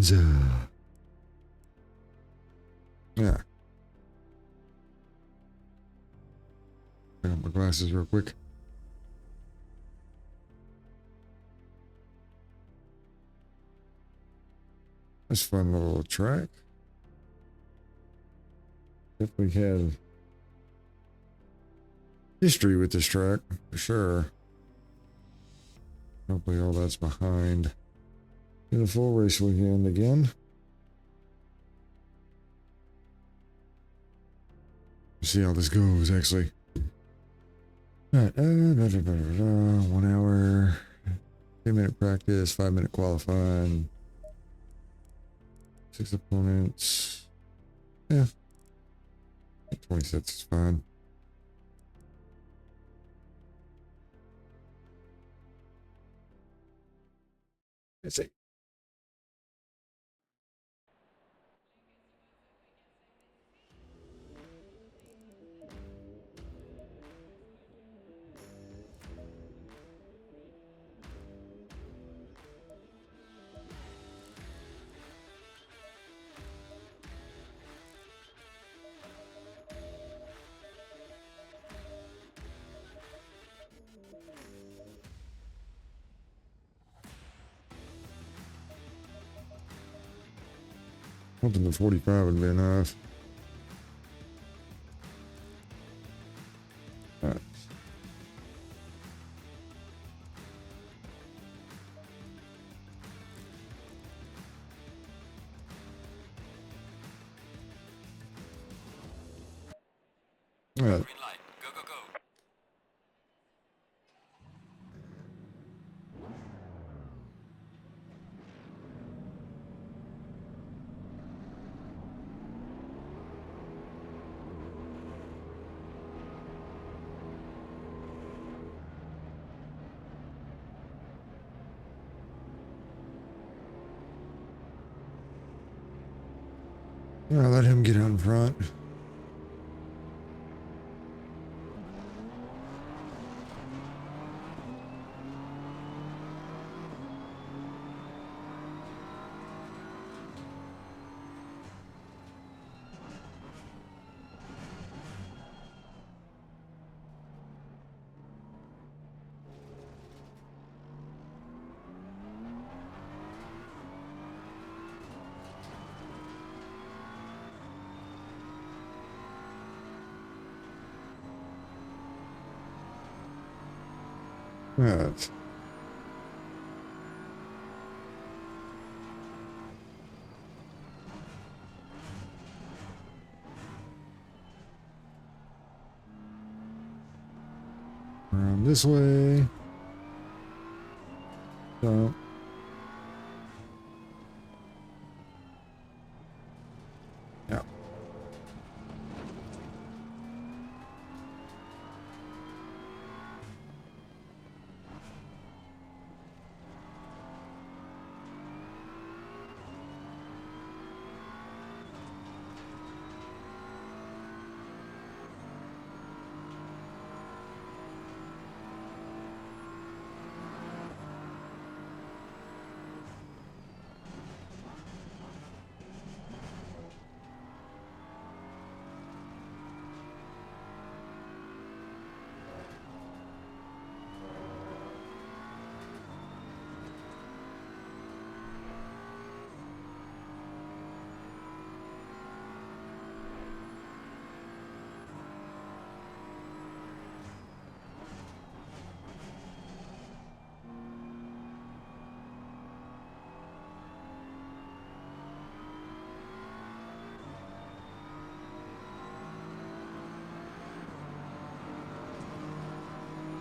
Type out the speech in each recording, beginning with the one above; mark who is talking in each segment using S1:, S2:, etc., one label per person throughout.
S1: Monza. Yeah. Pick up my glasses real quick. That's a fun little track. Definitely had history with this track, for sure. Hopefully all that's behind. In a full race weekend again. See how this goes, actually. Alright, 1 hour, 10-minute practice, 5-minute qualifying, 6 opponents. Yeah, 20 sets is fine. Let's see. Hoping the 45 would be enough. Alright. Alright.
S2: Green light. Go, go, go.
S1: Alright, let him get out in front. Alright. Around this way. So.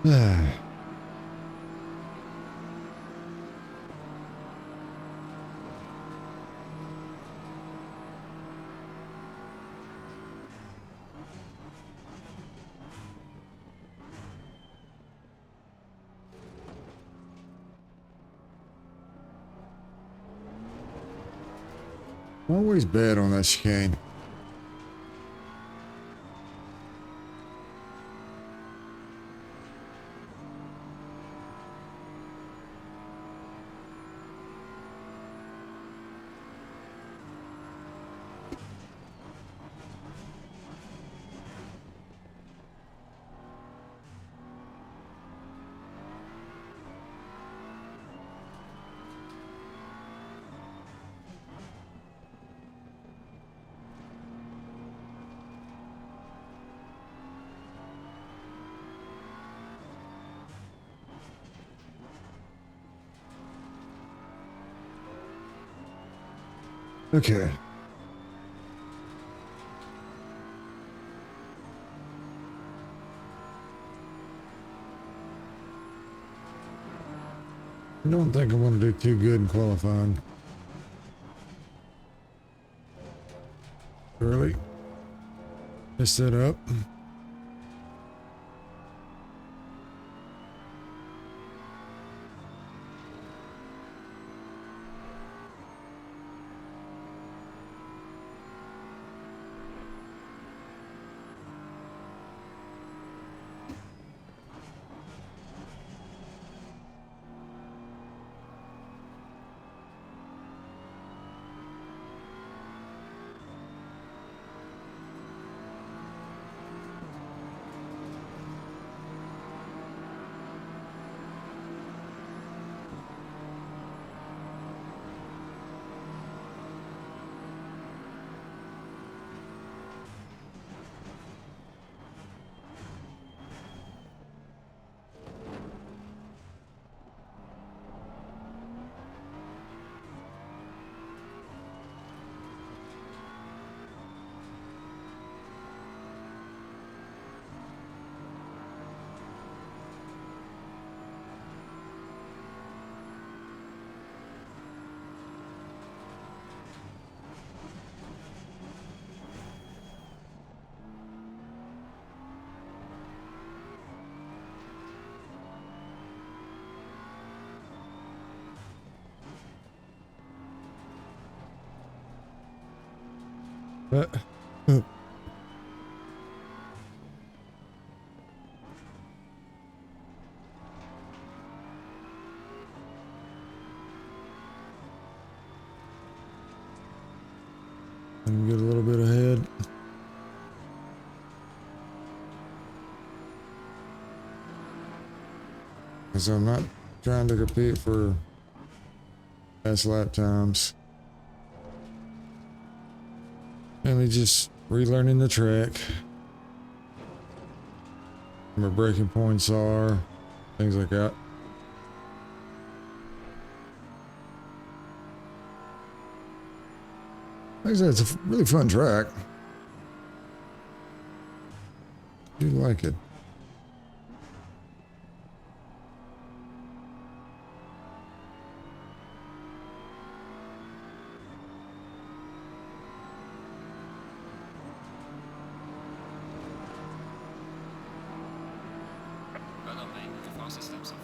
S1: Yeah. Always bad on that chicane. Okay. I don't think I'm going to do too good in qualifying. Early. Messed that up. But and get a little bit ahead. Because I'm not trying to compete for fast lap times. Mainly just relearning the track. Where braking points are, things like that. Like I said, it's a really fun track. I do like it.
S2: Well done, mate. The fastest lap so far.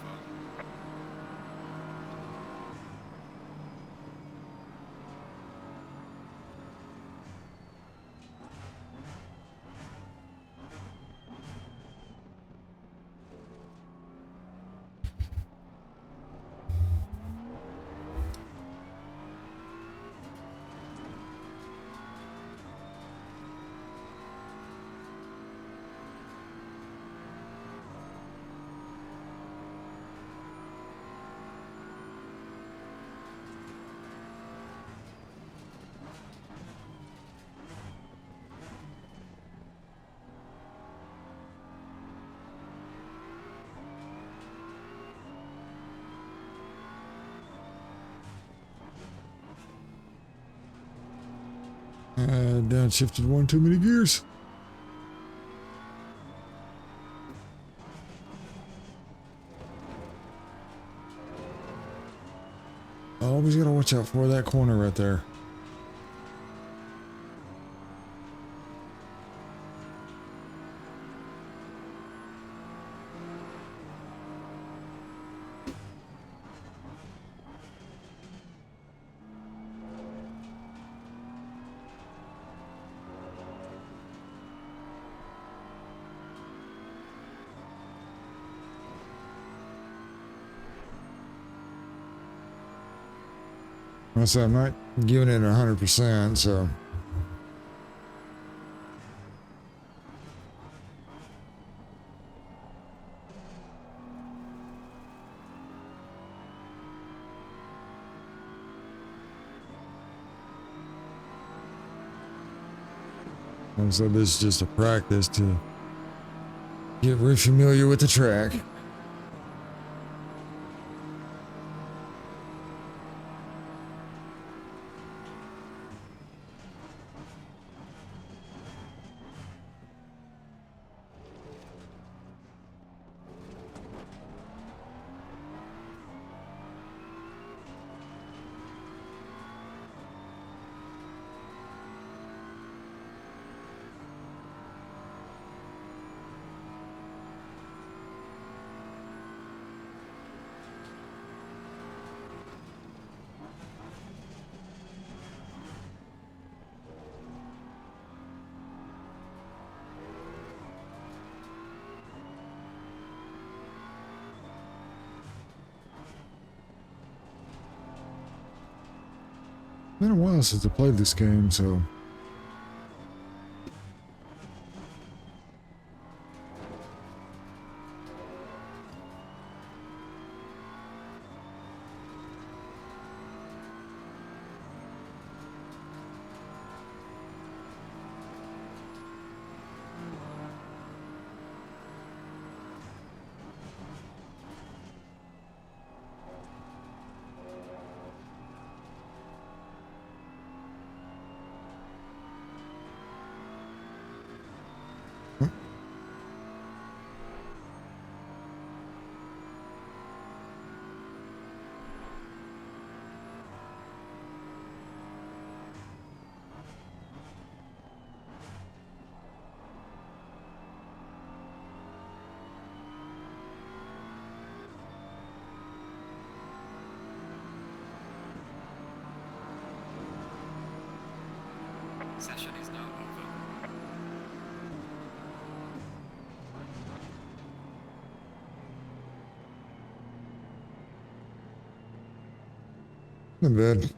S1: Downshifted one too many gears. Always gotta watch out for that corner right there. I said I'm not giving it 100%, so. And so this is just a practice to get real familiar with the track. Been a while since I played this game, so
S2: Session is now over.
S1: not bad.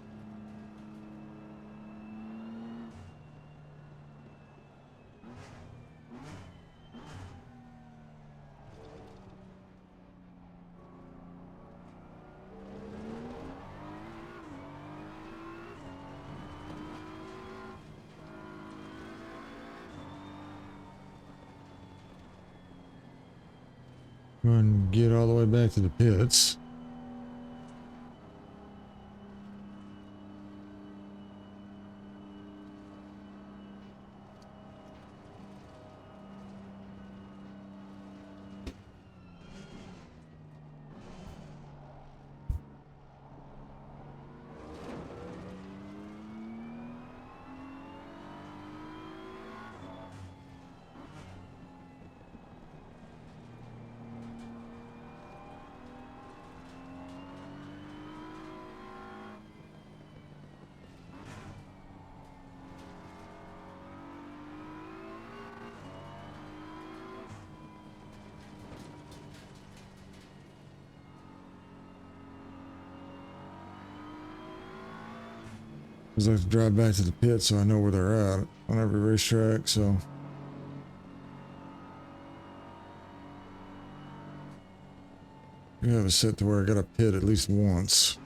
S1: Go and get all the way back to the pits. Because I have to drive back to the pit so I know where they're at on every racetrack, so. You have it set to where I got to pit at least once.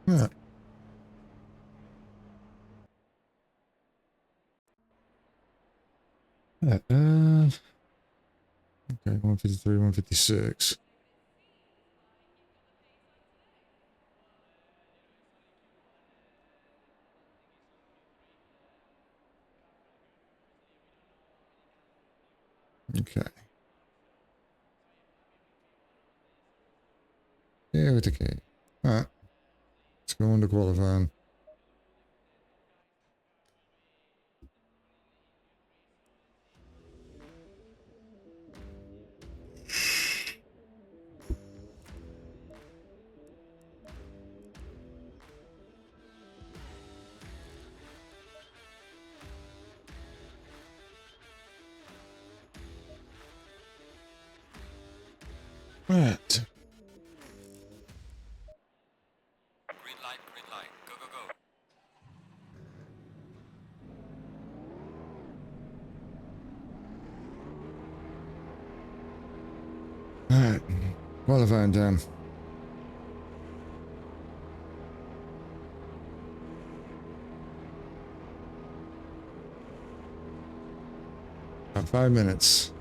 S1: Yeah. Okay, 153, 156. Okay. Yeah, with the K. Alright. Let's go into qualifying. Alright.
S2: Green light, green light. Go, go, go.
S1: Alright. Qualifying time. About 5 minutes.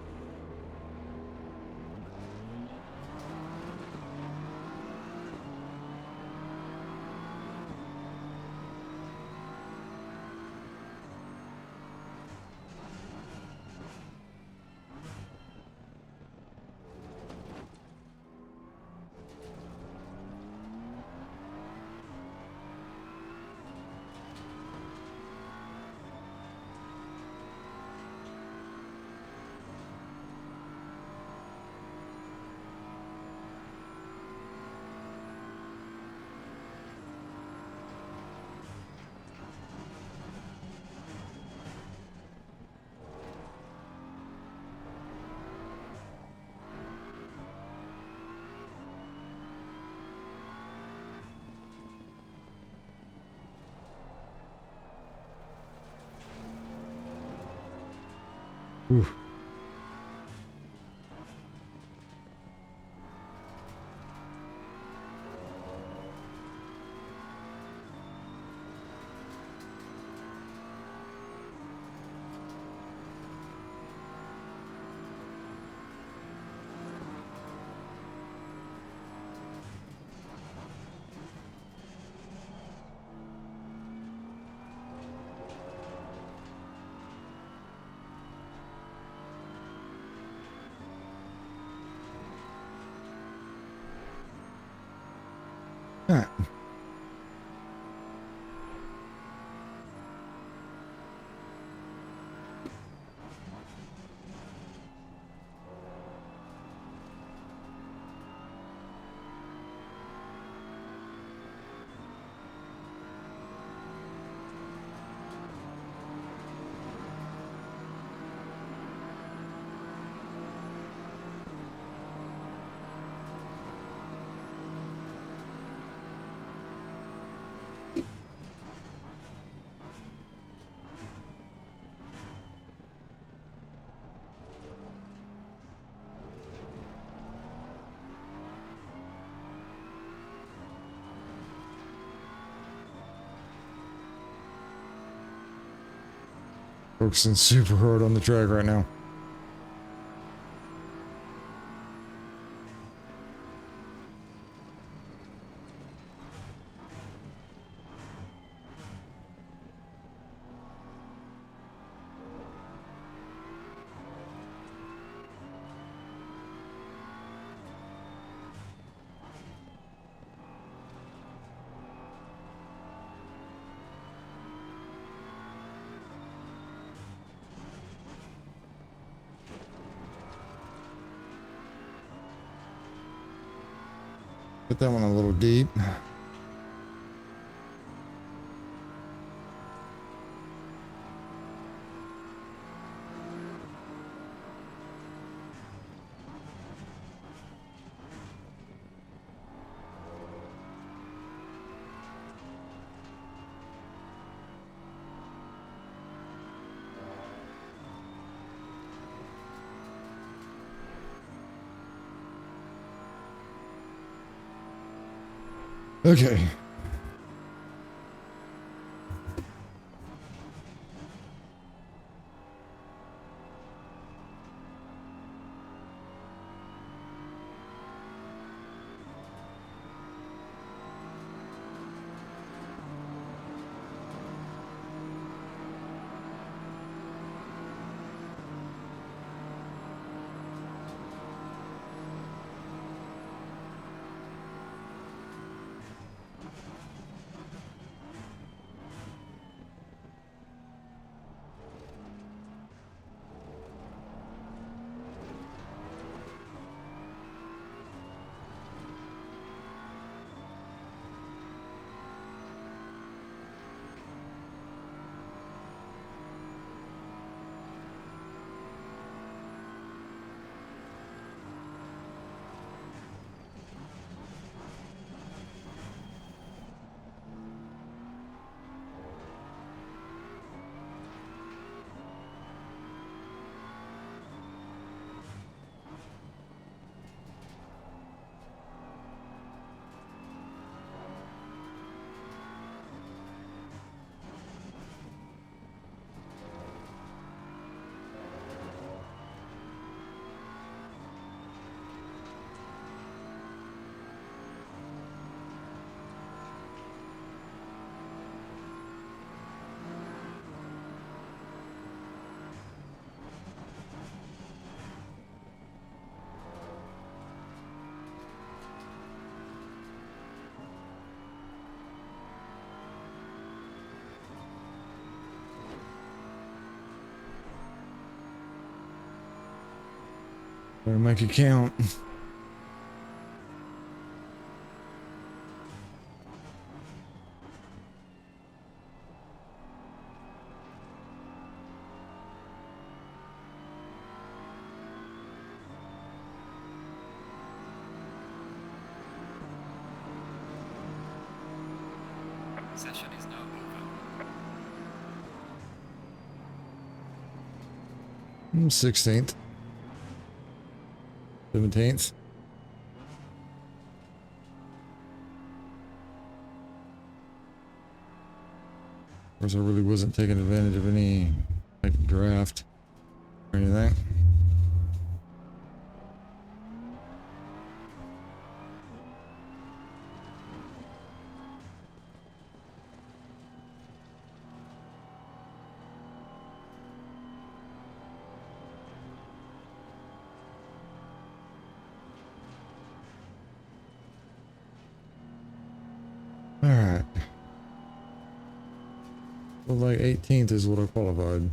S1: Whew. All right. Focusing super hard on the track right now. Put that one a little deep. Okay. Better make it count.
S2: Session is now over.
S1: 16th. 17th. Of course, I really wasn't taking advantage of any like draft or anything. All right. Well, like 18th is what I qualified.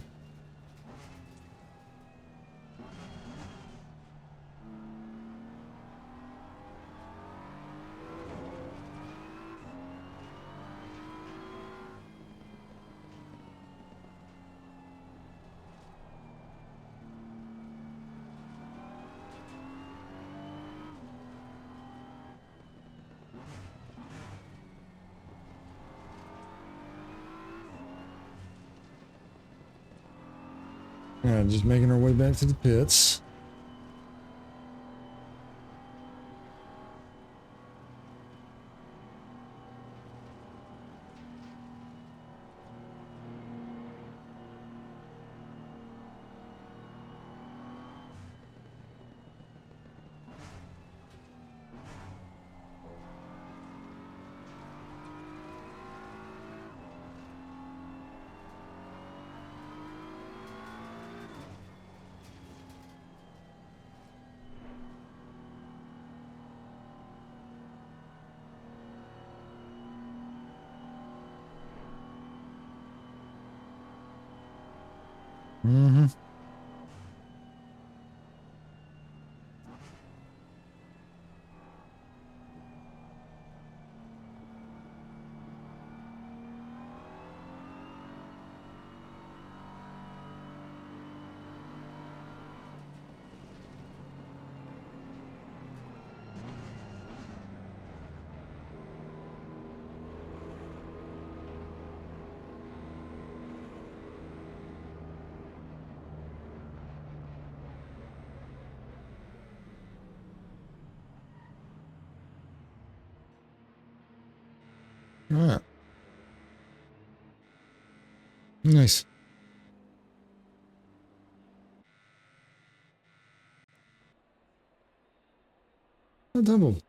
S1: Yeah, just making our way back to the pits. Mm-hmm. All right. Nice. I doubled.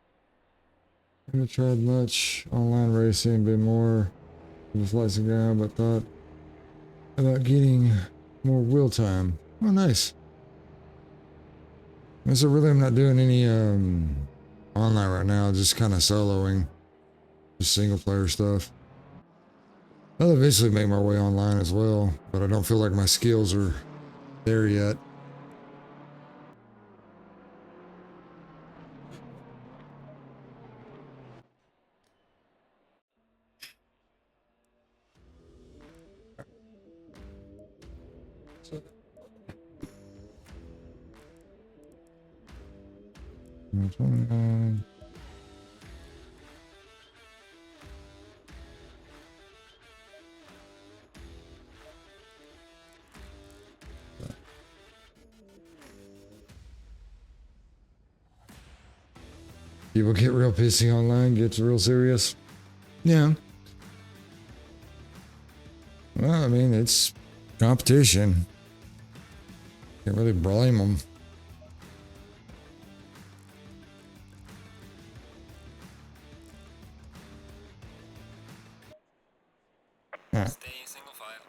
S1: Haven't tried much online racing, been more of a flight guy, but thought about getting more wheel time. Oh, nice. And so really I'm not doing any online right now, just kind of soloing, just single player stuff. I'll eventually make my way online as well, but I don't feel like my skills are there yet. So, 29. People get real pissy online, gets real serious. Yeah. Well, I mean, it's competition. Can't really blame them. Huh.
S2: Stay single file.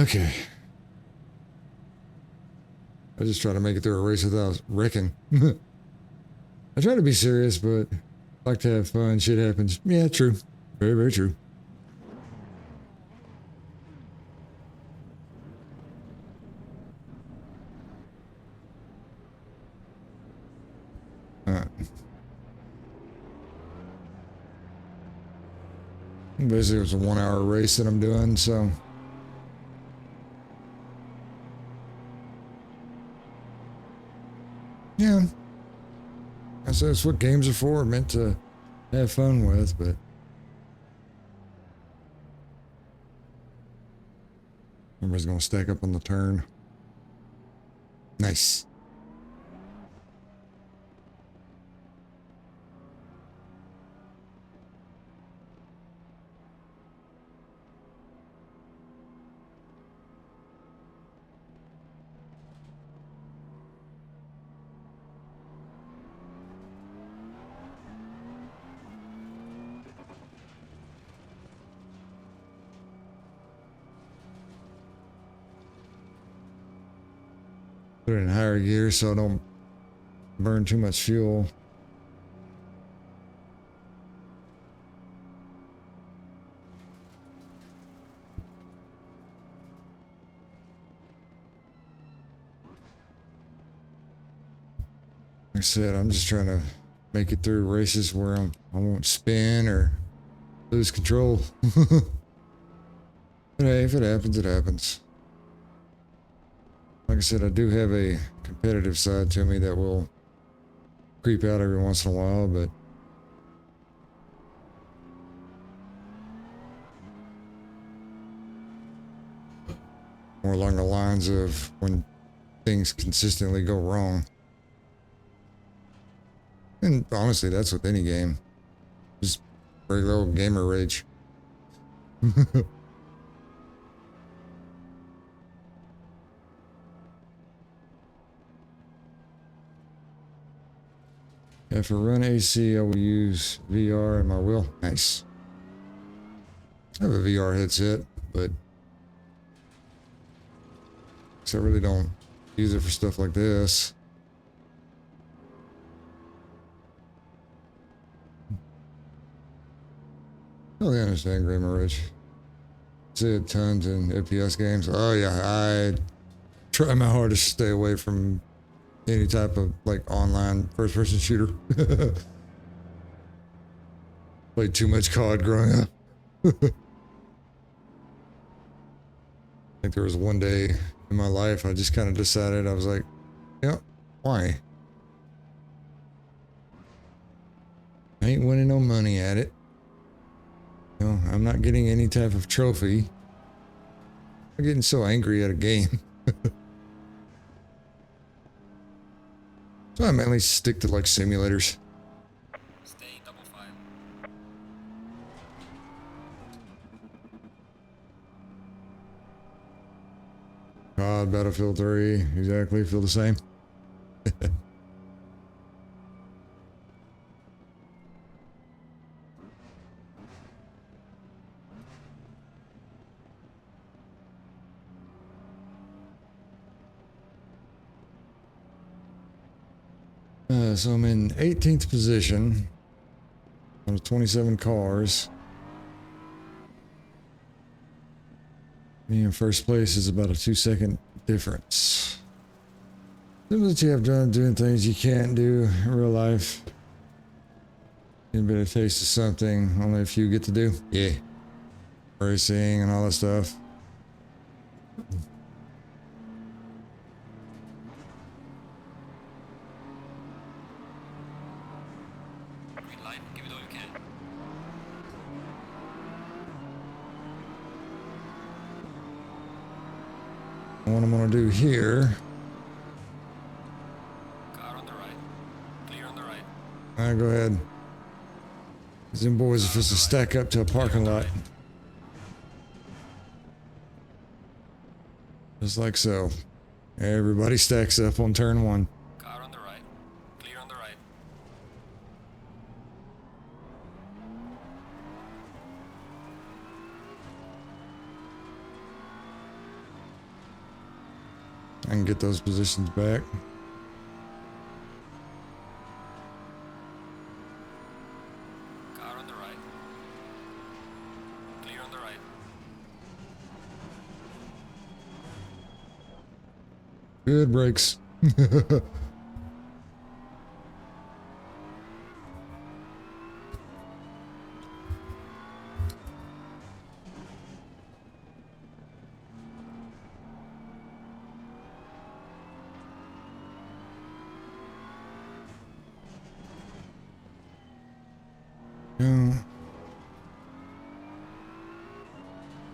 S1: Okay. I just try to make it through a race without wrecking. I try to be serious, but I like to have fun. Shit happens. Yeah, true. Very, very true. Basically, it was a 1 hour race that I'm doing, so. Yeah. I said it's what games are for, meant to have fun with, but. Everybody's gonna stack up on the turn. Nice. Put it in higher gear so I don't burn too much fuel. Like I said, I'm just trying to make it through races where I won't spin or lose control. But hey, if it happens, it happens. Like I said, I do have a competitive side to me that will creep out every once in a while, but more along the lines of when things consistently go wrong. And honestly, that's with any game. Just regular old gamer rage. If I run AC, I will use VR in my wheel. Nice. I have a VR headset, but I really don't use it for stuff like this. Totally understand Gamer Rage. See it tons in FPS games. Oh yeah, I try my hardest to stay away from any type of like online first-person shooter. Played too much COD growing up. I think there was one day in my life I just kind of decided, I was like, yeah, why? I ain't winning no money at it. You know, I'm not getting any type of trophy. I'm getting so angry at a game. So I mainly stick to like simulators.
S2: Stay double file.
S1: God, Battlefield 3, exactly, feel the same. So I'm in 18th position on 27 cars. Me in first place is about a 2-second difference. Something that you have done doing things you can't do in real life. Get a bit of taste of something only a few get to do. Yeah. Racing and all that stuff.
S2: Green light, give it all you can.
S1: What I'm gonna do here.
S2: Car on the right. Clear on the right.
S1: Alright, go ahead. These them boys are supposed to stack up to a parking lot. Just like so. Everybody stacks up on turn one.
S2: Car on the right. Clear on the right.
S1: I can get those positions back.
S2: Car on the right. Clear on the right.
S1: Good brakes. go.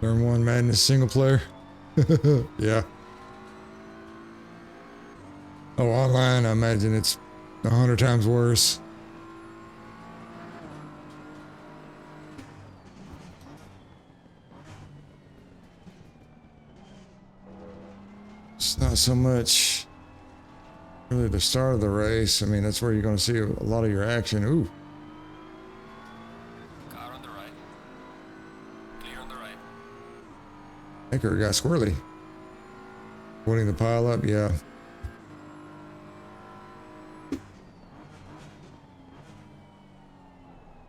S1: Turn 1 Madness single player. Yeah. Oh, online, I imagine it's 100 times worse. It's not so much really the start of the race. I mean, that's where you're going to see a lot of your action. Ooh.
S2: Car on the right. Clear on the right.
S1: Anchor got squirrely. Winning the pile up, yeah.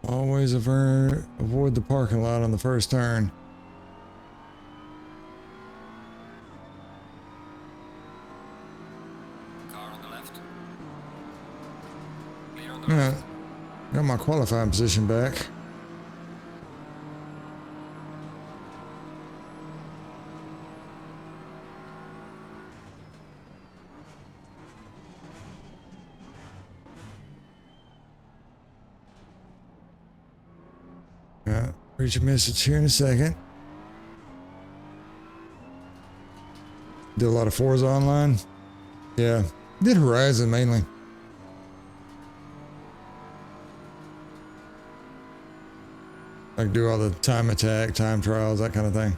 S1: Always avoid the parking lot on the first turn.
S2: Car on the left. Clear on the
S1: Yeah,
S2: left.
S1: got my qualifying position back. Yeah, read your message here in a second. Did a lot of Forza online. Yeah, did Horizon mainly. Like do all the time attack, time trials, that kind of thing.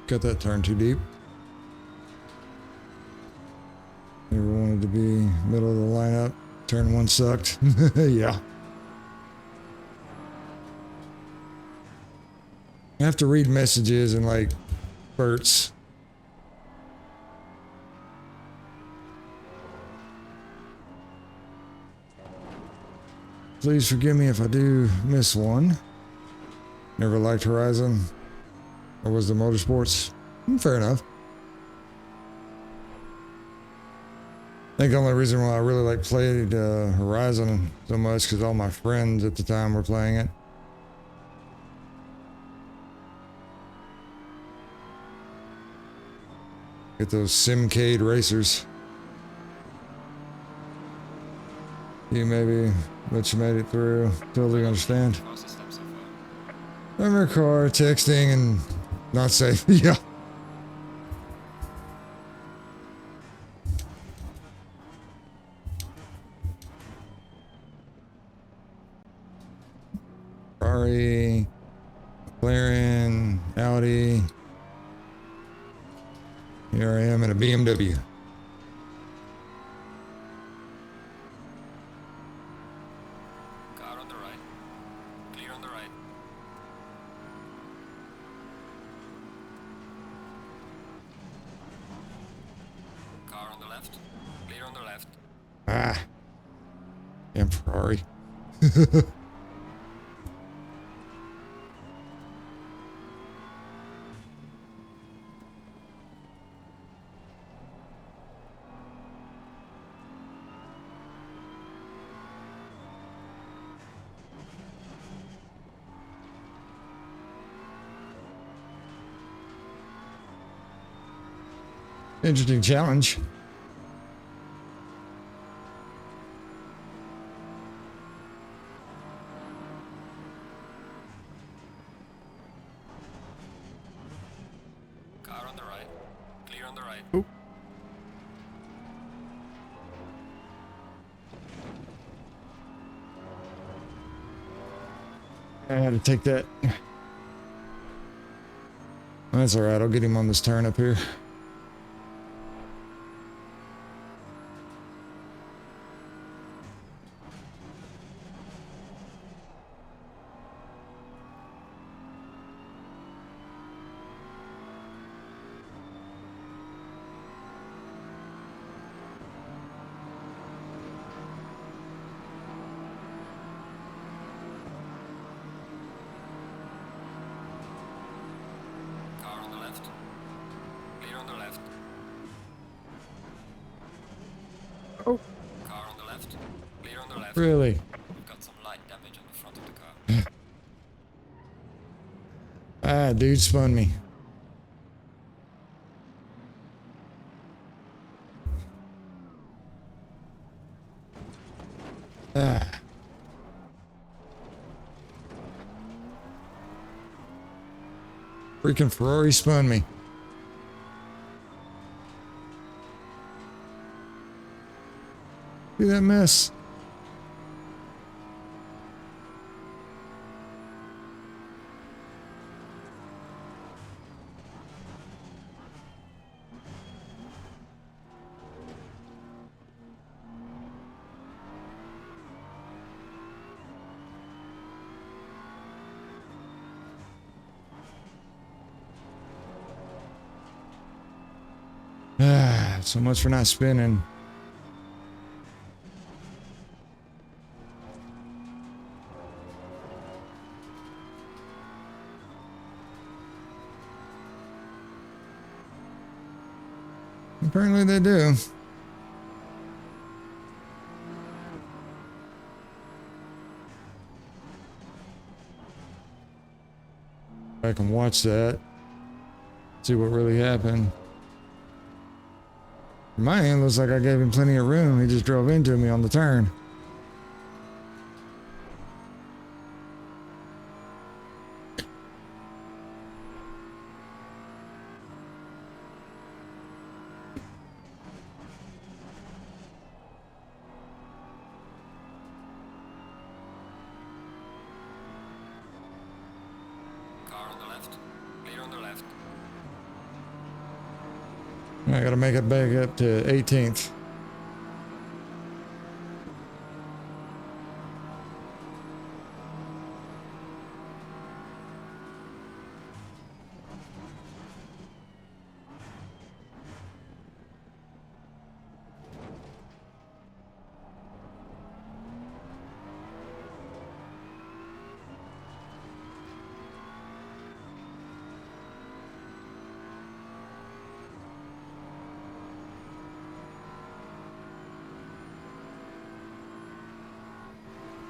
S1: Got that turn too deep. Never wanted to be middle of the lineup. Turn 1 sucked. Yeah. I have to read messages in like spurts. Please forgive me if I do miss one. Never liked Horizon. Or was the Motorsports? Fair enough. I think the only reason why I really like played Horizon so much because all my friends at the time were playing it. Get those Simcade racers. You maybe, but you made it through. Totally understand.
S2: Fastest step so far.
S1: I'm in your car, texting and not safe. Yeah. Ferrari, McLaren, Audi. Here I am in a BMW.
S2: Car on the right. Clear on the right. Car on the left. Clear on the left.
S1: Ah. Damn Ferrari. Interesting challenge.
S2: Car on the right. Clear on the right.
S1: Oop. I had to take that. That's alright, I'll get him on this turn up here.
S2: on the left.
S1: Oh,
S2: Car on the left. Clear on the left.
S1: really?
S2: We've got some light damage on the front of the car.
S1: Ah, dude spun me. Ah. Freaking Ferrari spun me. See that mess? Ah, so much for not spinning. Apparently they do. I can watch that. See what really happened. In my end, looks like I gave him plenty of room. He just drove into me on the turn.
S2: Car on the left. Clear on the left.
S1: I gotta make it back up to 18th.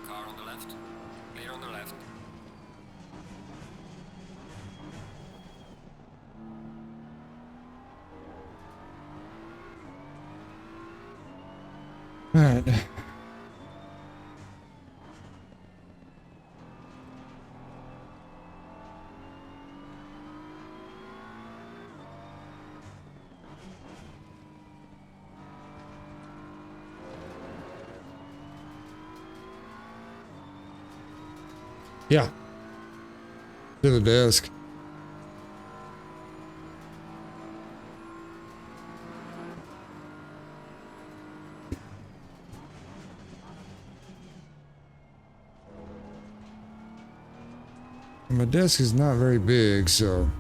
S2: Car on the left. Clear on the left.
S1: All right. Yeah. To the desk. My desk is not very big, so.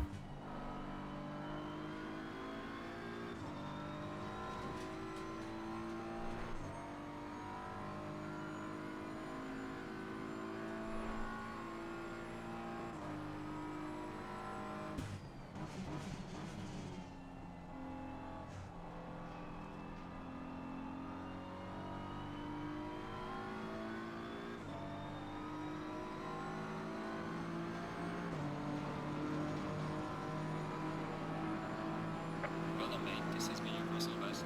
S2: Well done, mate. This has been your personal best.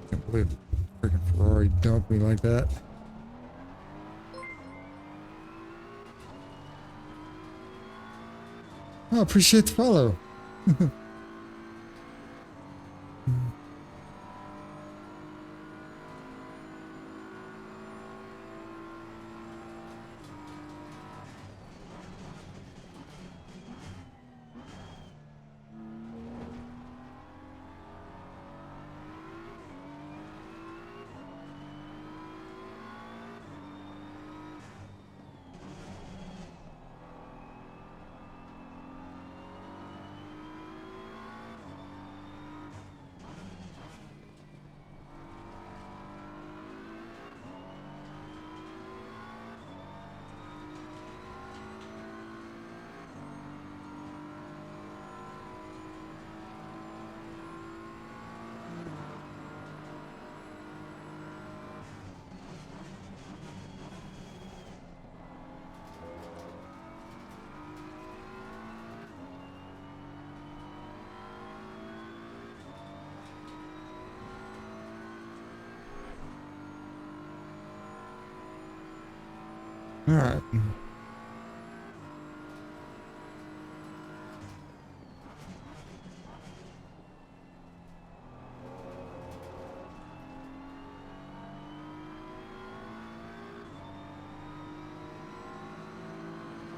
S1: Can't believe freaking Ferrari dumped me like that. Oh, appreciate the follow. All right.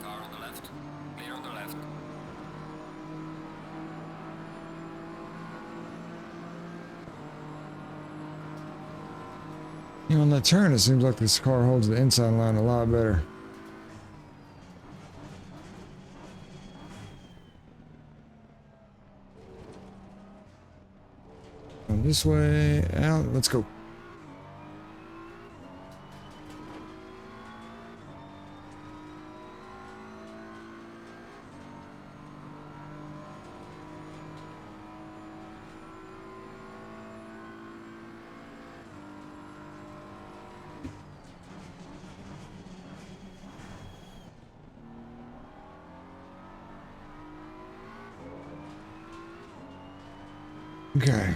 S2: Car on the left. Clear on the left.
S1: You know, on that turn, it seems like this car holds the inside line a lot better. Going this way, out, let's go. Okay.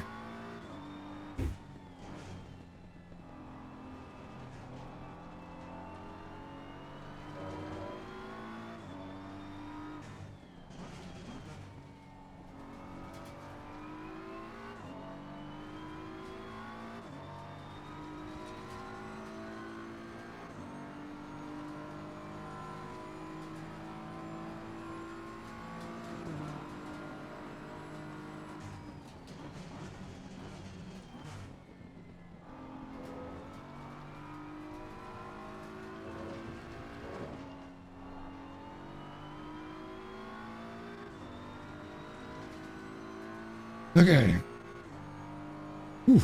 S1: Okay. Whew.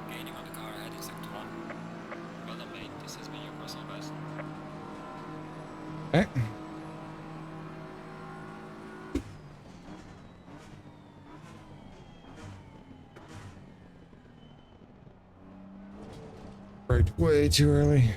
S2: Gaining on the car ahead in sector 1. Well done, mate. This has been your personal best.
S1: Okay. Right, way too early.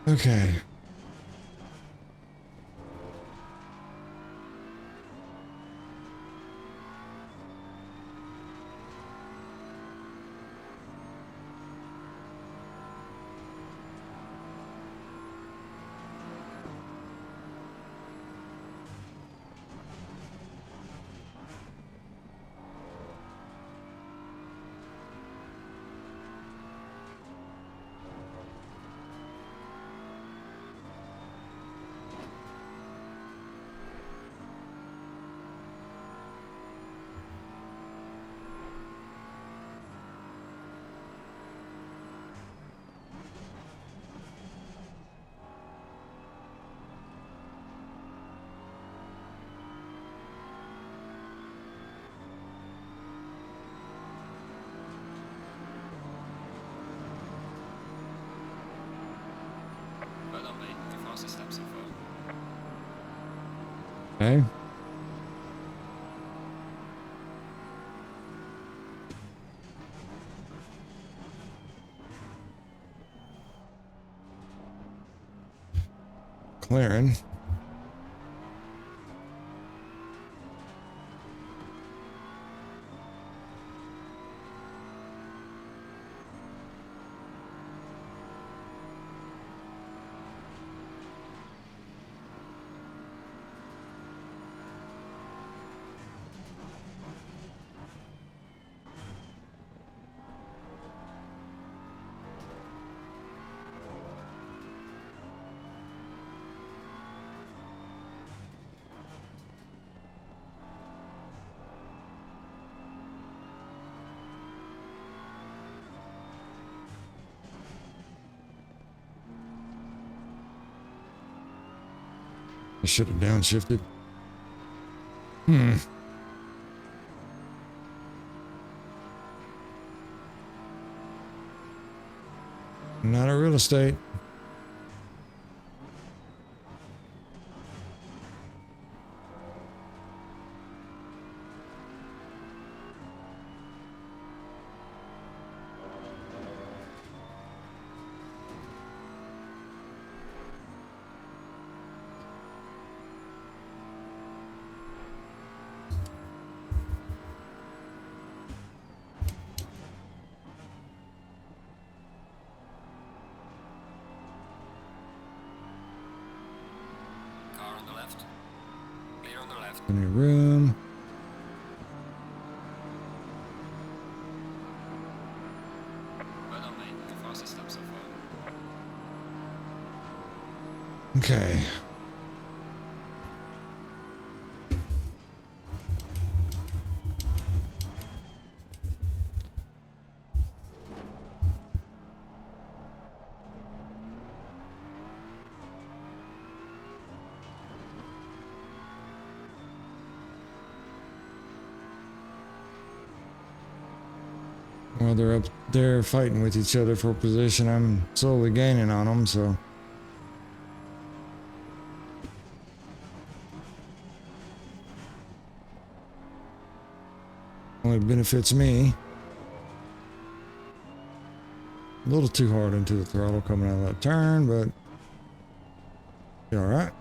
S1: Okay.
S2: Well done, mate. The fastest step so far.
S1: Okay. Clearing. I should have downshifted. Hmm. Not a real estate.
S2: Car on the left. Clear on the left.
S1: Plenty of room.
S2: Well done, mate. The fastest step so far.
S1: Okay. While they're up there fighting with each other for position, I'm slowly gaining on them, so. Only benefits me. A little too hard into the throttle coming out of that turn, but be all right.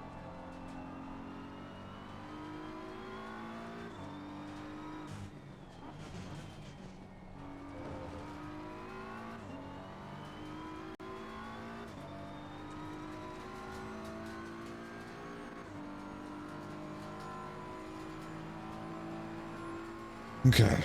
S1: Okay.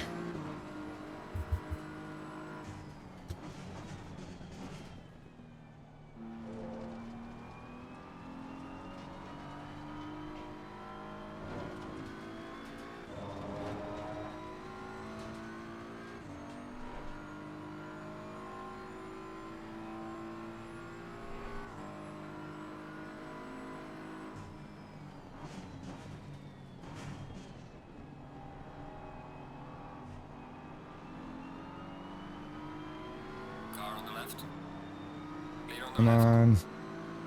S2: Car on the left. Clear on the
S1: Come
S2: left.
S1: on.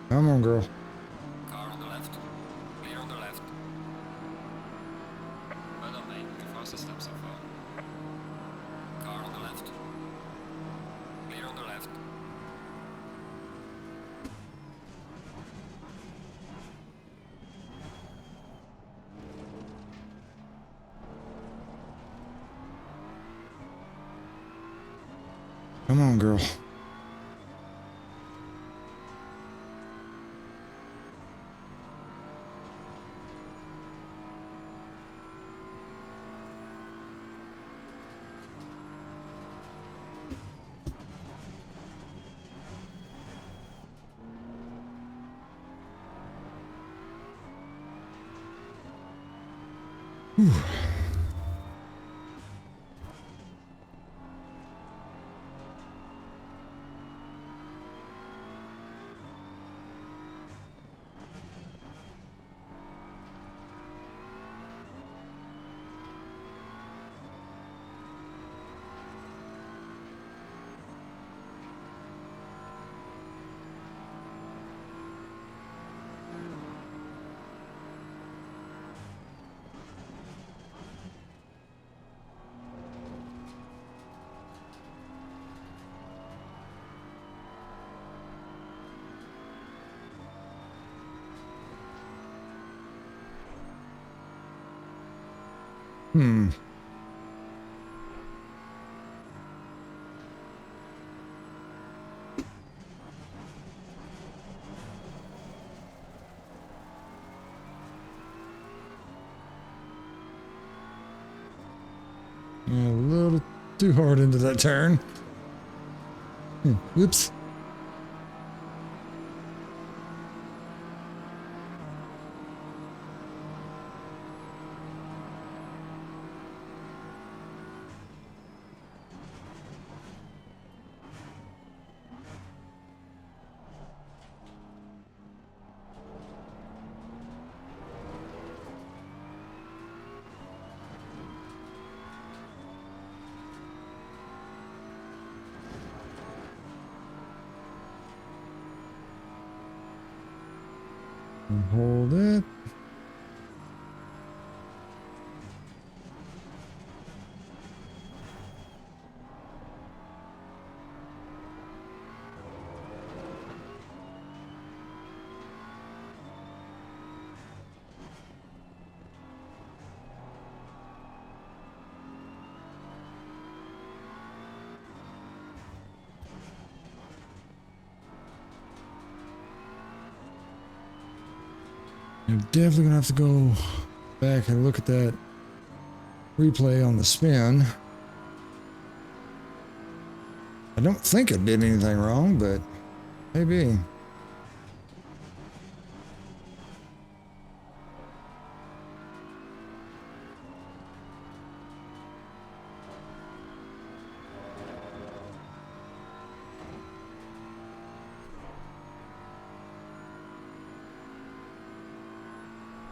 S1: Come on, girl.
S2: Car on the left. Clear on the left. Well done, mate. The fastest step so far. Car on the left. Clear on the left.
S1: Come on, girl. Whew. Hmm. Yeah, a little too hard into that turn. Whoops. Hold it. I'm definitely gonna have to go back and look at that replay on the spin. I don't think I did anything wrong, but maybe.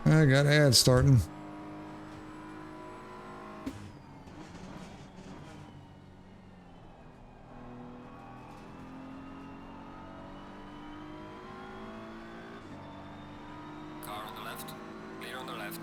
S1: I got ads starting.
S2: Car on the left. Clear on the left.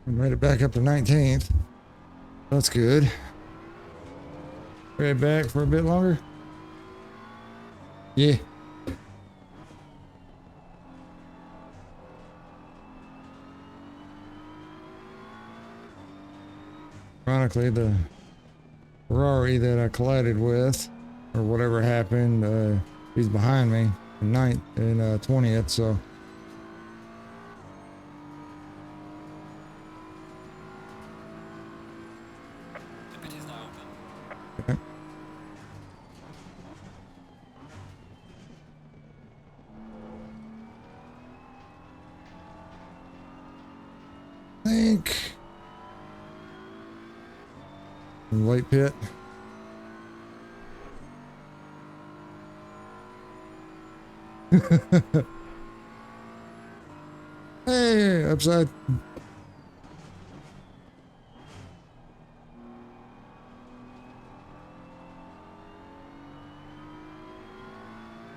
S1: Made it back up to 19th. That's good. Right back for a bit longer. Yeah. Ironically, the Ferrari that I collided with, or whatever happened, he's behind me in 20th, so.
S2: The pit is now open.
S1: Okay. Think. Late pit. Hey, upside.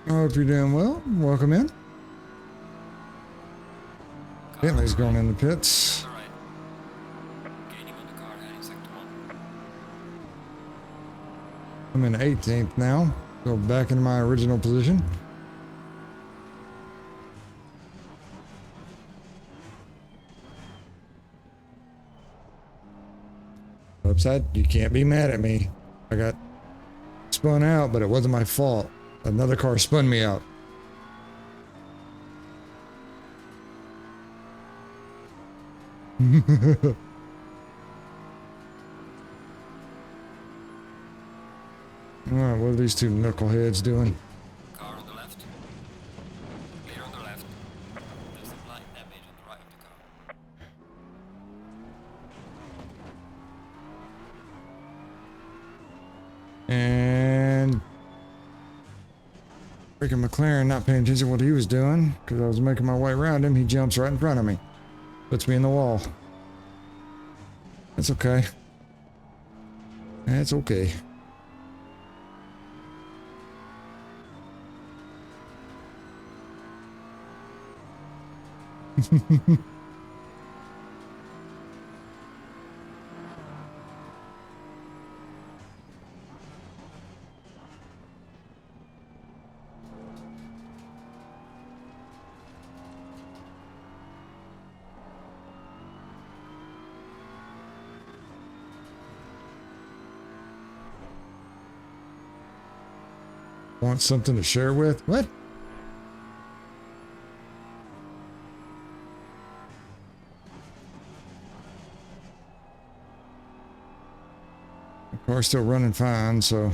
S1: I hope you're doing well. Welcome in. Bentley's going in the pits.
S2: On the right. Gaining on the car heading sector 1.
S1: I'm in 18th now. Go back into my original position. Upside, you can't be mad at me. I got spun out, but it wasn't my fault. Another car spun me out. Alright, what are these two knuckleheads doing?
S2: Car on the left. Clear on the left. There's some light damage on the right of the car.
S1: And freaking McLaren not paying attention to what he was doing because I was making my way around him. He jumps right in front of me, puts me in the wall. That's okay. That's okay. Want something to share with? What? The car's still running fine, so.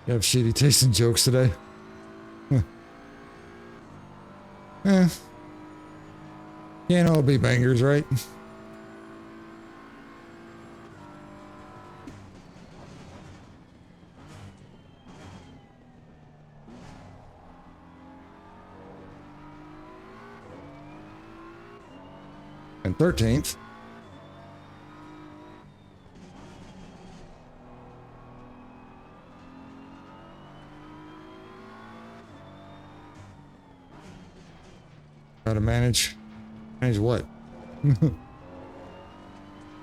S1: You have shitty tasting jokes today. Huh. Eh. Can't all be bangers, right? And 13th. How to manage? Manage what?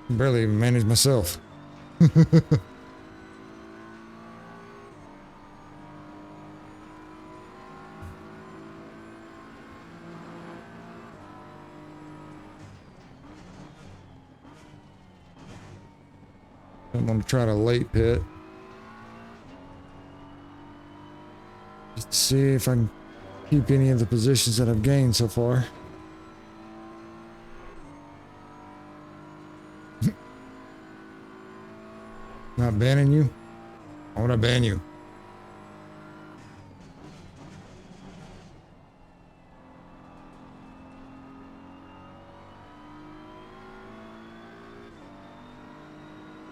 S1: Barely even manage myself. I'm gonna try to late pit. Just to see if I can keep any of the positions that I've gained so far. Not banning you? Why would I ban you?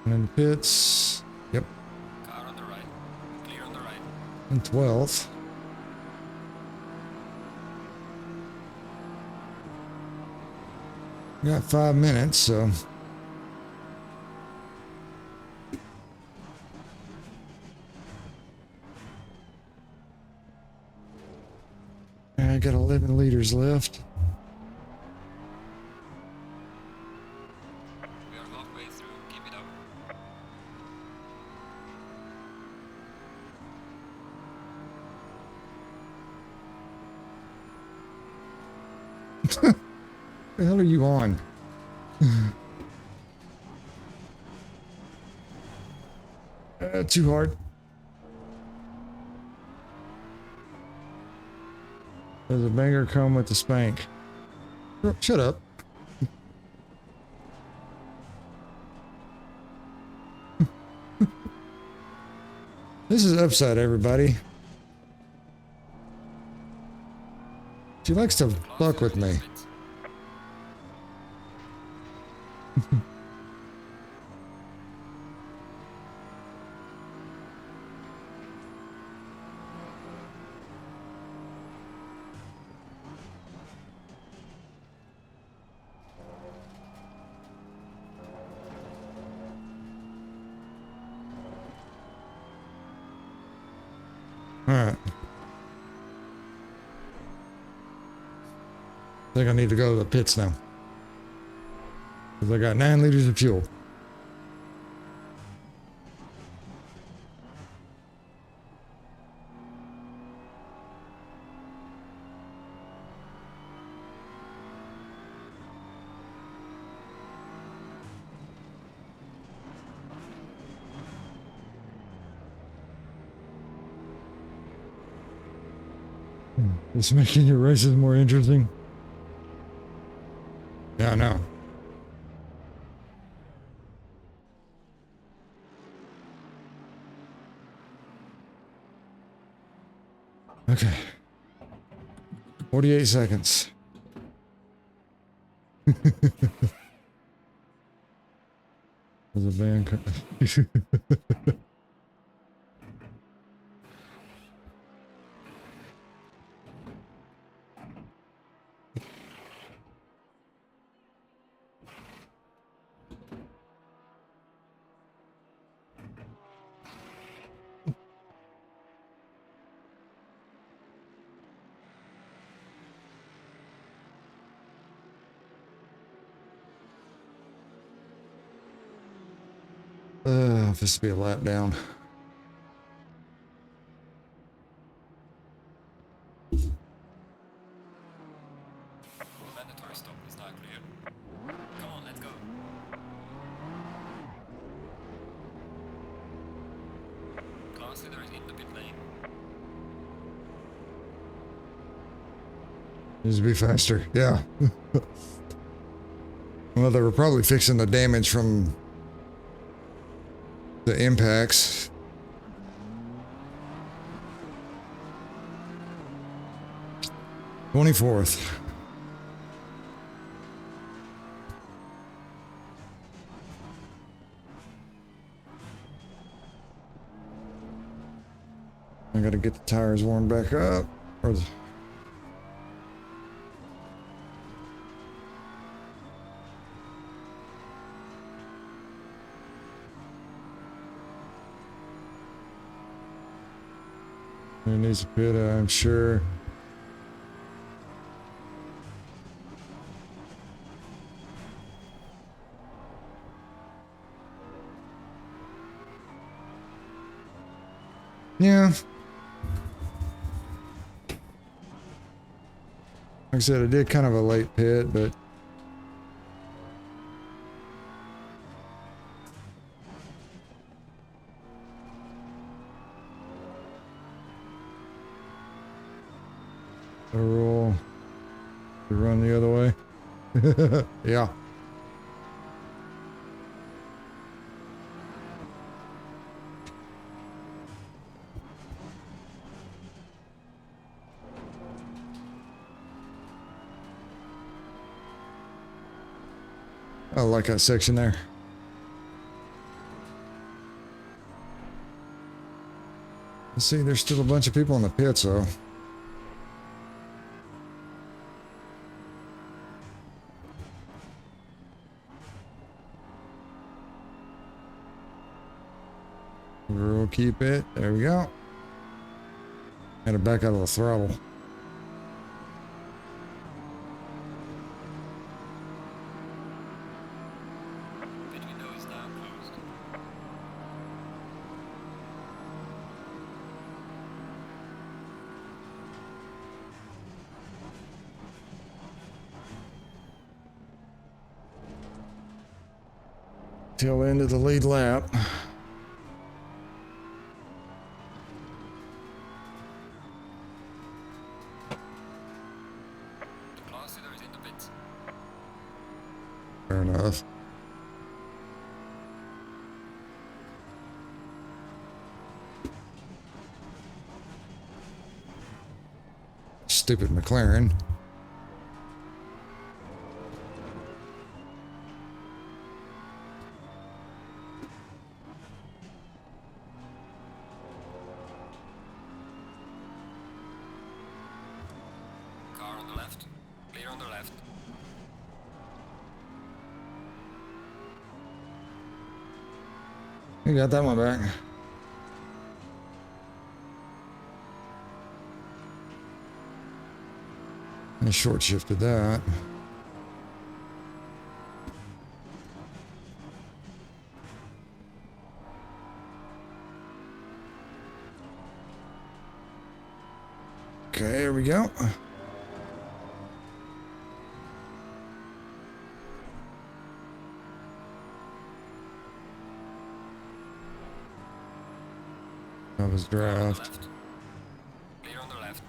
S1: And in the pits. Yep.
S2: Car on the right. Clear on the right.
S1: And 12th. Got 5 minutes, so. I got 11 liters left.
S2: We are halfway through. Keep it up.
S1: The hell are you on? Too hard. Does a banger come with the spank? Shut up. This is Upside, everybody. She likes to fuck with me. Alright. I think I need to go to the pits now. Because I got 9 liters of fuel. It's making your races more interesting. Yeah, I know. Okay. 48 seconds. There's a van. This will be a lap down.
S2: Mandatory stop is now clear. Come on, let's go. Class leader is in the pit lane.
S1: Needs to be faster. Yeah. Well, they were probably fixing the damage from the impacts. "24th. I gotta get the tires warmed back up. Or the It needs a pit, I'm sure. Yeah. Like I said, I did kind of a late pit, but a rule to run the other way. Yeah. I like that section there. Let's see, there's still a bunch of people in the pits, though. We'll keep it. There we go. Had to back out of the throttle.
S2: Pit window is now closed.
S1: Tail end of the lead lap.
S2: The class leader is in the pit.
S1: Fair enough. Stupid McLaren.
S2: Car on the left. Clear on the left.
S1: You got that one back. I short shifted that. Okay, here we go. That was
S2: Car on the
S1: draft.
S2: left. Clear on the left.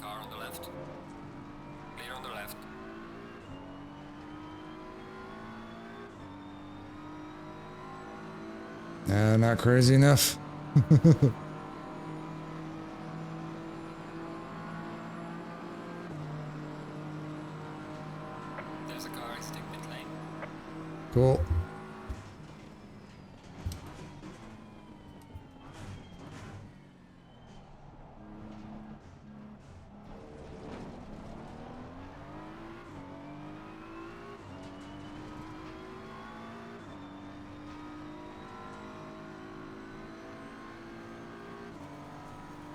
S2: Car on the left. Clear on the left.
S1: Not crazy enough.
S2: There's a car exiting pit lane.
S1: Cool.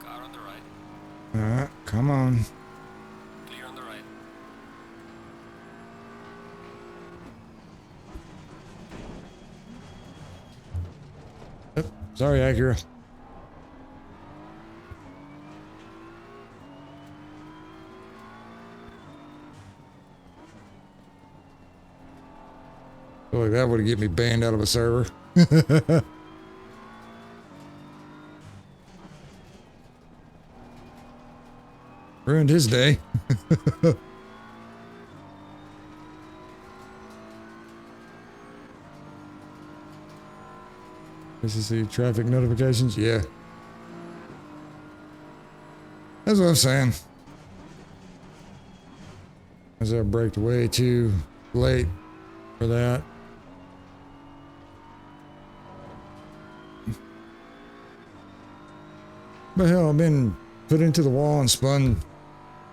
S2: Car on the right.
S1: Come on.
S2: Clear on the right.
S1: Sorry, Acura. Feel like that would get me banned out of a server. Ruined his day. This is the traffic notifications. Yeah. That's what I'm saying. As I braked way too late for that. But hell, I've been put into the wall and spun.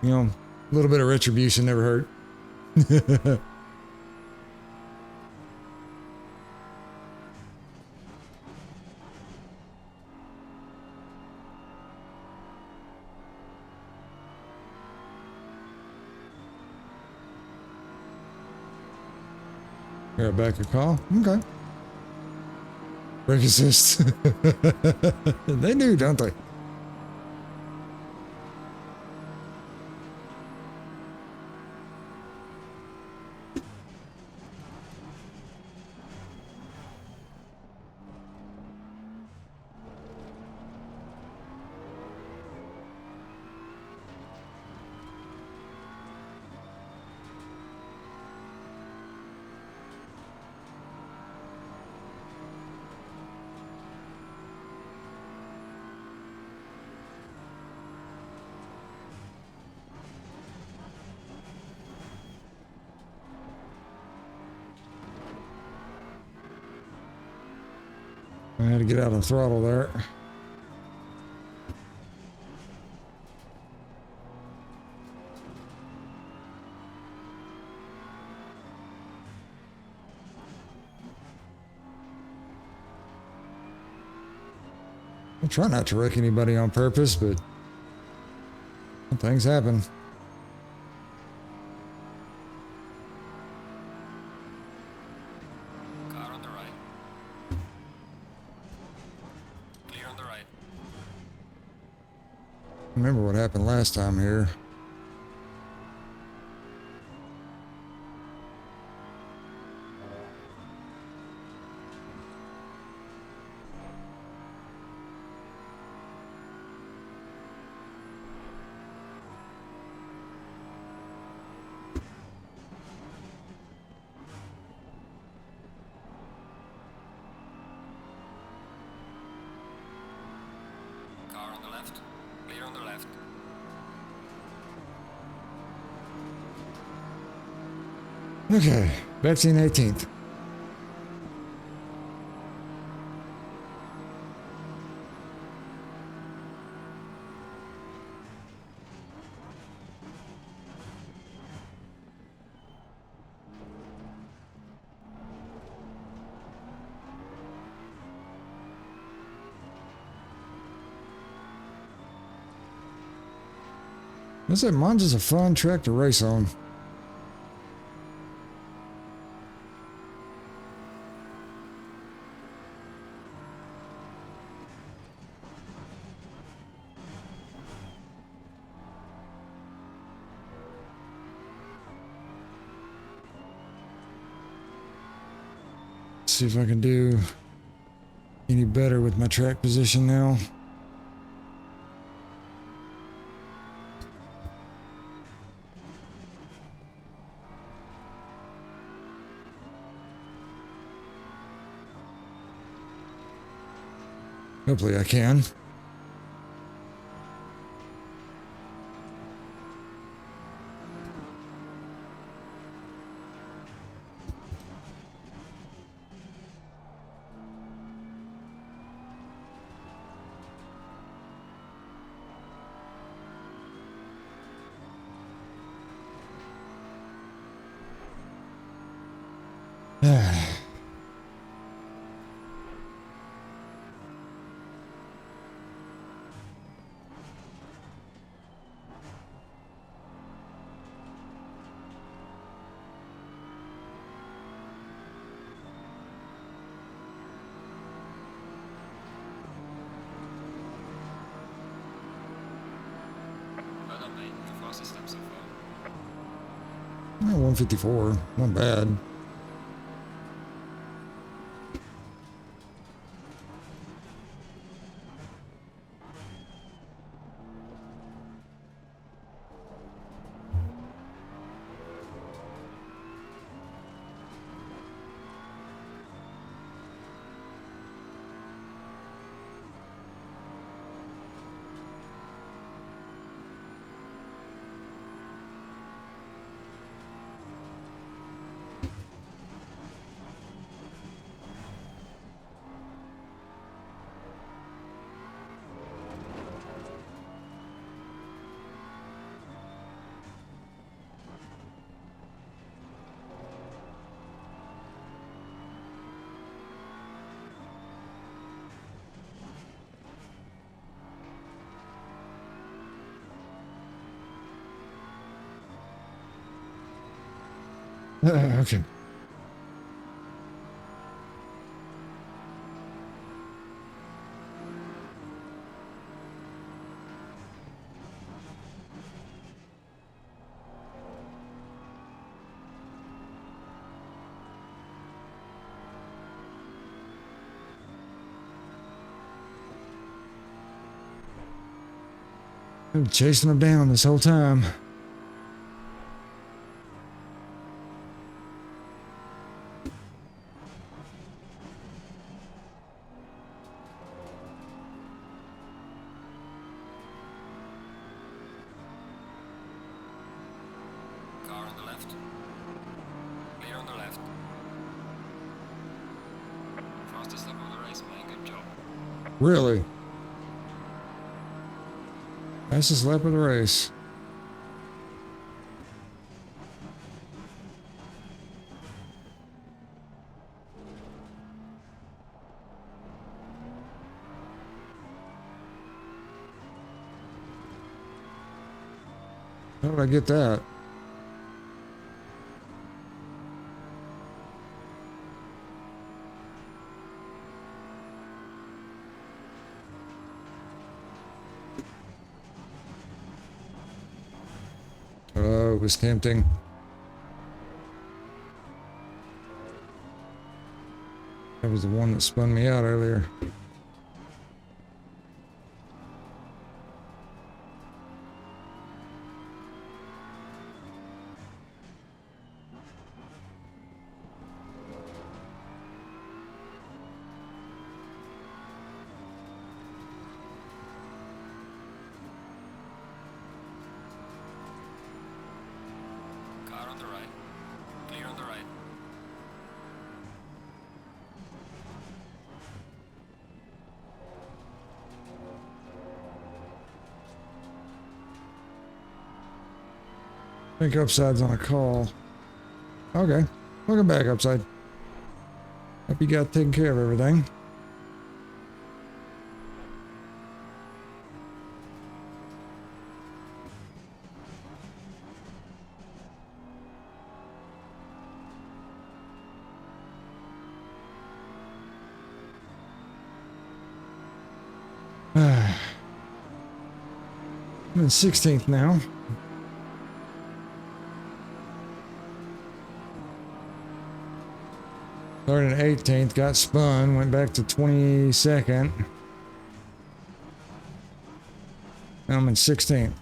S1: You know, a little bit of retribution never hurt. Got back a call. Okay. Brake assist. They do, don't they? I had to get out of the throttle there. I try not to wreck anybody on purpose, but things happen.
S2: Car on the right. Clear on the right.
S1: Remember what happened last time here.
S2: Car on the left. Clear on the left.
S1: Okay, vaccine 18th. I said Monza's a fun track to race on. See if I can do any better with my track position now. Hopefully I can.
S2: Fastest lap so far.
S1: 154, not bad. Okay. I'm chasing them down this whole time.
S2: Car on the left. Clear on the left. Fastest lap of the race, man. Good job.
S1: Really? Fastest lap of the race. How did I get that? Oh, it was tempting. That was the one that spun me out earlier.
S2: Car on the right. Clear on the right.
S1: I think Upside's on a call. Okay. Welcome back, Upside. Hope you got taken care of everything. I'm in 16th now. Started in 18th, got spun, went back to 22nd. Now I'm in 16th.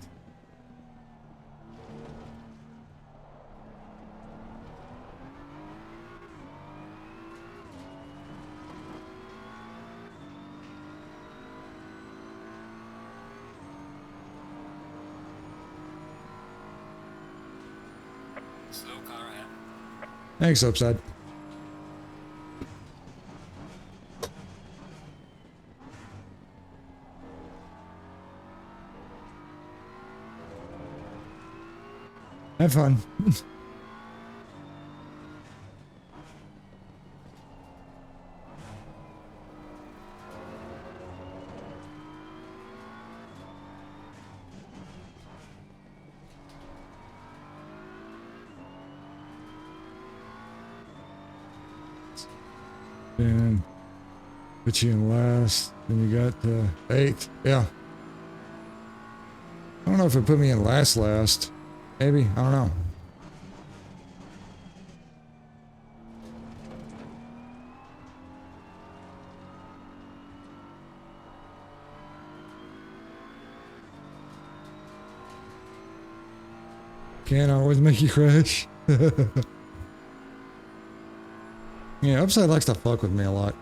S2: Slow car ahead.
S1: Thanks, Upside. Have fun. And put you in last. Then you got 8th. Yeah. I don't know if it put me in last. Maybe. I don't know. Can't always make you crash. Yeah, Upside likes to fuck with me a lot.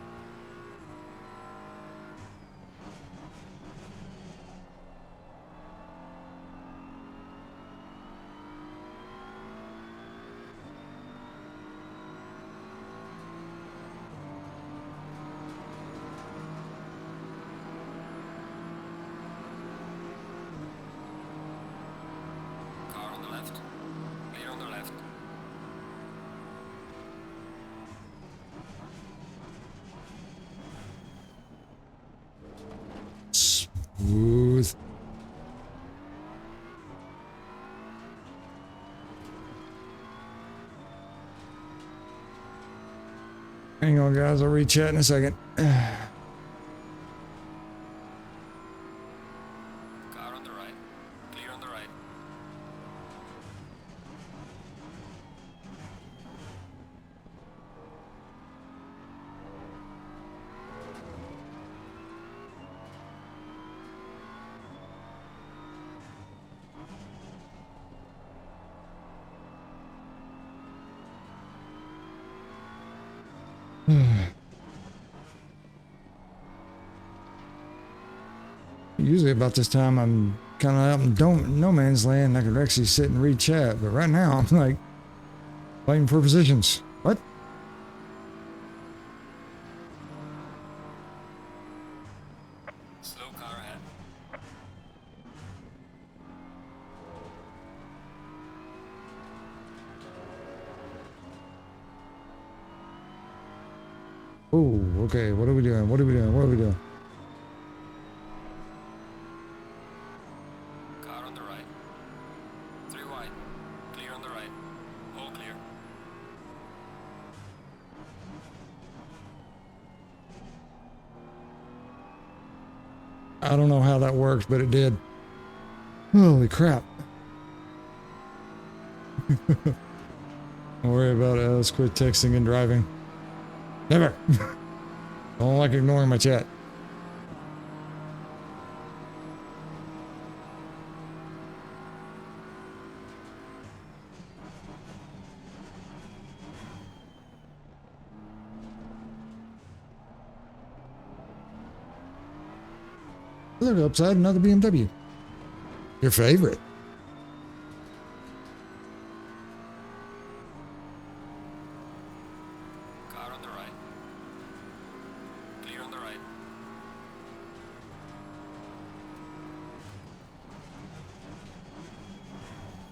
S2: Car on the left. Clear on the left.
S1: Smooth. Hang on, guys. I'll re-chat in a second.
S2: Car on the right. Clear on the right.
S1: Usually about this time, I'm kind of out in no man's land. I could actually sit and read chat, but right now I'm like fighting for positions. What?
S2: Slow car ahead.
S1: Oh, okay. What are we doing? What are we doing? What are we doing?
S2: Car on the right. 3 wide. Clear on the right. All clear.
S1: I don't know how that worked, but it did. Holy crap. Don't worry about it. Let's quit texting and driving. Never. Don't like ignoring my chat. Look, Upside, another BMW. Your favorite.
S2: Car on the right. Clear on the right.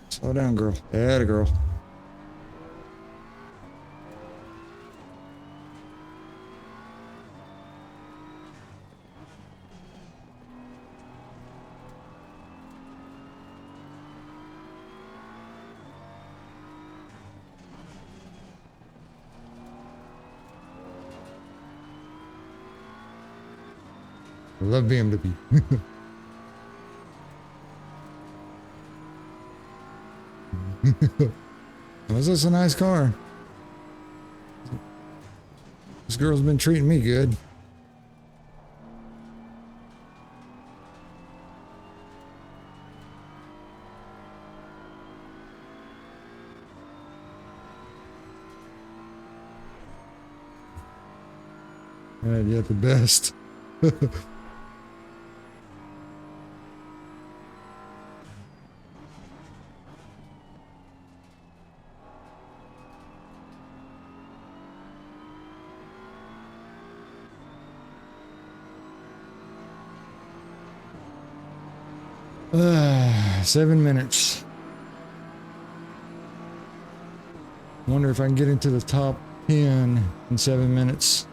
S1: Slow down, girl. Yeah, girl. I love BMW. Was this a nice car? This girl's been treating me good. And yet the best. Ah, 7 minutes. Wonder if I can get into the top 10 in 7 minutes.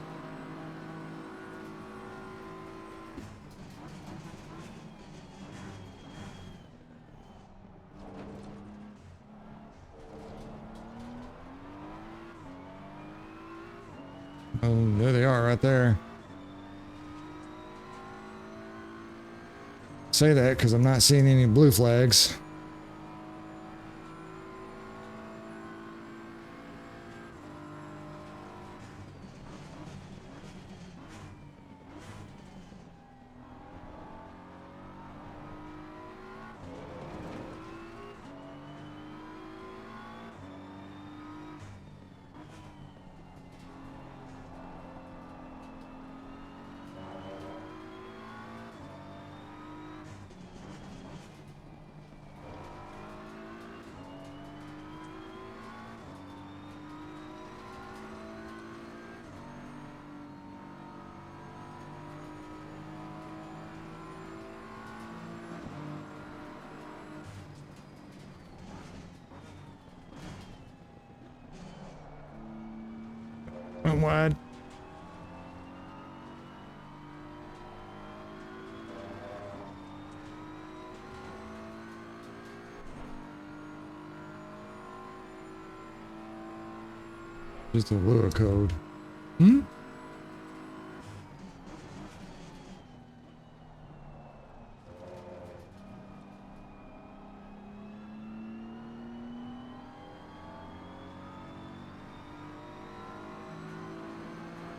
S1: Oh, there they are right there. say that because I'm not seeing any blue flags. Went wide. Just a little code. Hmm?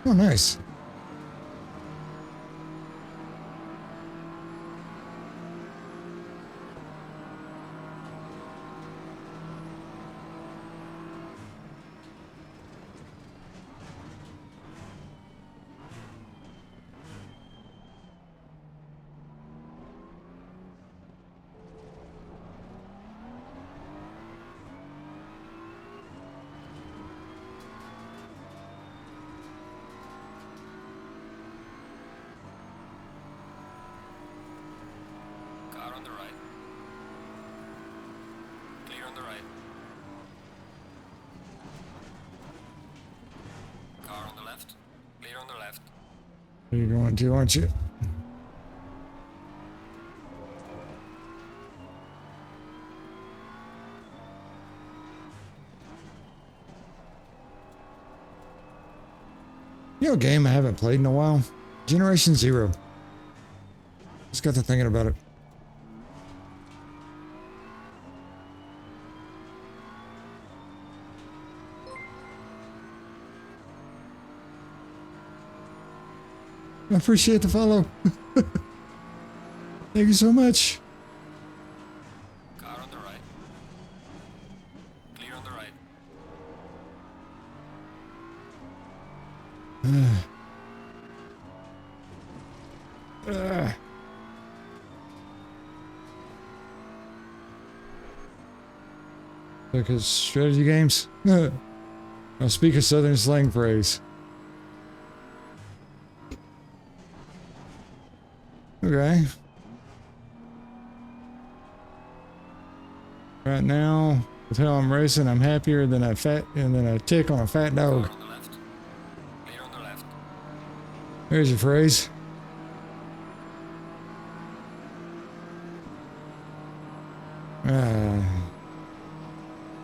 S1: Oh, nice.
S2: Car on the right. Clear on the right. Car on the left. Clear on the left.
S1: Where you going to, aren't you? You know, a game I haven't played in a while? Generation Zero. Just got to thinking about it. I appreciate the follow. Thank you so much.
S2: Car on the right. Clear on the right.
S1: Because strategy games. I'll speak a southern slang phrase. Okay. Right now, with how I'm racing, I'm happier than a tick on a fat dog.
S2: Car on the left. Clear on the left.
S1: There's your phrase.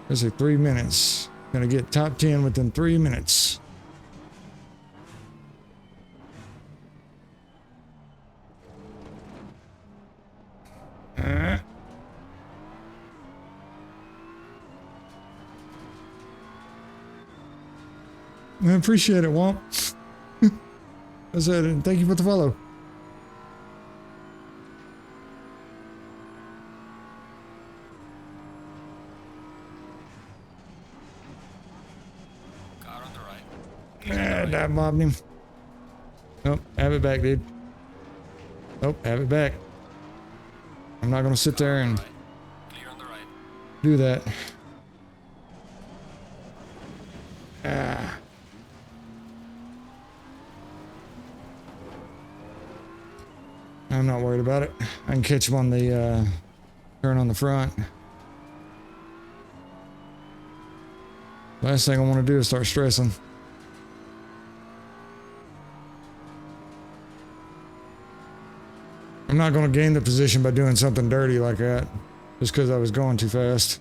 S1: There's 3 minutes. Gonna get top 10 within 3 minutes. I appreciate it, Womp. I said, thank you for the follow.
S2: Car on the right.
S1: That mobbed him. Nope, have it back, dude. Nope, have it back. I'm not gonna sit there and
S2: Clear on the right.
S1: do that. Ah. I'm not worried about it. I can catch him on the turn on the front. Last thing I want to do is start stressing. I'm not going to gain the position by doing something dirty like that, just because I was going too fast.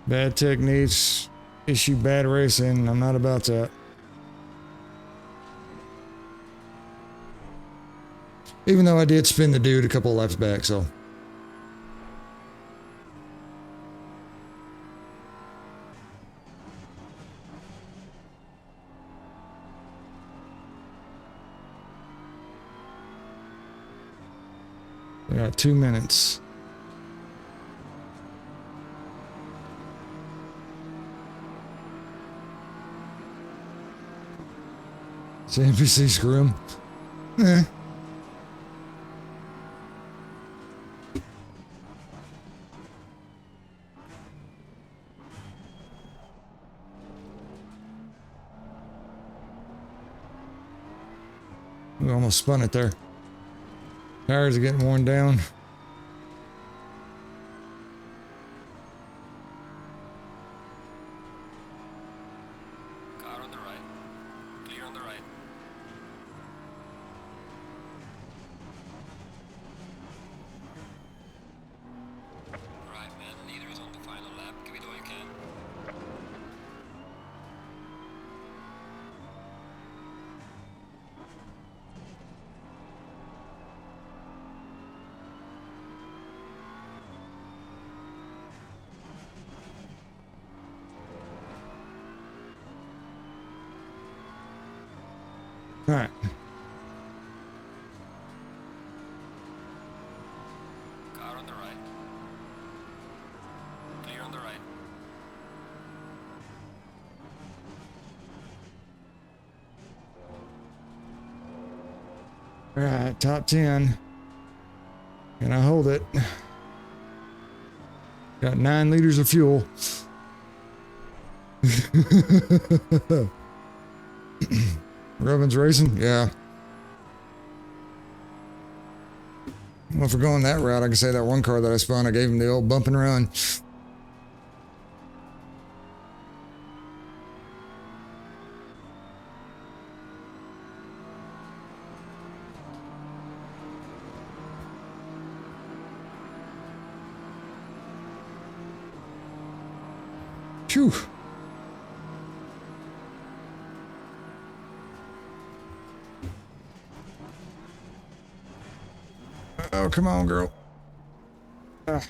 S1: Bad techniques, issue bad racing. I'm not about that. Even though I did spin the dude a couple of laps back, so. We got 2 minutes. Is the NPC screw him? Eh. We almost spun it there. Tires are getting worn down.
S2: Car on the right. Clear on the right. Right, man. Leader is on the final lap. Give it all you can.
S1: All right.
S2: Car on the right. Clear on the right.
S1: All right, top 10. Can I hold it? Got 9 liters of fuel. Robin's racing? Yeah. Well, if we're going that route, I can say that one car that I spun, I gave him the old bump and run. Phew. Oh, come on, girl. Ah.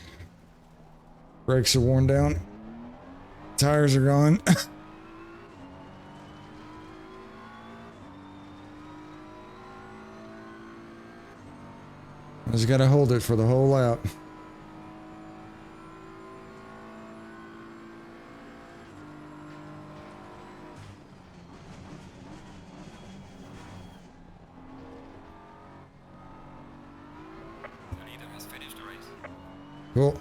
S1: Brakes are worn down. Tires are gone. I just gotta hold it for the whole lap.
S2: The leader has finished the race.
S1: Cool.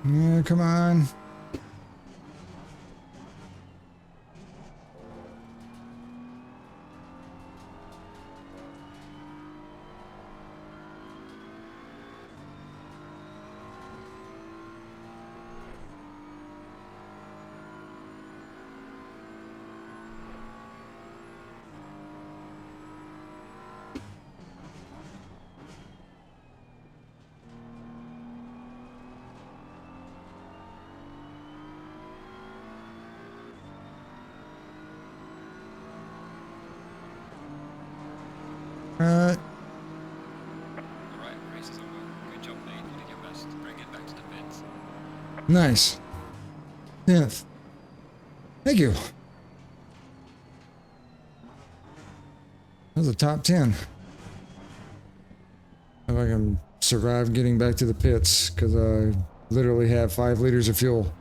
S1: Yeah, come on.
S2: Alright, race is over. Good job, mate. You did your best. Bring it back to the pits.
S1: Nice. 10th. Thank you. That was a top 10. If I can survive getting back to the pits, because I literally have 5 liters of fuel.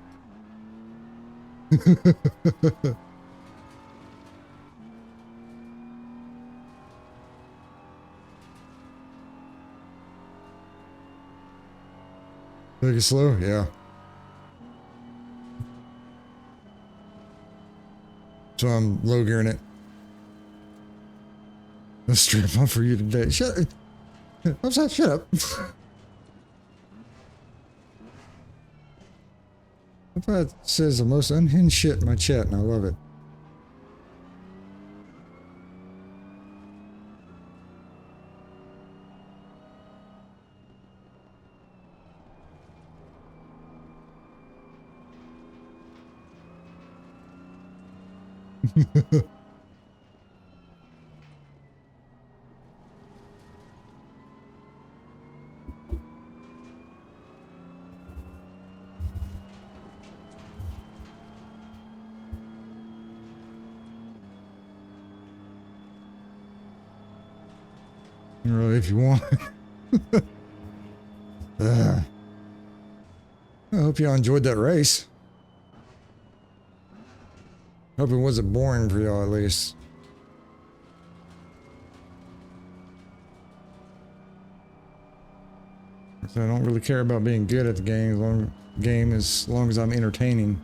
S1: Take it slow? Yeah. So I'm low gearing it. Let's strap on for you today. Shut up. Shut up. That says the most unhinged shit in my chat, and I love it. Really, if you want. I hope y'all enjoyed that race. Hope it wasn't boring for y'all at least. So I don't really care about being good at the game as long as I'm entertaining.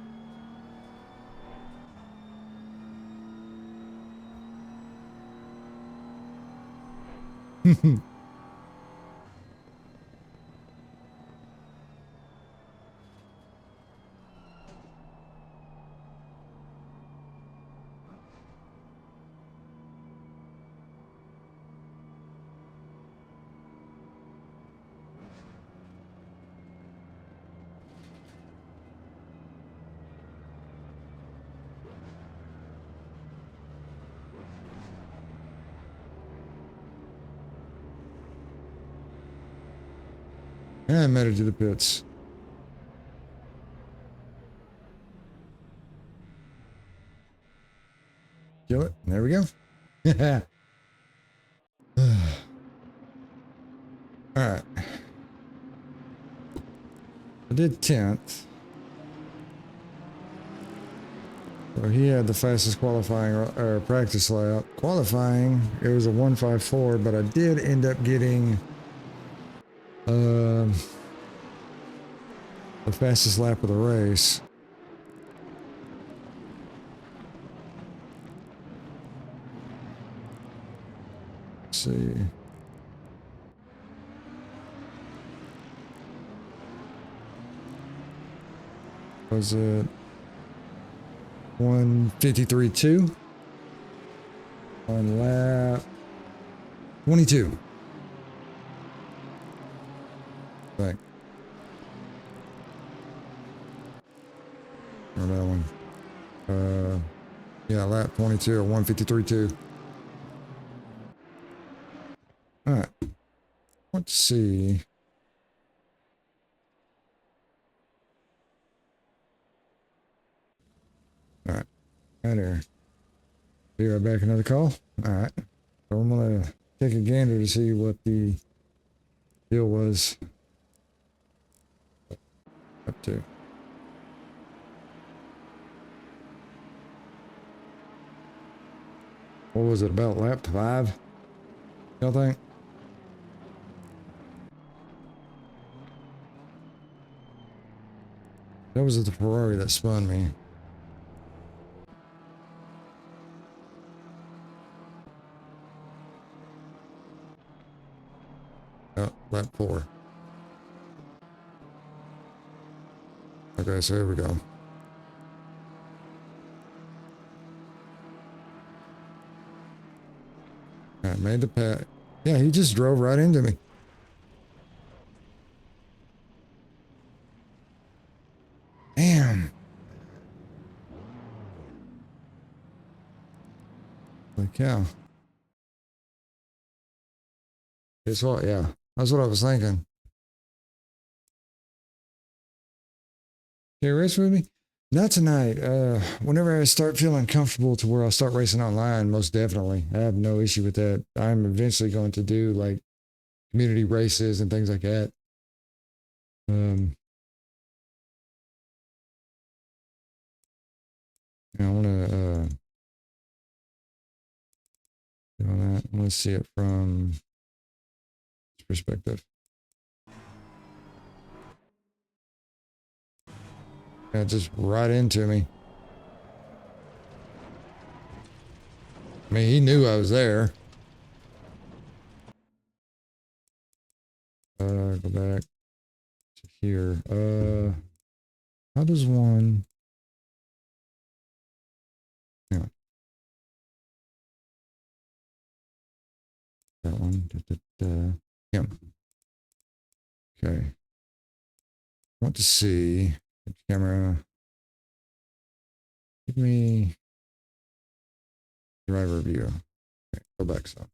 S1: And I made it to the pits. Kill it. There we go. Alright. I did 10th. So he had the fastest qualifying or practice lap. Qualifying, it was a 1:54, but I did end up getting the fastest lap of the race. Let's see. Was it 1:53.2 on lap 22? Right. Or that one. Yeah, lap 22 or 1:53.2. All right. Let's see. All right. Right here. Be right back. Another call. All right. So I'm gonna take a gander to see what the deal was up to. What was it about? Lap 5? Y'all think? That was the Ferrari that spun me. Oh, lap 4. Okay, so here we go. Alright, made the pat. Yeah, he just drove right into me. Damn. Like cow. Guess what? Yeah, that's what I was thinking. Can you race with me? Not tonight. Whenever I start feeling comfortable to where I'll start racing online, most definitely. I have no issue with that. I'm eventually going to do like community races and things like that. I want to do that. I want to see it from this perspective. Yeah, just right into me. I mean, he knew I was there. Go back to here. How does one? Yeah, that one. Yeah. Okay. Want to see camera. Give me driver view. Okay, go back some.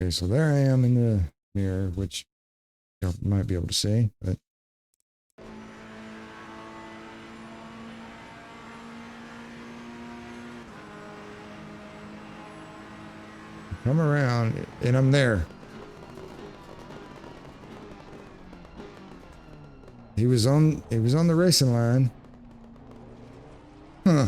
S1: Okay, so there I am in the mirror, which you might be able to see, but come around and I'm there. He was on the racing line. Huh.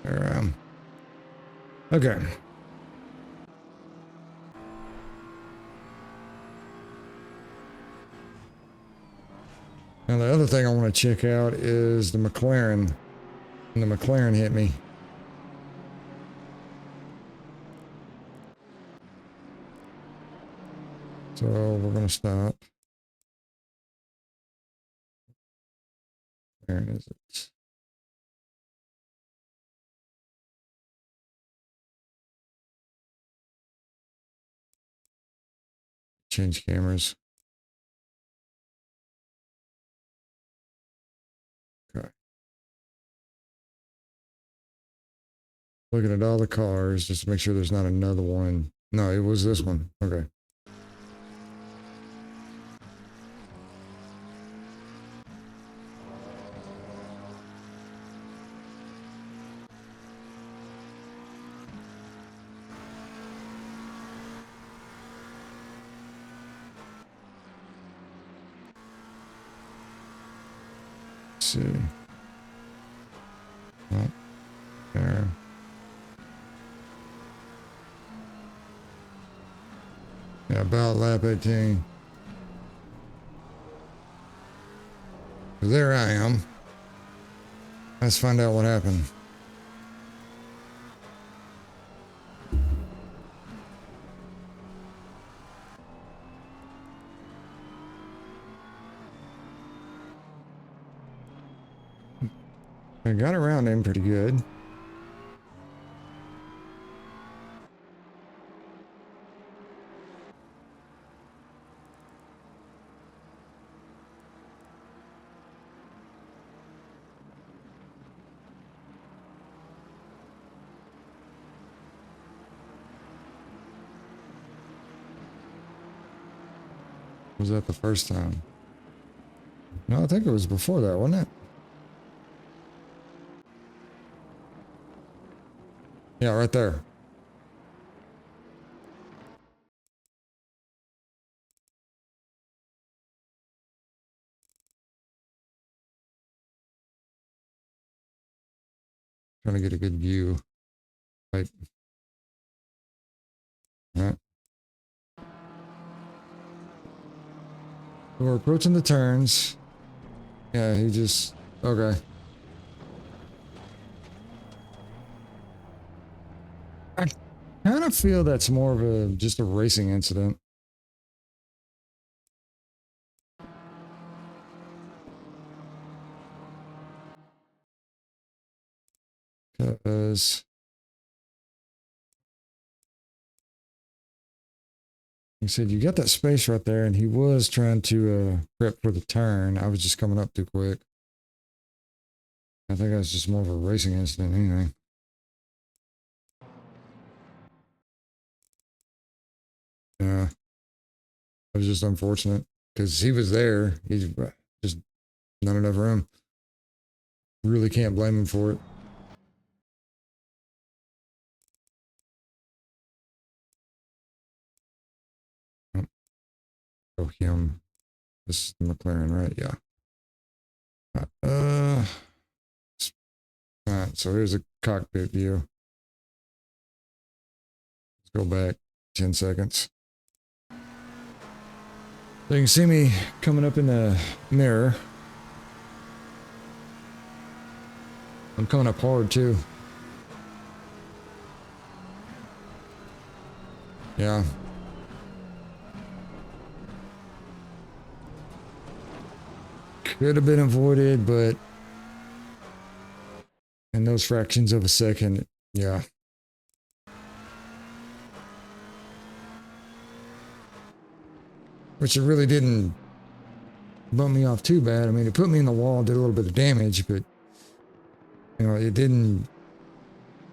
S1: There, okay. Now the other thing I want to check out is the McLaren. And the McLaren hit me. So we're gonna stop. Where is it? Change cameras. Okay. Looking at all the cars just to make sure there's not another one. No, it was this one. Okay. Let's see. Oh, there. Yeah, about lap 18. There I am. Let's find out what happened. I got around him pretty good. Was that the first time? No, I think it was before that, wasn't it? Yeah, right there. Trying to get a good view. Right. Right. We're approaching the turns. Yeah, he just... Okay. I kind of feel that's more of a just a racing incident. Because... He said, you got that space right there, and he was trying to prep for the turn. I was just coming up too quick. I think that's just more of a racing incident than anything. Yeah, it was just unfortunate because he was there. He's just not enough room. Really can't blame him for it. Oh, him. This is the McLaren, right? Yeah. Alright, so here's a cockpit view. Let's go back 10 seconds. So you can see me coming up in the mirror. I'm coming up hard too. Yeah. Could have been avoided, but in those fractions of a second, yeah. Which it really didn't bump me off too bad. I mean, it put me in the wall, did a little bit of damage, but you know, it didn't,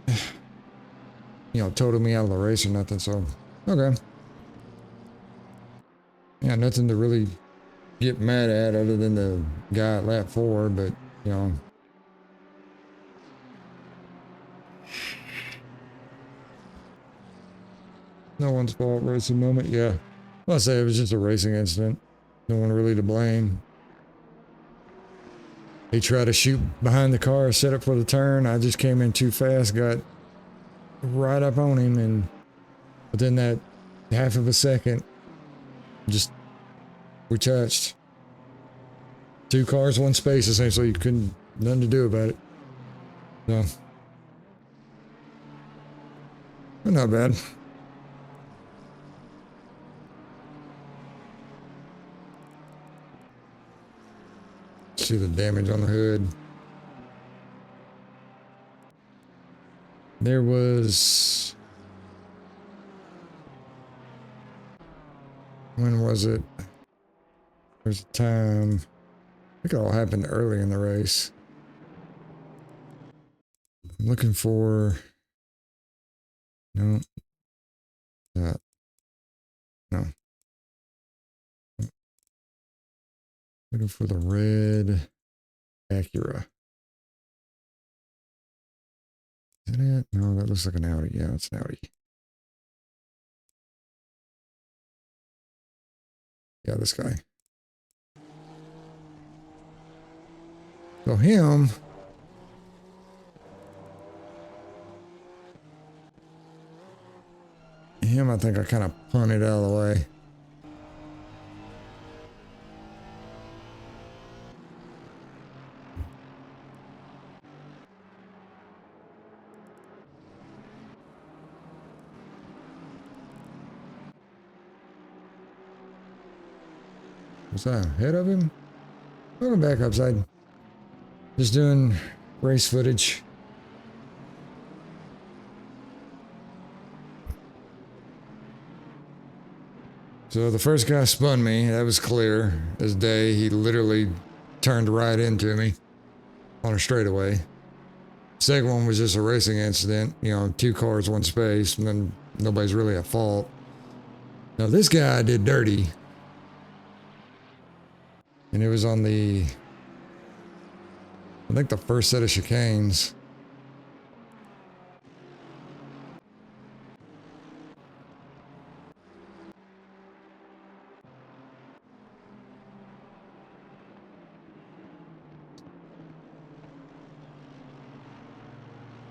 S1: you know, total me out of the race or nothing. So, okay. Yeah, nothing to really get mad at other than the guy at lap 4, but you know. No one's fault racing moment, yeah. Well, I say it was just a racing incident. No one really to blame. He tried to shoot behind the car, set up for the turn. I just came in too fast, got right up on him, and within that half of a second, just we touched. 2 cars, 1 space, essentially. You couldn't, nothing to do about it. No. But not bad. See the damage on the hood. There was... When was it? There's a time... I think it all happened early in the race. I'm looking for... No. That. No. Looking for the red Acura. Is that it? No, that looks like an Audi. Yeah, it's an Audi. Yeah, this guy. So him... I think I kind of punted out of the way. Was I ahead of him? Welcome back, Upside. Just doing race footage. So the first guy spun me. That was clear as day. He literally turned right into me on a straightaway. Second one was just a racing incident. You know, 2 cars, 1 space, and then nobody's really at fault. Now this guy did dirty. And it was on the... I think the first set of chicanes.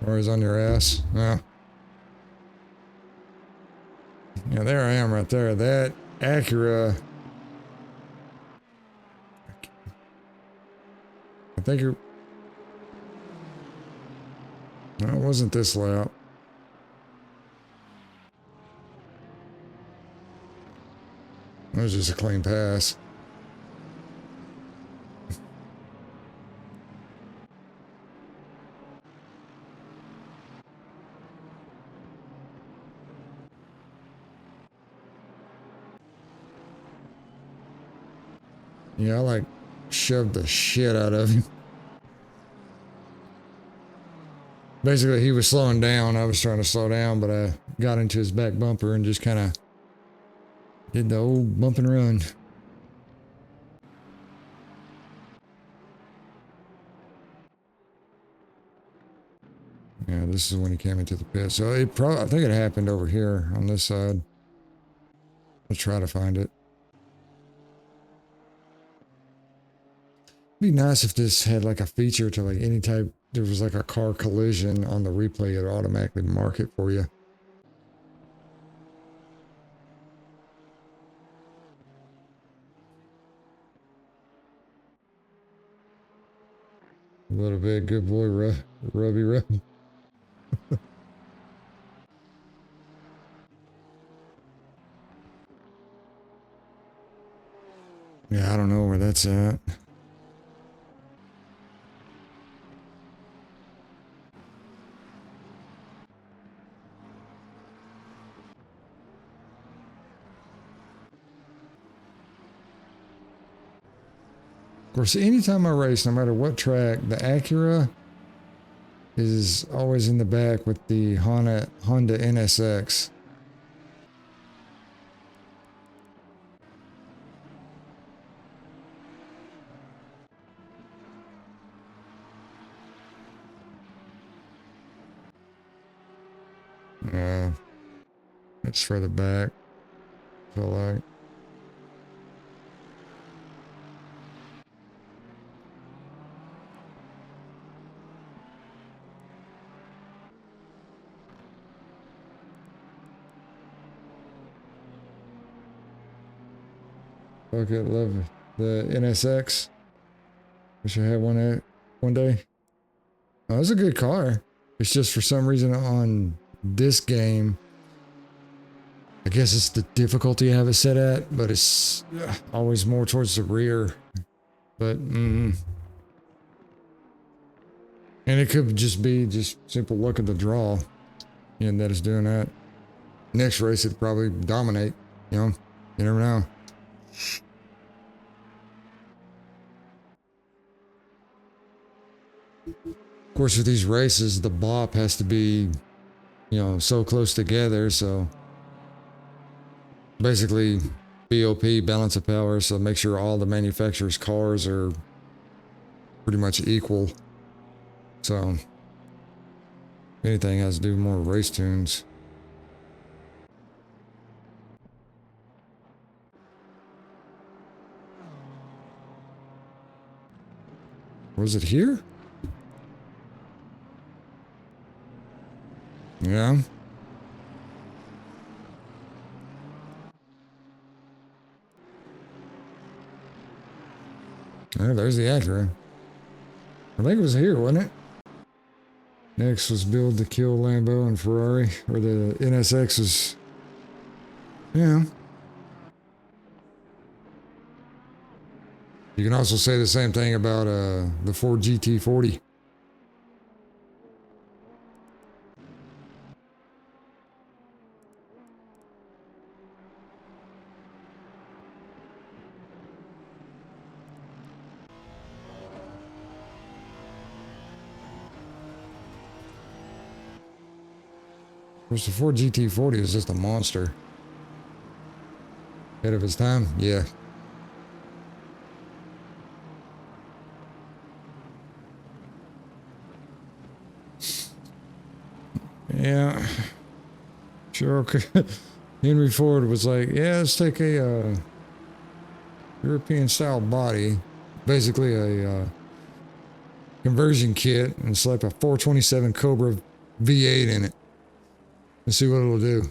S1: Or he's on your ass. Yeah. Yeah, there I am right there. That Acura. I think you're... No, it wasn't this lap. It was just a clean pass. Yeah, I like shoved the shit out of him. Basically, he was slowing down. I was trying to slow down, but I got into his back bumper and just kind of did the old bump and run. Yeah, this is when he came into the pit. So it probably, I think it happened over here on this side. Let's try to find it. Be nice if this had like a feature to like any type. There was like a car collision on the replay, it'd automatically mark it for you. A little bit, good boy, Rubby Rub. Yeah, I don't know where that's at. Of course, anytime I race, no matter what track, the Acura is always in the back with the Honda NSX. It's further back, I feel like. Fuck it, love the NSX. Wish I had one day. Oh, it's a good car. It's just for some reason on this game, I guess it's the difficulty I have it set at, but it's always more towards the rear. But, and it could just be just simple luck of the draw, and that is doing that. Next race, it'd probably dominate, you know, you never know. Of course, with these races, the bop has to be, you know, so close together, so basically BOP, balance of power, so make sure all the manufacturers' cars are pretty much equal. So, if anything has to do more race tunes. Was it here? Yeah. Yeah, there's the Acura. I think it was here, wasn't it? Next was build to kill Lambo and Ferrari, or the NSX was, yeah. You can also say the same thing about the Ford GT40. Of course, the Ford GT40 is just a monster. Ahead of his time? Yeah. Yeah. Sure. Henry Ford was like, yeah, let's take a European style body, basically a conversion kit, and slap a 427 Cobra V8 in it and see what it'll do.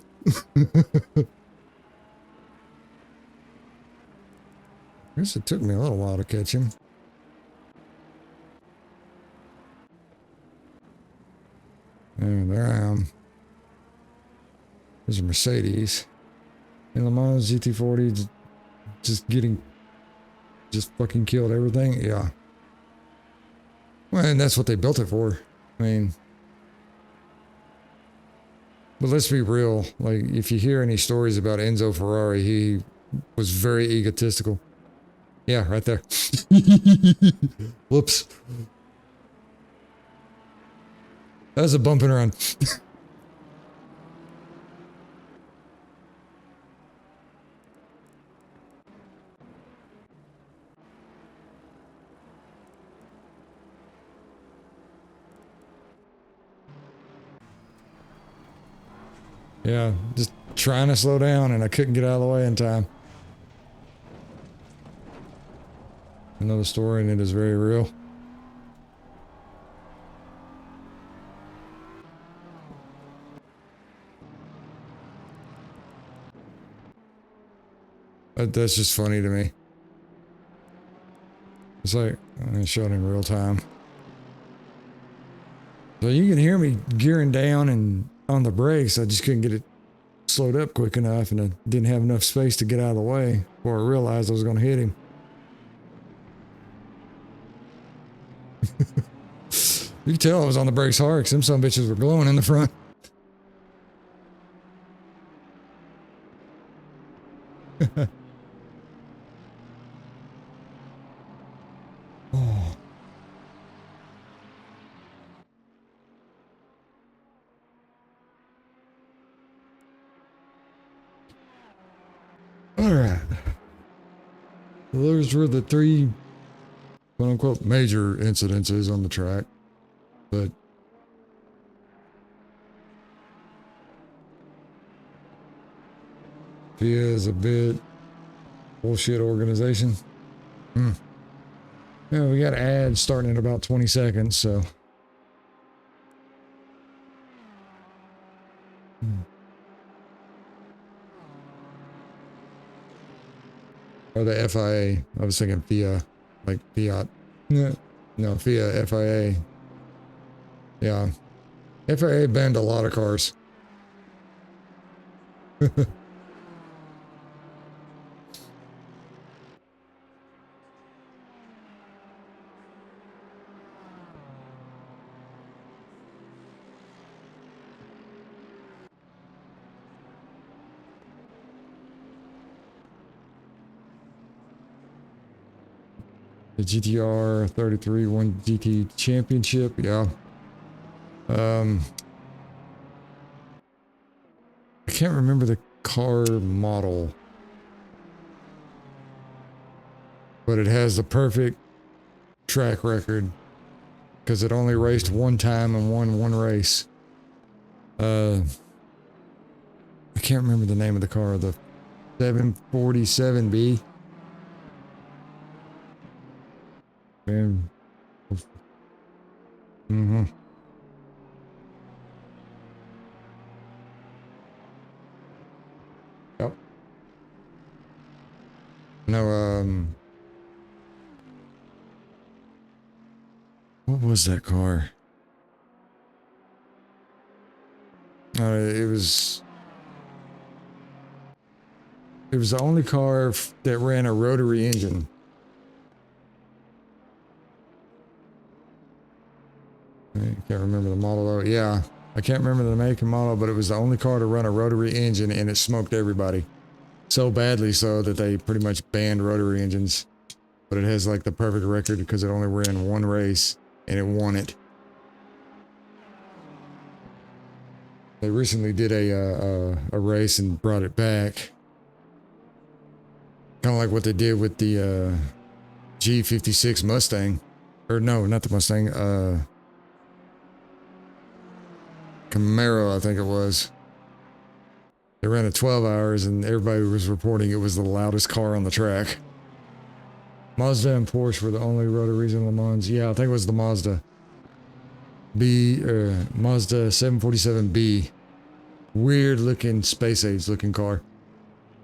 S1: I guess it took me a little while to catch him. And there I am. There's a Mercedes. And Le Mans GT40 just fucking killed everything. Yeah. Well, and that's what they built it for. I mean, but let's be real. Like, if you hear any stories about Enzo Ferrari, he was very egotistical. Yeah, right there. Whoops. That was a bump and run. Yeah, just trying to slow down and I couldn't get out of the way in time. another story, and it is very real. That's just funny to me. It's like, I showed in real time. So you can hear me gearing down and on the brakes. I just couldn't get it slowed up quick enough, and I didn't have enough space to get out of the way before I realized I was going to hit him. You could tell I was on the brakes hard because them some bitches were glowing in the front. Oh. All right. Well, those were the three, quote unquote, major incidences on the track. But FIA is a bit bullshit organization. Yeah, we got ads starting in about 20 seconds, so. Or the FIA. I was thinking FIA, like Fiat. Yeah. No, FIA, FIA. Yeah. FIA banned a lot of cars. The GTR 33 won GT Championship, yeah. I can't remember the car model, but it has the perfect track record because it only raced one time and won one race. I can't remember the name of the car, the 747B. Man. Mm-hmm. Yep. No, what was that car? It was the only car that ran a rotary engine. I can't remember the model though. Yeah, I can't remember the make and model, but it was the only car to run a rotary engine, and it smoked everybody. So badly so that they pretty much banned rotary engines. But it has like the perfect record because it only ran one race and it won it. They recently did a race and brought it back. Kind of like what they did with the G56 Mustang. Or no, not the Mustang. Camaro, I think it was. They ran it 12 hours and everybody was reporting it was the loudest car on the track. Mazda and Porsche were the only rotaries in Le Mans. Yeah, I think it was the Mazda. Mazda 747B. Weird looking space age looking car.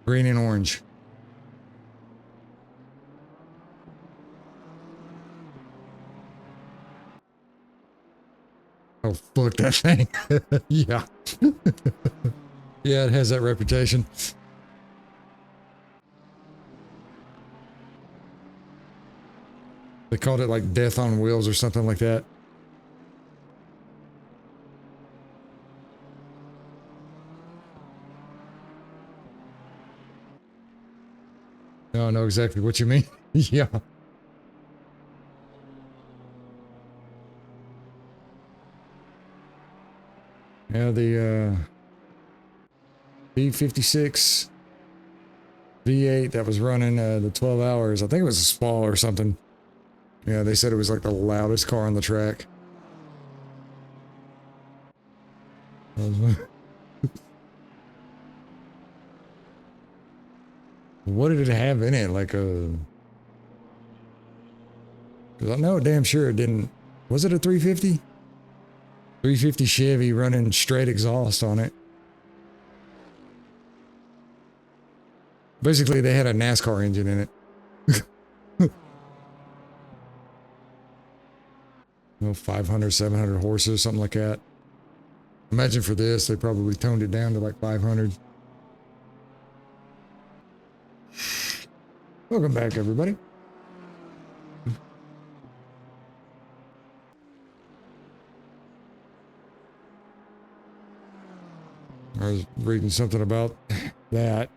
S1: Green and orange. Oh, fuck that thing. Yeah. Yeah, it has that reputation. They called it like Death on Wheels or something like that. No, I know exactly what you mean. Yeah. Yeah, the B56 V8 that was running the 12 hours. I think it was a Spa or something. Yeah, they said it was like the loudest car on the track. What did it have in it? Like a 'Cause I know damn sure it didn't. Was it a 350? 350 Chevy running straight exhaust on it. Basically, they had a NASCAR engine in it. No, 500, 700 horses, something like that. Imagine for this, they probably toned it down to like 500. Welcome back, everybody. I was reading something about that.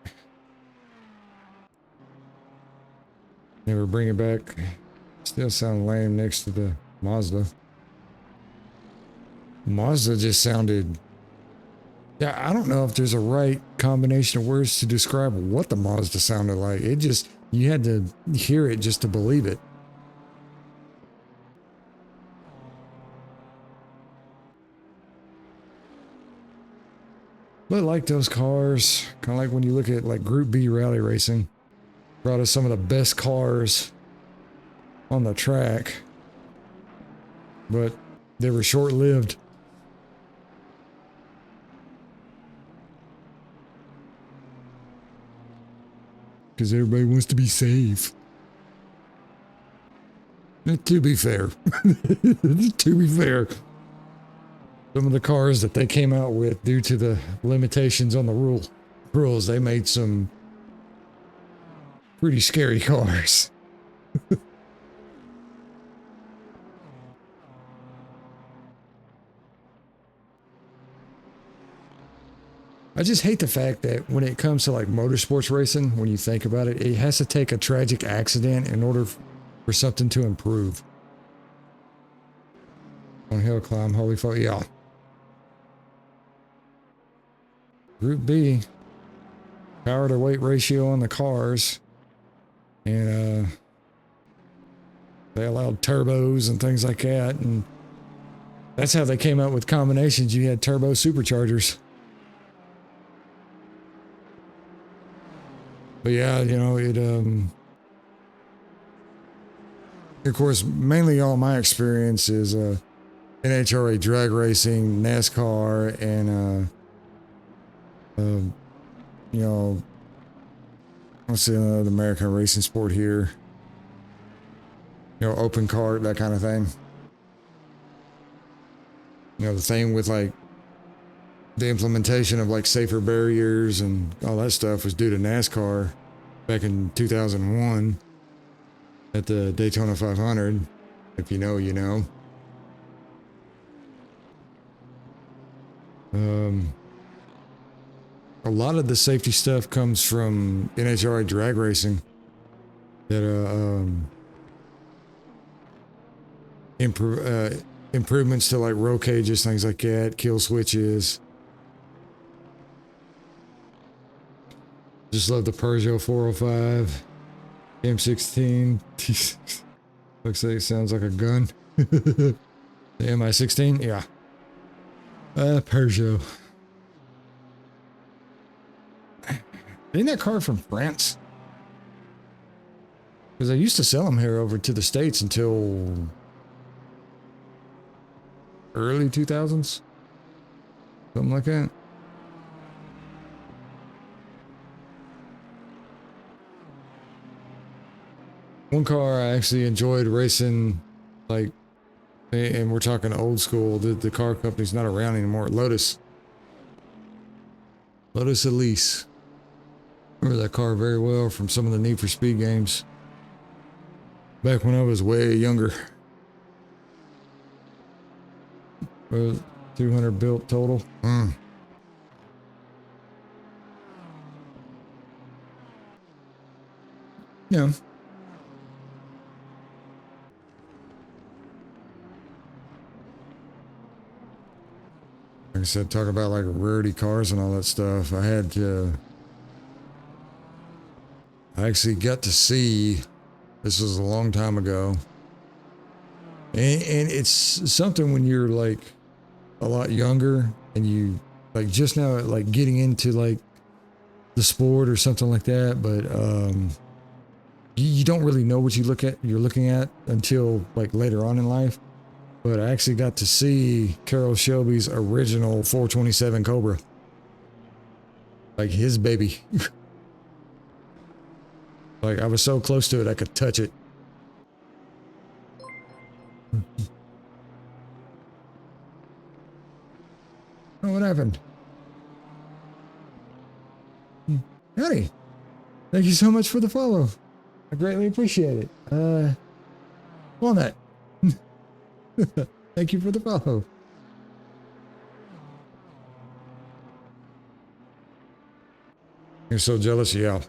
S1: They were bringing back, still sound lame next to the Mazda. Mazda just sounded, yeah, I don't know if there's a right combination of words to describe what the Mazda sounded like. It just, you had to hear it just to believe it. But like those cars, kind of like when you look at like Group B rally racing, brought us some of the best cars on the track, but they were short-lived. Because everybody wants to be safe. To be fair, to be fair, some of the cars that they came out with, due to the limitations on the rules, they made some pretty scary cars. I just hate the fact that when it comes to like motorsports racing, when you think about it, it has to take a tragic accident in order for something to improve. On hill climb, holy fuck, yeah. Group B, power to weight ratio on the cars, and they allowed turbos and things like that, and that's how they came out with combinations. You had turbo superchargers. But yeah, you know, it, of course, mainly all my experience is, NHRA drag racing, NASCAR, and, you know, let's see, the American racing sport here. You know, open cart, that kind of thing. You know, the thing with like the implementation of like safer barriers and all that stuff was due to NASCAR back in 2001 at the Daytona 500. If you know, you know. A lot of the safety stuff comes from NHRA drag racing. That improvements to like roll cages, things like that, kill switches. Just love the Peugeot 405, M16. Looks like it sounds like a gun. The MI16, yeah. Peugeot. Isn't that car from France? Because I used to sell them here over to the States until early 2000s. Something like that. One car I actually enjoyed racing, like, and we're talking old school, the car company's not around anymore, Lotus Elise. Remember that car very well from some of the Need for Speed games. Back when I was way younger. 200 built total. Yeah. Like I said, talk about like rarity cars and all that stuff. I actually got to see, this was a long time ago. And it's something when you're like a lot younger and you like just now like getting into like the sport or something like that. But you don't really know what you're looking at until like later on in life. But I actually got to see Carroll Shelby's original 427 Cobra. Like his baby. Like I was so close to it I could touch it. Oh, what happened? Howdy. Thank you so much for the follow. I greatly appreciate it. Walnut. Thank you for the follow. You're so jealous, yeah.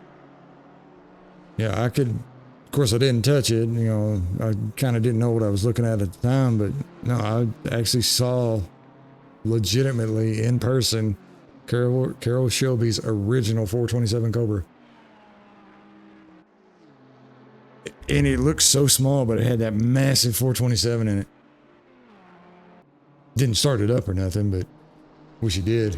S1: Yeah, I could, of course I didn't touch it, you know, I kind of didn't know what I was looking at the time, but no, I actually saw legitimately in person Carroll Shelby's original 427 Cobra. And it looked so small, but it had that massive 427 in it. Didn't start it up or nothing, but wish it did.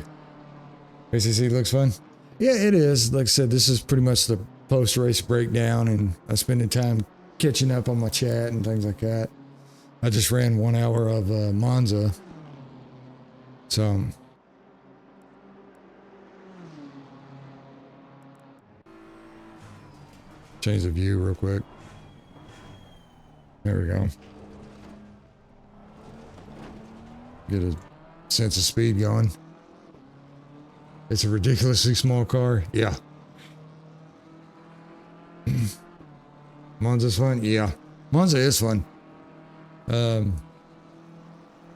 S1: ACC looks fun. Yeah, it is. Like I said, this is pretty much the post-race breakdown, and I spend the time catching up on my chat and things like that. I just ran 1 hour of Monza. So, change the view real quick. There we go. Get a sense of speed going. It's a ridiculously small car. Yeah. Monza's fun? Yeah. Monza is fun.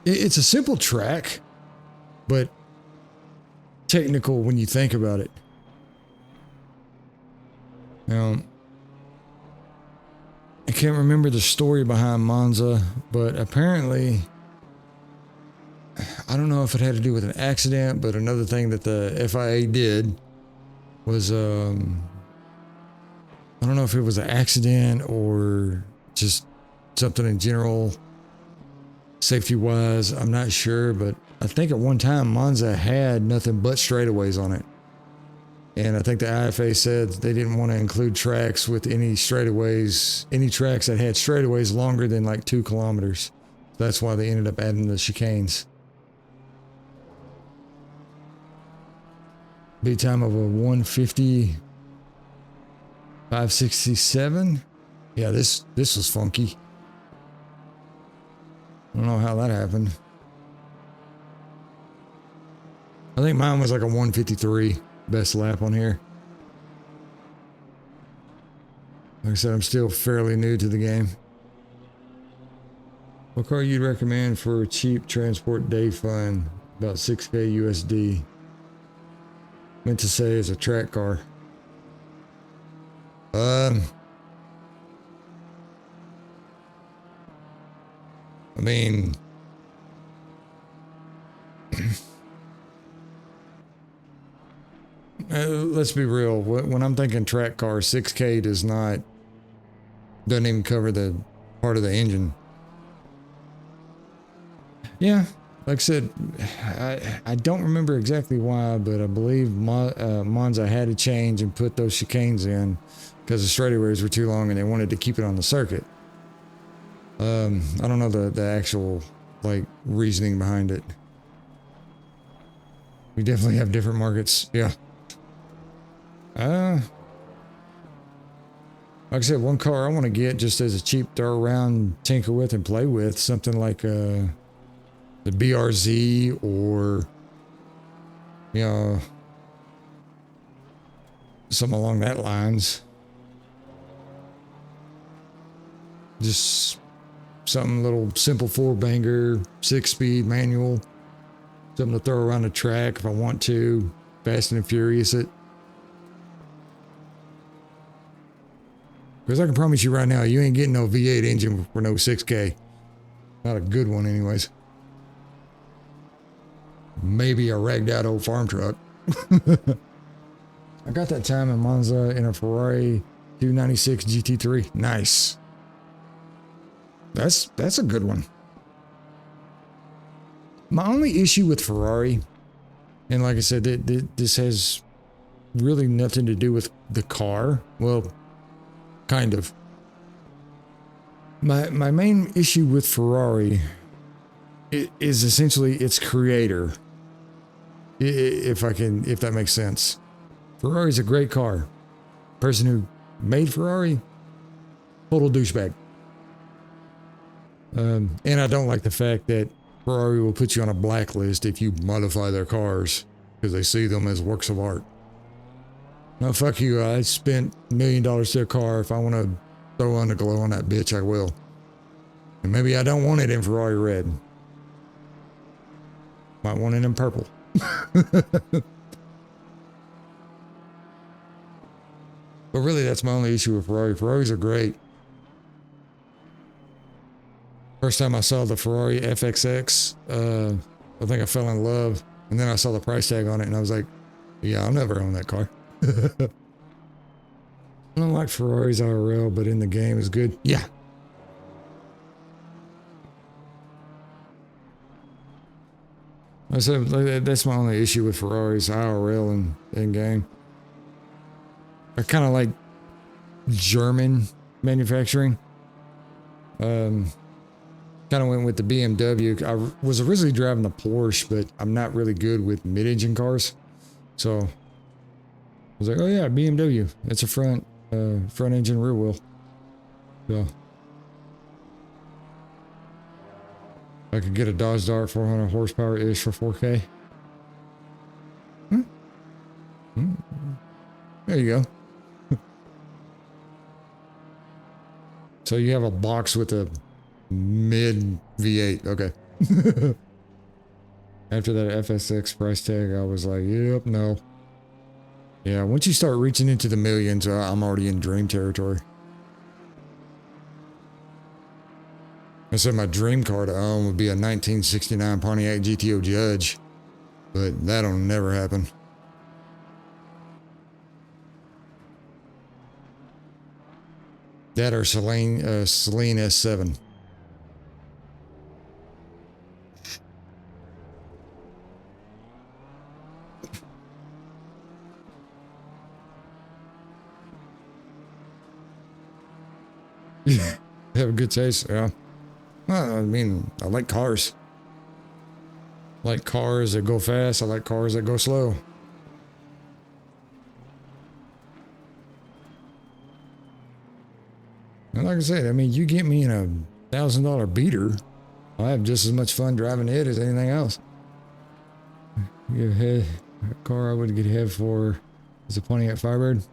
S1: It's a simple track, but technical when you think about it. I can't remember the story behind Monza, but apparently, I don't know if it had to do with an accident, but another thing that the FIA did was, I don't know if it was an accident or just something in general, safety-wise, I'm not sure, but I think at one time Monza had nothing but straightaways on it. And I think the IFA said they didn't want to include tracks with any straightaways, any tracks that had straightaways longer than like 2 kilometers. That's why they ended up adding the chicanes. Beat time of a 150, 567. Yeah, this was funky. I don't know how that happened. I think mine was like a 153. Best lap on here. Like I said, I'm still fairly new to the game. What car you'd recommend for cheap transport day fun? About 6K USD. Meant to say it's a track car. I mean, let's be real. When I'm thinking track car, 6K doesn't even cover the part of the engine. Yeah, like I said, I don't remember exactly why, but I believe Monza had to change and put those chicanes in because the straightaways were too long and they wanted to keep it on the circuit. I don't know the actual like reasoning behind it. We definitely have different markets. Yeah. Like I said, one car I want to get just as a cheap throw around, tinker with, and play with, something like the BRZ or, you know, something along that lines. Just something little simple 4-banger, 6-speed manual, something to throw around the track if I want to, Fast and Furious it. Because I can promise you right now, you ain't getting no V8 engine for no 6K. Not a good one anyways. Maybe a ragged out old farm truck. I got that time in Monza in a Ferrari 296 GT3. Nice. That's a good one. My only issue with Ferrari, and like I said, this has really nothing to do with the car. Well, kind of. My main issue with Ferrari is essentially its creator. If that makes sense. Ferrari's a great car. Person who made Ferrari, total douchebag. And I don't like the fact that Ferrari will put you on a blacklist if you modify their cars because they see them as works of art. No, fuck you. I spent $1 million to a car. If I want to throw underglow on that bitch, I will. And maybe I don't want it in Ferrari red. Might want it in purple. But really, that's my only issue with Ferrari. Ferraris are great. First time I saw the Ferrari FXX, I think I fell in love. And then I saw the price tag on it and I was like, yeah, I'll never own that car. I don't like Ferraris IRL, but in the game is good. Yeah. I said that's my only issue with Ferraris IRL and in game. I kind of like German manufacturing. Kind of went with the BMW. I was originally driving a Porsche, but I'm not really good with mid-engine cars. So I was like, oh yeah, BMW. It's a front engine rear wheel. So I could get a Dodge Dart 400 horsepower-ish for 4K. There you go. So you have a box with a mid V8. Okay. After that FSX price tag, I was like, yep, no. Yeah, once you start reaching into the millions, I'm already in dream territory. I said my dream car to own would be a 1969 Pontiac GTO Judge, but that'll never happen. That or Celine S7. Have a good taste, yeah. Well, I mean, I like cars. I like cars that go fast. I like cars that go slow. And like I said, I mean, you get me in a $1,000 beater, I have just as much fun driving it as anything else. A car I would get head for is a Pontiac Firebird.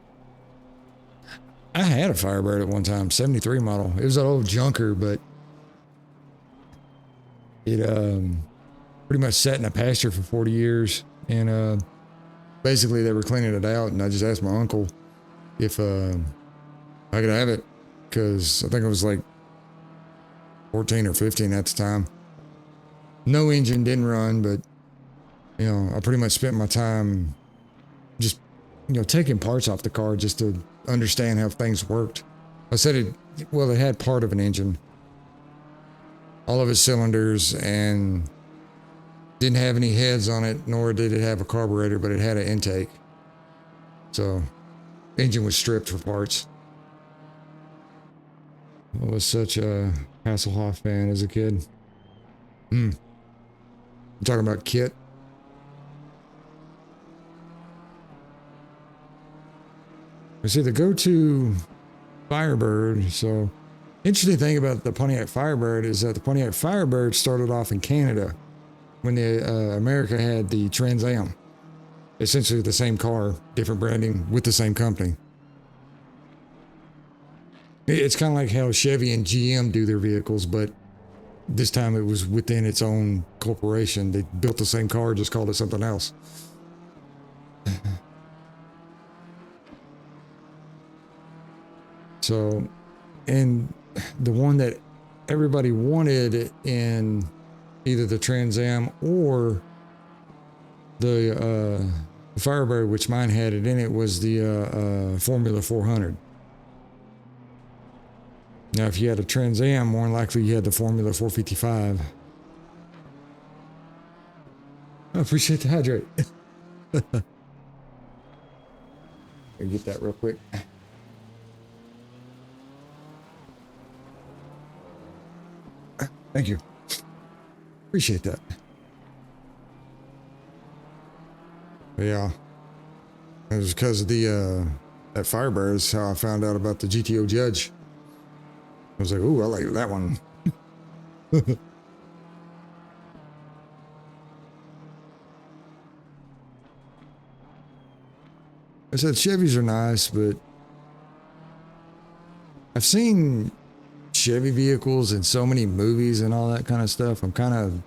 S1: I had a Firebird at one time, 73 model. It was an old junker, but it pretty much sat in a pasture for 40 years. And basically they were cleaning it out, and I just asked my uncle if I could have it, because I think it was like 14 or 15 at the time. No engine, didn't run, but you know, I pretty much spent my time just, you know, taking parts off the car just to understand how things worked. I said it had part of an engine, all of its cylinders, and didn't have any heads on it, nor did it have a carburetor, but it had an intake. So engine was stripped for parts. I was such a Hasselhoff fan as a kid. I'm talking about kit. I see the go-to Firebird. So interesting thing about the Pontiac Firebird is that the Pontiac Firebird started off in Canada when the America had the Trans Am. Essentially the same car, different branding with the same company. It's kind of like how Chevy and GM do their vehicles, but this time it was within its own corporation. They built the same car, just called it something else. So, and the one that everybody wanted in either the Trans Am or the Firebird, which mine had it in it, was the Formula 400. Now, if you had a Trans Am, more than likely you had the Formula 455. I appreciate the hydrate. Let me get that real quick. Thank you. Appreciate that. But yeah. It was because of the, that Firebird is how I found out about the GTO Judge. I was like, ooh, I like that one. I said Chevys are nice, but I've seen Chevy vehicles in so many movies and all that kind of stuff. I'm kind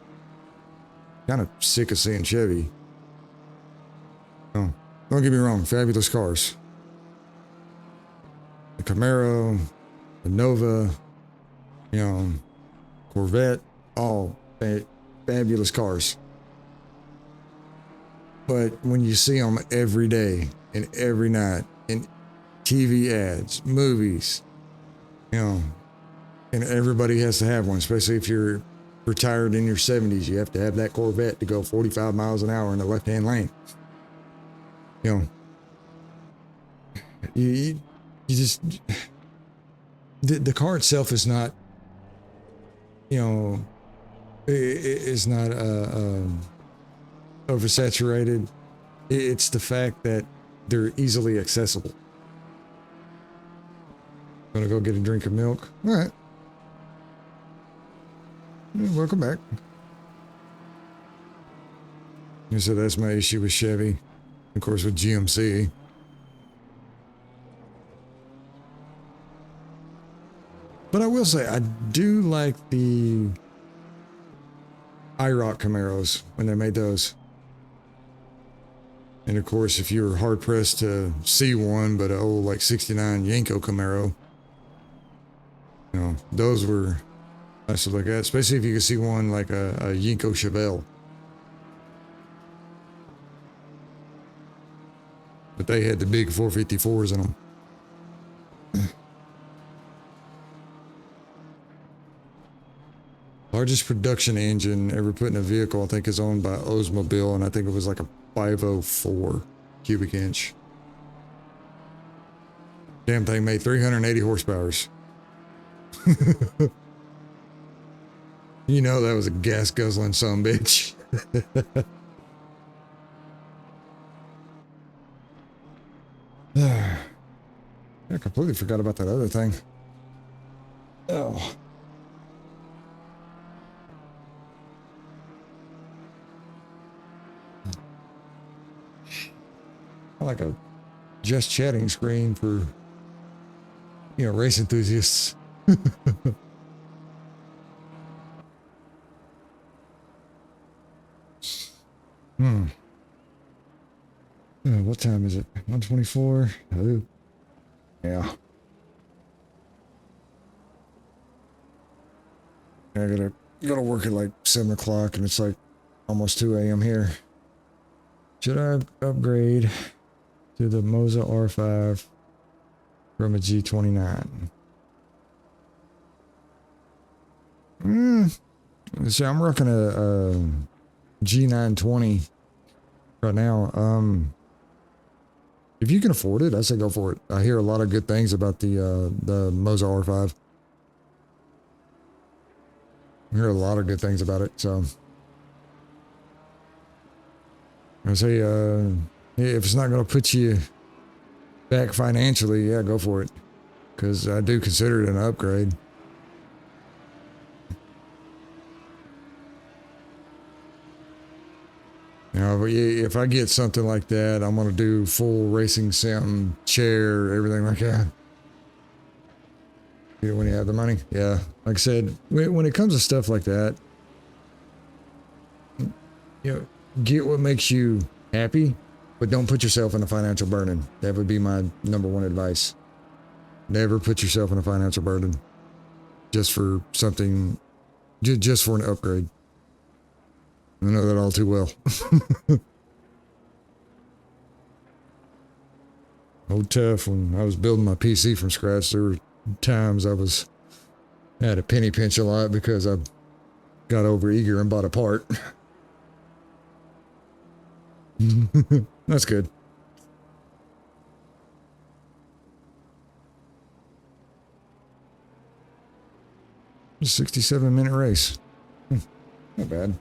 S1: of sick of seeing Chevy. Oh, don't get me wrong, fabulous cars. The Camaro, the Nova, you know, Corvette, all fabulous cars. But when you see them every day and every night in TV ads, movies, you know, and everybody has to have one, especially if you're retired in your 70s, you have to have that Corvette to go 45 miles an hour in the left-hand lane. You know, you just, the car itself is not, you know, it's not oversaturated. It's the fact that they're easily accessible. Gonna go get a drink of milk. All right. Welcome back. So that's my issue with Chevy. Of course, with GMC. But I will say, I do like the IROC Camaros when they made those. And of course, if you're hard pressed to see one, but an old like 69 Yenko Camaro, you know, those were nice to look at, especially if you could see one like a Yenko Chevelle. But they had the big 454s in them. Largest production engine ever put in a vehicle, I think, is owned by Oldsmobile, and I think it was like a 504 cubic inch. Damn thing made 380 horsepower. You know that was a gas guzzling sumbitch. I completely forgot about that other thing. Oh. I like a just chatting screen for, you know, race enthusiasts. What time is it? 1:24. Oh. Yeah. I gotta go to work at like 7 o'clock, and it's like almost 2 a.m. here. Should I upgrade to the Monza R5 from a G29? See, I'm rocking a G920 right now. If you can afford it, I say go for it. I hear a lot of good things about the Monza R5. I hear a lot of good things about it, so I say, if it's not going to put you back financially, yeah, go for it, because I do consider it an upgrade. Now, if I get something like that, I'm going to do full racing sim, chair, everything like that. When you have the money, yeah. Like I said, when it comes to stuff like that, you know, get what makes you happy, but don't put yourself in a financial burden. That would be my #1 advice. Never put yourself in a financial burden just for something, just for an upgrade. I know that all too well. Oh, tough. When I was building my PC from scratch, there were times I had a penny pinch a lot because I got over eager and bought a part. That's good. 67-minute race. Not bad.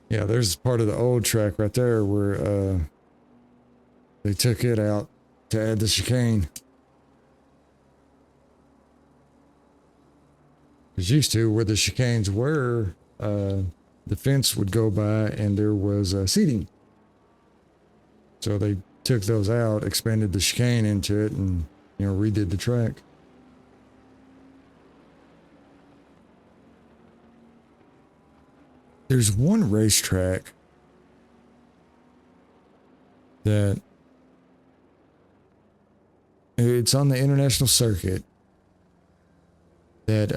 S1: Yeah, there's part of the old track right there where they took it out to add the chicane. Because used to, where the chicanes were, the fence would go by and there was seating. So they took those out, expanded the chicane into it, and, you know, redid the track. There's one racetrack that it's on the international circuit that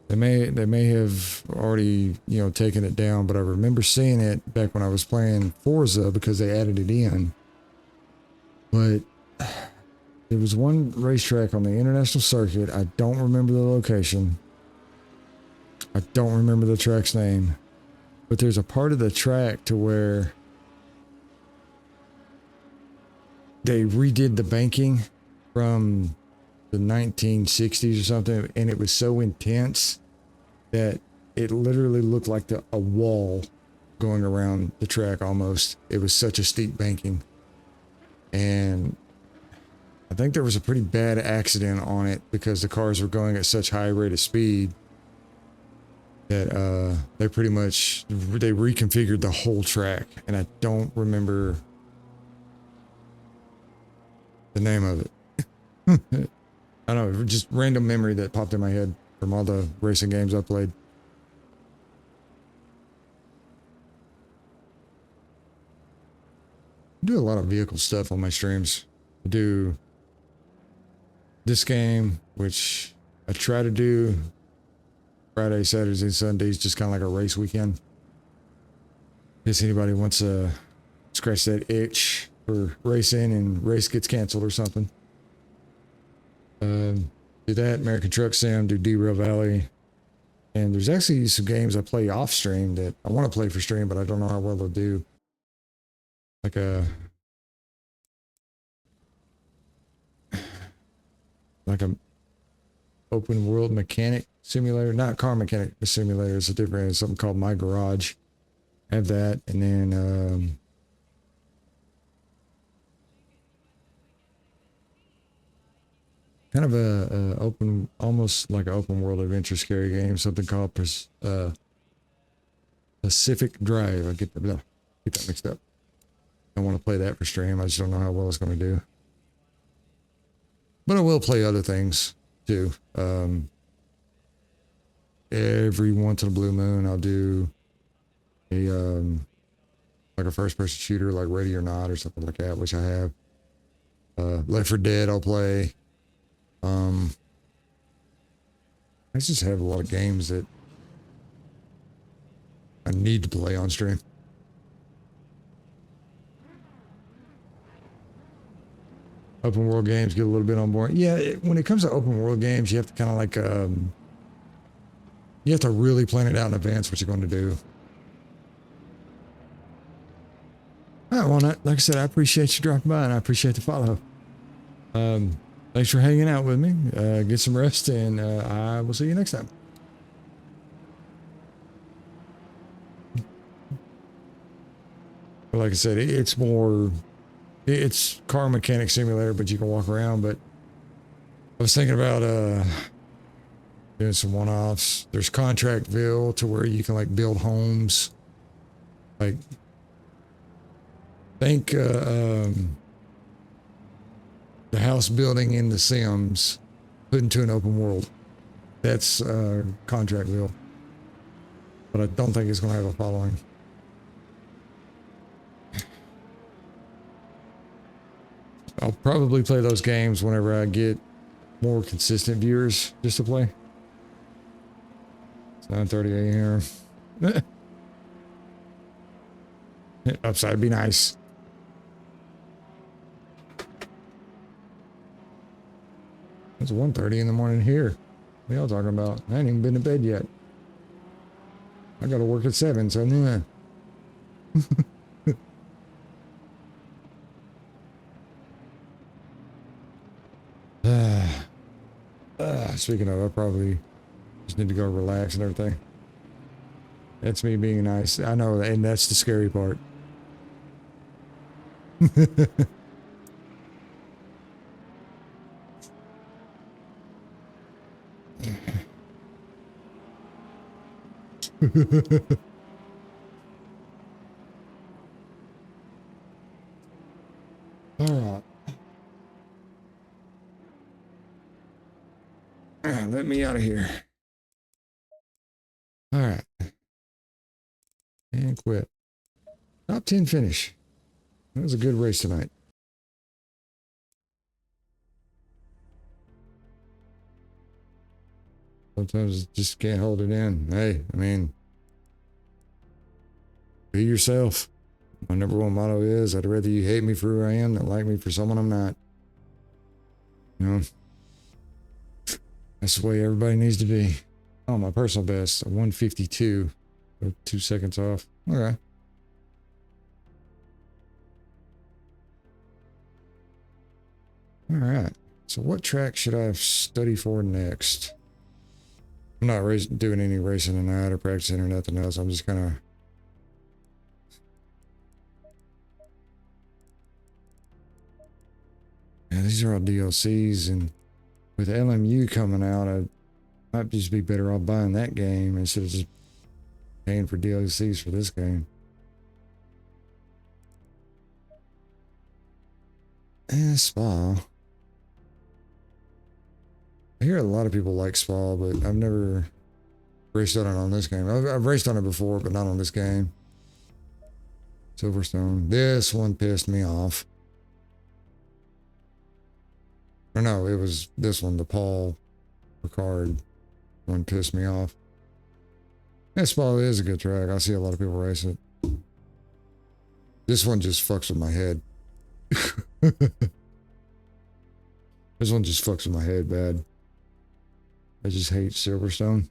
S1: they may have already, you know, taken it down, but I remember seeing it back when I was playing Forza because they added it in. But there was one racetrack on the international circuit. I don't remember the location. I don't remember the track's name. But there's a part of the track to where they redid the banking from the 1960s or something, and it was so intense that it literally looked like a wall going around the track almost. It was such a steep banking. And I think there was a pretty bad accident on it because the cars were going at such high rate of speed that they pretty much they reconfigured the whole track, and I don't remember the name of it. I don't know, just random memory that popped in my head from all the racing games I played. I do a lot of vehicle stuff on my streams. I do this game, which I try to do Friday, Saturdays, and Sundays, just kind of like a race weekend. In case anybody wants to scratch that itch for racing and race gets canceled or something. Do that, American Truck Sim, do Derail Valley. And there's actually some games I play off stream that I want to play for stream, but I don't know how well they'll do. Like a open world mechanic simulator, not car mechanic simulator. It's a different, it's something called My Garage. I have that, and then kind of a open, almost like an open world adventure scary game. Something called Pacific Drive. I get that mixed up. I want to play that for stream. I just don't know how well it's going to do. But I will play other things too. Every once in a blue moon, I'll do a like a first-person shooter, like Ready or Not or something like that, which I have. Left 4 Dead, I'll play. I just have a lot of games that I need to play on stream. Open world games get a little bit on board. Yeah, when it comes to open world games, you have to kind of like, you have to really plan it out in advance what you're going to do. All right, Walnut, like I said, I appreciate you dropping by and I appreciate the follow. Thanks for hanging out with me. Get some rest, and I will see you next time. Like I said, it's car mechanic simulator, but you can walk around. But I was thinking about doing some one-offs. There's Contractville to where you can like build homes. Like, think the house building in The Sims put into an open world. That's Contractville. But I don't think it's going to have a following. I'll probably play those games whenever I get more consistent viewers just to play. It's 9:30 a.m. Upside would be nice. It's 1:30 in the morning here. What y'all talking about? I ain't even been to bed yet. I gotta work at 7, so nah. Speaking of, I probably just need to go relax and everything. That's me being nice. I know, and that's the scary part. All right. Let me out of here. All right. And quit. Top 10 finish. That was a good race tonight. Sometimes just can't hold it in. Hey, I mean, be yourself. My number one motto is I'd rather you hate me for who I am than like me for someone I'm not. You know, that's the way everybody needs to be. Oh, my personal best, a 152. 2 seconds off. Okay. All right. So what track should I study for next? I'm not doing any racing tonight or practicing or nothing else. I'm just kind of... Yeah, these are all DLCs, and with LMU coming out, I might just be better off buying that game instead of just paying for DLCs for this game. Spa. I hear a lot of people like Spa, but I've never raced on it on this game. I've raced on it before, but not on this game. Silverstone. This one pissed me off. Or no, it was this one, the Paul Ricard one pissed me off. Spa is a good track. I see a lot of people race it. This one just fucks with my head. This one just fucks with my head bad. I just hate Silverstone.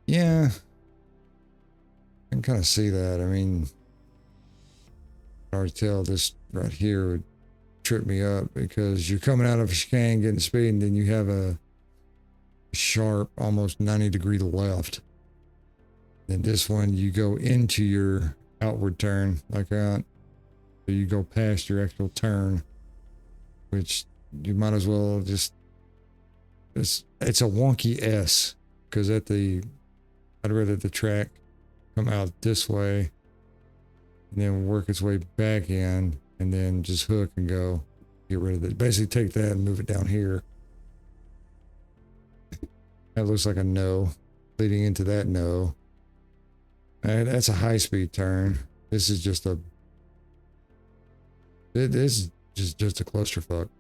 S1: Yeah. I can kind of see that. I mean, I already tell this right here would trip me up because you're coming out of a chicane getting speed and then you have a sharp, almost 90-degree left. Then this one, you go into your outward turn like that. So you go past your actual turn, which you might as well just... It's a wonky S because I'd rather the track come out this way and then work its way back in and then just hook and go get rid of it. Basically take that and move it down here. That looks like a no. Leading into that no. That's a high-speed turn. This is just a... This is just a clusterfuck.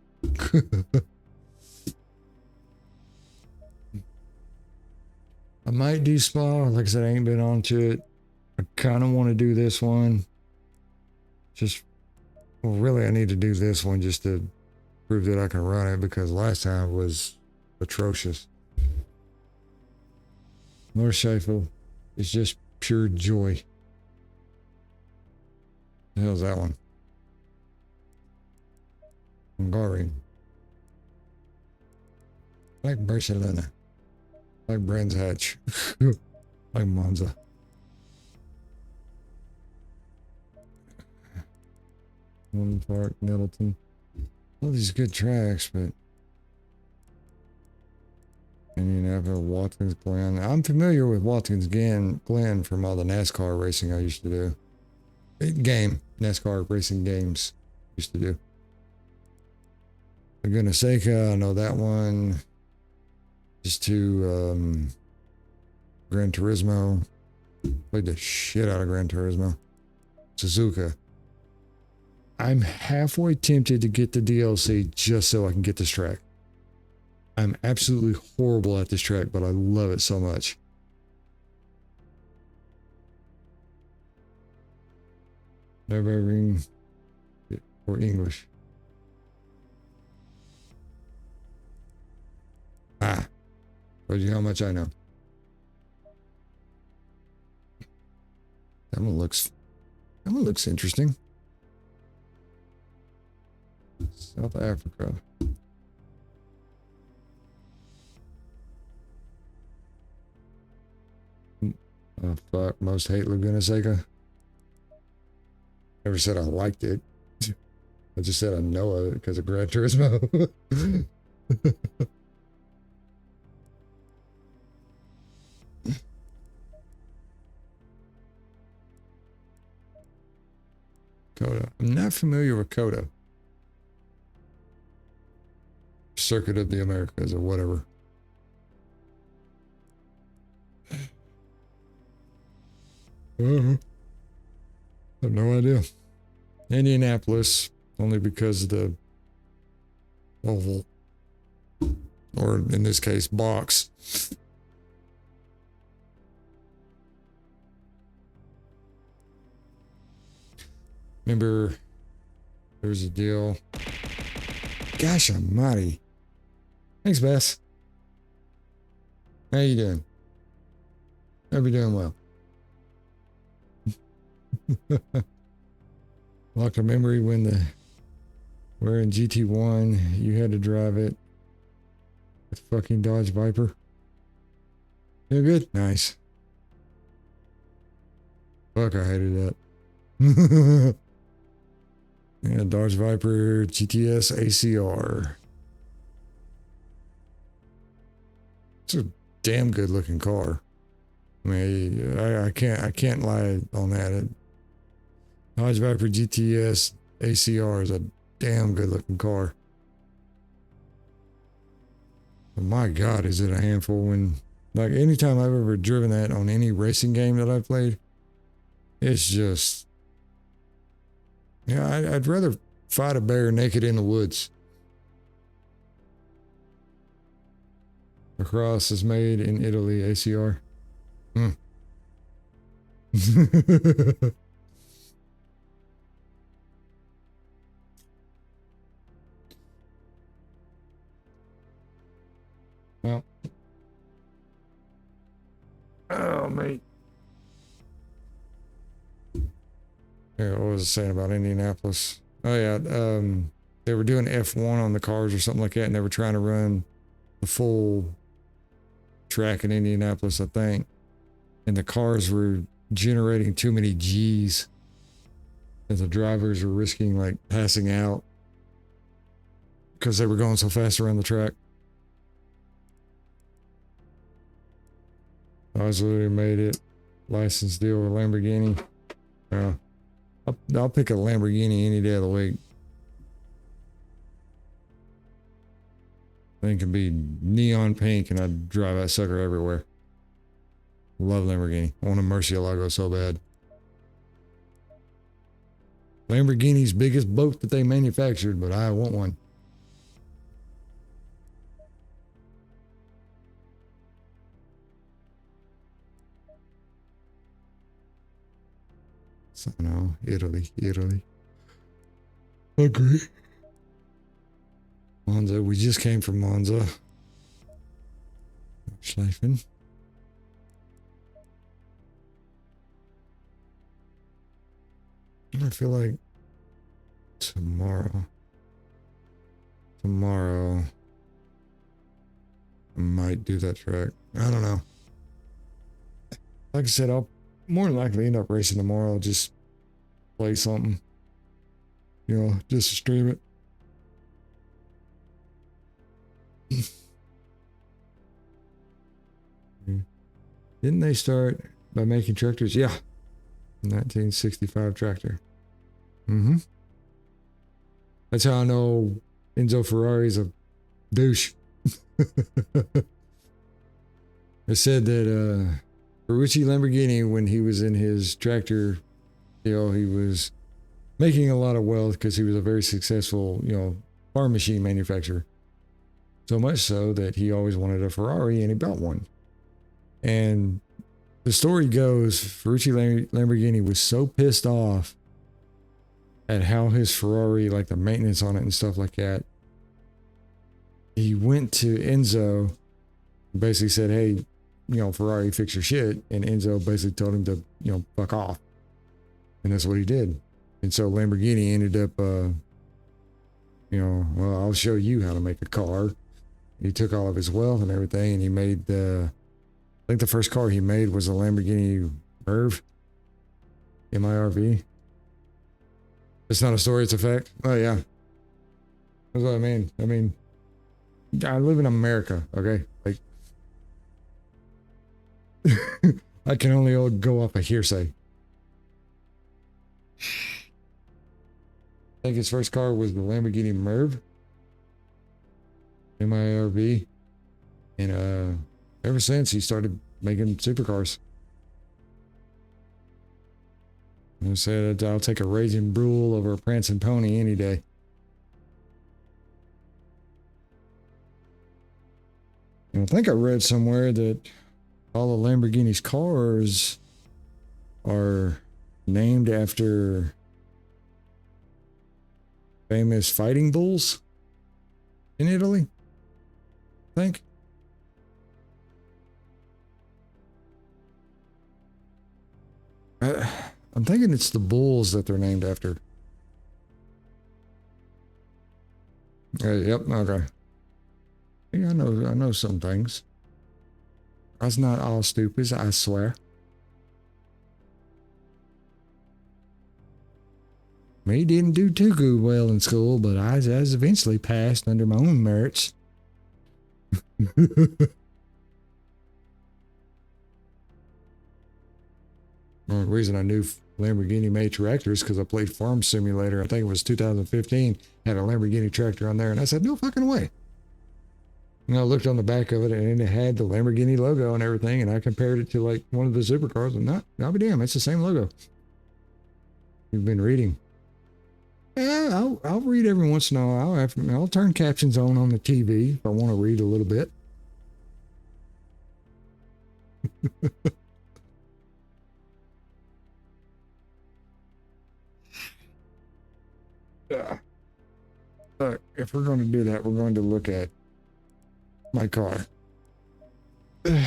S1: I might do Spa. Like I said, I ain't been onto it. I kind of want to do this one. Well, really, I need to do this one just to prove that I can run it because last time was atrocious. North Sheffield is just pure joy. The hell's that one? Hungary. Like Barcelona. Like Brands Hatch. Like Monza. Woodland Park, Middleton. All these good tracks, but... Indianapolis, Watkins Glen. I'm familiar with Watkins Glen from all the NASCAR racing I used to do. NASCAR racing games used to do. Laguna Seca, I know that one. Just to Gran Turismo. Played the shit out of Gran Turismo. Suzuka. I'm halfway tempted to get the DLC just so I can get this track. I'm absolutely horrible at this track, but I love it so much. Ring or English. Told you how much I know. That one looks interesting. South Africa. Oh, fuck. Most hate Laguna Seca. Never said I liked it. I just said I know of it because of Gran Turismo. Coda. I'm not familiar with Coda. Circuit of the Americas or whatever. I have no idea. Indianapolis, only because of the oval, or in this case, box. Remember, there was a deal. Gosh almighty. Thanks, Bess. How you doing? Hope you're doing well. Locked a memory when we're in GT1, you had to drive it with fucking Dodge Viper. You good? Nice. Fuck, I hated that. Yeah, Dodge Viper GTS ACR. It's a damn good looking car. I mean, I can't lie on that. Dodge Viper GTS ACR is a damn good looking car. But my God, is it a handful when, like, anytime I've ever driven that on any racing game that I've played, it's just, yeah, I'd rather fight a bear naked in the woods. The cross is made in Italy, ACR. Well. Oh, mate. Yeah, what was I saying about Indianapolis? Oh, yeah. They were doing F1 on the cars or something like that, and they were trying to run the full track in Indianapolis, I think. And the cars were generating too many G's. And the drivers were risking, like, passing out because they were going so fast around the track. I was literally made it. License deal with Lamborghini. I'll pick a Lamborghini any day of the week. Thing can be neon pink and I'd drive that sucker everywhere. Love Lamborghini. I want a Murcielago so bad. Lamborghini's biggest boat that they manufactured, but I want one. So no, Italy. Agree. Monza, we just came from Monza. Schleifen. I feel like tomorrow I might do that track. I don't know. Like I said, I'll more than likely end up racing tomorrow. I'll just play something, you know, just to stream it. Didn't they start by making tractors? Yeah. 1965 tractor. That's how I know Enzo Ferrari's a douche. I said that Ferrucci Lamborghini, when he was in his tractor deal, he was making a lot of wealth because he was a very successful, you know, farm machine manufacturer. So much so that he always wanted a Ferrari and he built one. And the story goes, Ferrucci Lamborghini was so pissed off at how his Ferrari, like the maintenance on it and stuff like that, he went to Enzo, basically said, hey, you know, Ferrari, fix your shit. And Enzo basically told him to, you know, fuck off. And that's what he did. And so Lamborghini ended up, you you know, well, I'll show you how to make a car. He took all of his wealth and everything, and he made I think the first car he made was a Lamborghini Merv, MIRV. It's not a story, it's a fact. Oh yeah, that's what I mean. I mean, I live in America, okay? Like, I can only go off a hearsay. I think his first car was the Lamborghini Merv, MIRV, and ever since he started making supercars. I said I'll take a raging bull over a prancing pony any day. And I think I read somewhere that all the Lamborghini's cars are named after famous fighting bulls in Italy, I think. I'm thinking it's the bulls that they're named after. Yep, okay. Yeah, I know some things. I was not all stupid, I swear. Me didn't do too good well in school, but I was eventually passed under my own merits. Well, the reason I knew Lamborghini made tractors because I played Farm Simulator. I think it was 2015. Had a Lamborghini tractor on there, and I said, "No fucking way." And I looked on the back of it, and it had the Lamborghini logo and everything, and I compared it to like one of the supercars, and I'll be damn, it's the same logo. You've been reading. Yeah, I'll read every once in a while. I'll turn captions on the TV if I want to read a little bit. Yeah. If we're going to do that, we're going to look at my car. We're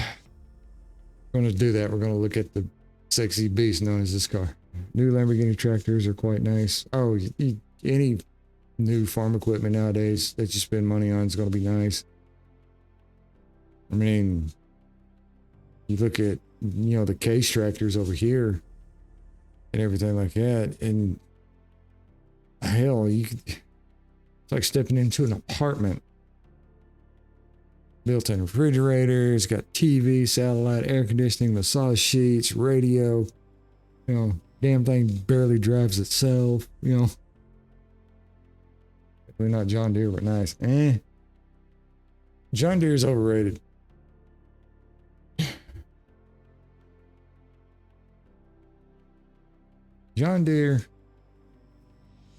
S1: going to do that. We're going to look at the sexy beast known as this car. New Lamborghini tractors are quite nice. Oh, any new farm equipment nowadays that you spend money on is going to be nice. I mean, you look at, the case tractors over here and everything like that, and hell, it's like stepping into an apartment. Built-in refrigerators, got TV, satellite, air conditioning, massage sheets, radio. Damn thing barely drives itself. Definitely not John Deere, but nice. John Deere is overrated. John Deere,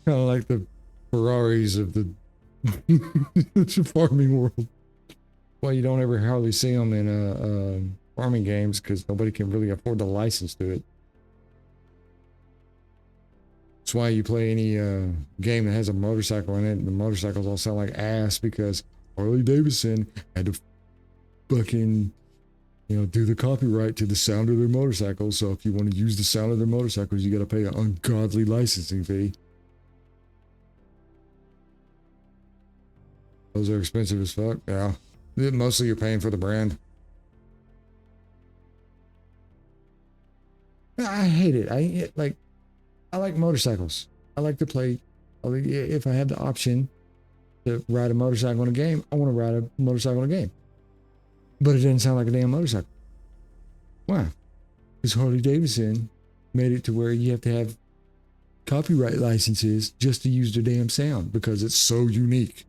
S1: kind of like the Ferraris of the farming world. Well, you don't ever hardly see them in farming games because nobody can really afford the license to it. That's why you play any game that has a motorcycle in it, and the motorcycles all sound like ass because Harley Davidson had to fucking, do the copyright to the sound of their motorcycles. So if you want to use the sound of their motorcycles, you got to pay an ungodly licensing fee. Those are expensive as fuck. Yeah. Mostly you're paying for the brand. I hate it. I like motorcycles. I like to play. If I have the option to ride a motorcycle in a game, I want to ride a motorcycle in a game. But it doesn't sound like a damn motorcycle. Why? Because Harley Davidson made it to where you have to have copyright licenses just to use their damn sound because it's so unique.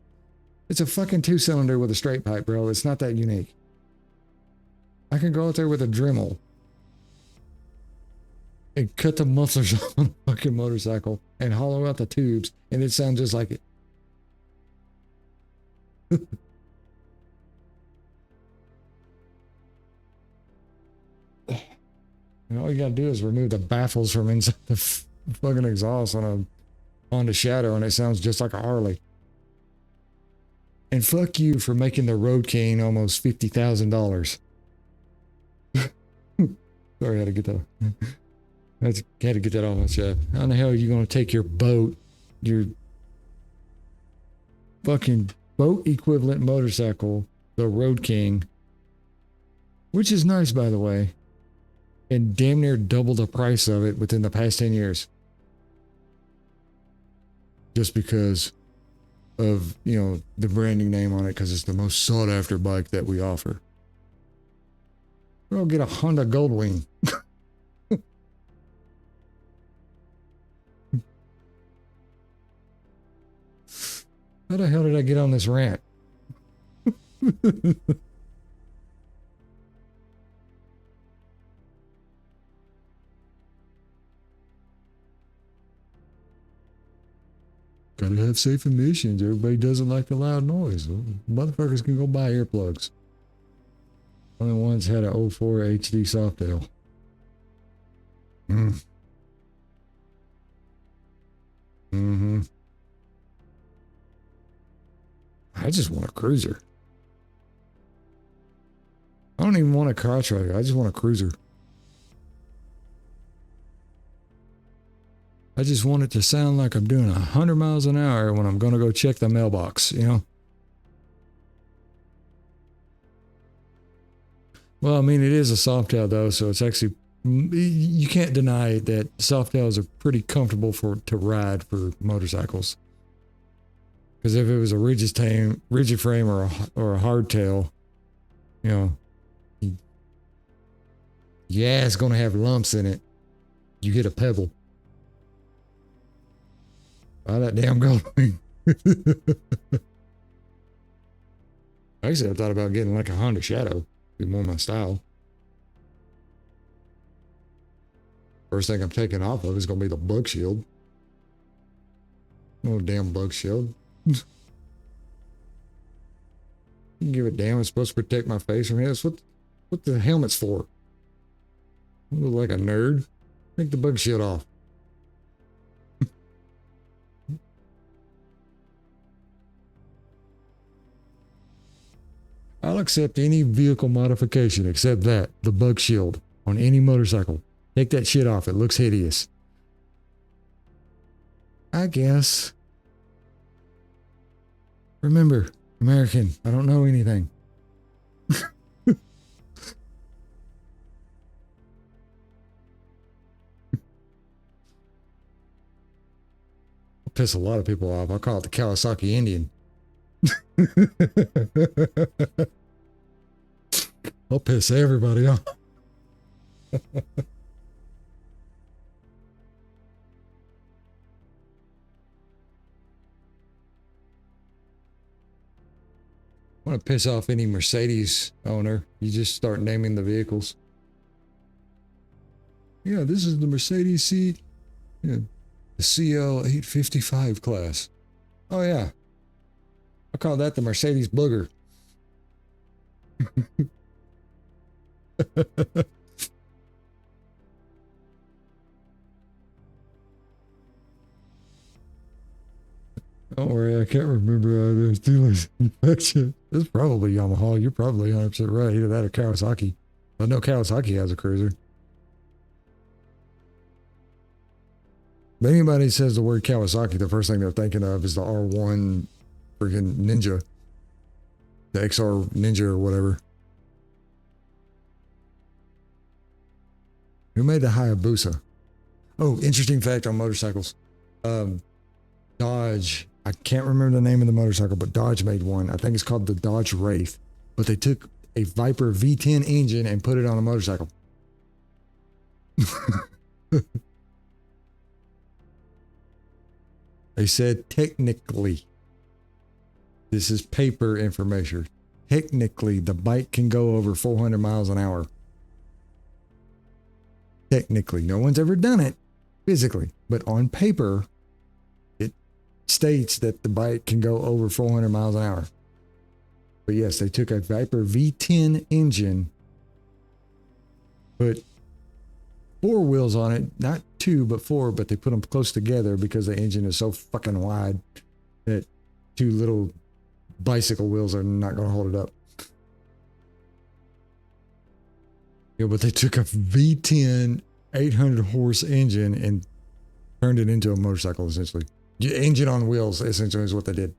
S1: It's a fucking 2-cylinder with a straight pipe, bro. It's not that unique. I can go out there with a Dremel and cut the mufflers off on a fucking motorcycle and hollow out the tubes, and it sounds just like it. All you gotta do is remove the baffles from inside the fucking exhaust on a Honda Shadow, and it sounds just like a Harley. And fuck you for making the Road King almost $50,000. Sorry, I had to get that. I had to get that off my chest. How in the hell are you going to take your boat, your fucking boat equivalent motorcycle, the Road King, which is nice, by the way, and damn near double the price of it within the past 10 years. Just because of, you know, the branding name on it, because it's the most sought after bike that we offer. We'll get a Honda Goldwing. How the hell did I get on this rant? Gotta have safe emissions. Everybody doesn't like the loud noise. Well, motherfuckers can go buy earplugs. Only ones had an 04 HD Softail. Mm-hmm. I just want a cruiser. I don't even want a crotch rider. I just want a cruiser. I just want it to sound like I'm doing 100 miles an hour when I'm going to go check the mailbox, you know? Well, I mean, it is a Softail though, so it's actually, you can't deny that Softails are pretty comfortable to ride for motorcycles. Because if it was a rigid frame or a hardtail, you know, yeah, it's going to have lumps in it. You hit a pebble. Buy that damn Goldwing. Actually, I thought about getting like a Honda Shadow. Be more my style. First thing I'm taking off of is going to be the bug shield. Oh, damn bug shield. You can give it damn. It's supposed to protect my face from hits. What the helmet's for? I look like a nerd. Take the bug shield off. I'll accept any vehicle modification except that, the bug shield, on any motorcycle. Take that shit off. It looks hideous. I guess. Remember, American, I don't know anything. I'll piss a lot of people off. I'll call it the Kawasaki Indian. I'll piss everybody off. I want to piss off any Mercedes owner. You just start naming the vehicles. Yeah, this is the Mercedes C, yeah, the CL 855 class. Oh yeah, I call that the Mercedes Booger. Don't worry, I can't remember those dealers' infection. It's probably Yamaha. You're probably 100% right. Either that or Kawasaki. I know Kawasaki has a cruiser. If anybody says the word Kawasaki, the first thing they're thinking of is the R1 freaking Ninja. The XR Ninja or whatever. Who made the Hayabusa? Oh, interesting fact on motorcycles. Dodge, I can't remember the name of the motorcycle, but Dodge made one. I think it's called the Dodge Wraith. But they took a Viper V10 engine and put it on a motorcycle. They said technically, this is paper information. Technically, the bike can go over 400 miles an hour. Technically, no one's ever done it physically, but on paper, it states that the bike can go over 400 miles an hour. But yes, they took a Viper V10 engine, put 4 wheels on it, not 2, but 4, but they put them close together because the engine is so fucking wide that 2 little bicycle wheels are not going to hold it up. Yeah, but they took a V10 800 horse engine and turned it into a motorcycle, essentially. Engine on wheels, essentially, is what they did.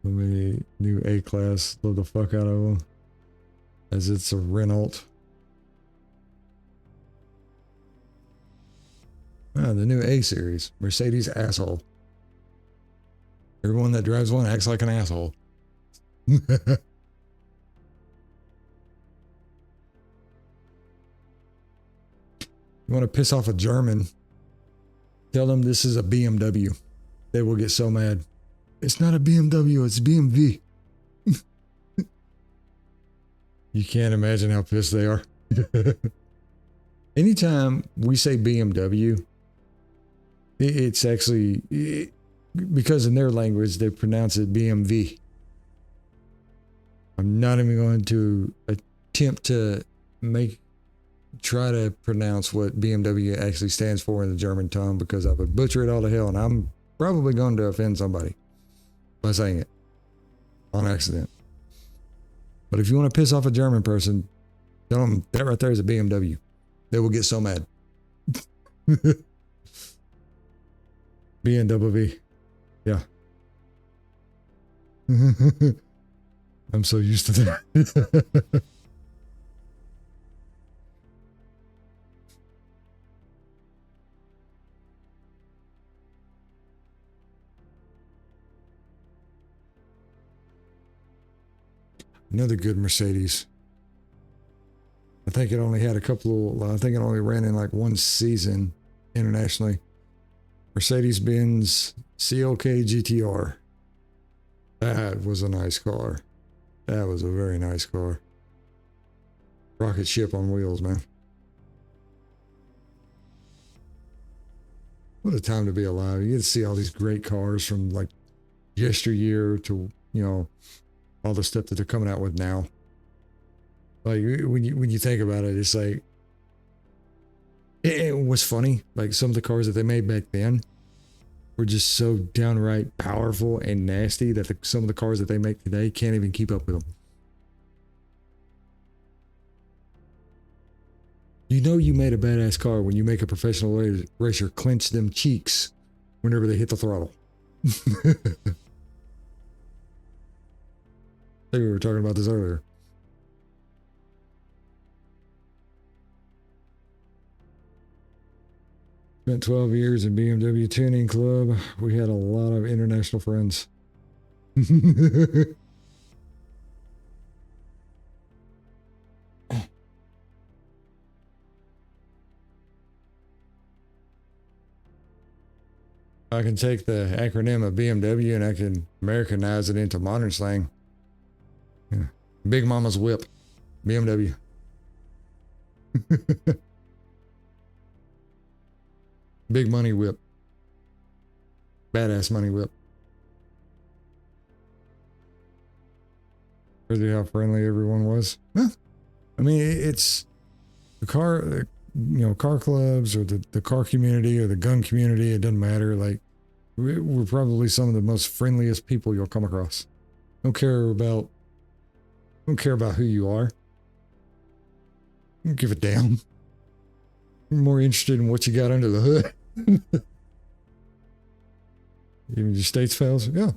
S1: So many new A-Class. Love the fuck out of them. As it's a Renault. Ah, the new A-Series. Mercedes asshole. Everyone that drives one acts like an asshole. You want to piss off a German? Tell them this is a BMW. They will get so mad. It's not a BMW, it's BMW. You can't imagine how pissed they are. Anytime we say BMW, it's actually, because in their language, they pronounce it BMV. I'm not even going to attempt to try to pronounce what BMW actually stands for in the German tongue, because I would butcher it all to hell, and I'm probably going to offend somebody by saying it on accident. But if you want to piss off a German person, tell them that right there is a BMW. They will get so mad. BMW. Yeah. I'm so used to that. Another good Mercedes. I think it only had I think it only ran in like one season internationally. Mercedes-Benz CLK GTR. That was a nice car. That was a very nice car. Rocket ship on wheels, man. What a time to be alive. You get to see all these great cars from like yesteryear to, all the stuff that they're coming out with now. Like when you think about it, it's like it was funny. Like some of the cars that they made back then were just so downright powerful and nasty that some of the cars that they make today can't even keep up with them. You know you made a badass car when you make a professional racer clench them cheeks whenever they hit the throttle. I think we were talking about this earlier. Spent 12 years in BMW Tuning Club. We had a lot of international friends. I can take the acronym of BMW and I can Americanize it into modern slang. Yeah. Big Mama's Whip. BMW. Big Money Whip. Badass Money Whip. Crazy how friendly everyone was. Huh? I mean, it's the car, car clubs or the car community or the gun community. It doesn't matter. Like, we're probably some of the most friendliest people you'll come across. Don't care about who you are. Don't give a damn. I'm more interested in what you got under the hood. Even your states files, yeah.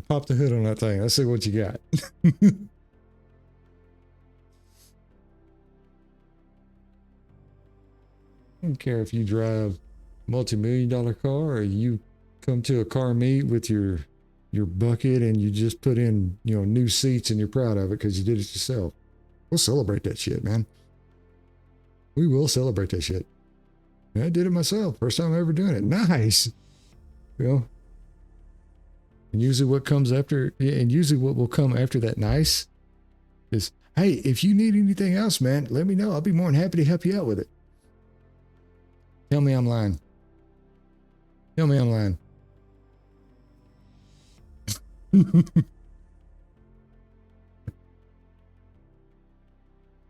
S1: Pop the hood on that thing. Let's see what you got. I don't care if you drive a multi-million-dollar car or you come to a car meet with your bucket and you just put in, new seats and you're proud of it because you did it yourself. We'll celebrate that shit, man. We will celebrate that shit. I did it myself. First time ever doing it. Nice. And usually what will come after that nice is, hey, if you need anything else, man, let me know. I'll be more than happy to help you out with it. Tell me I'm lying. Tell me I'm lying.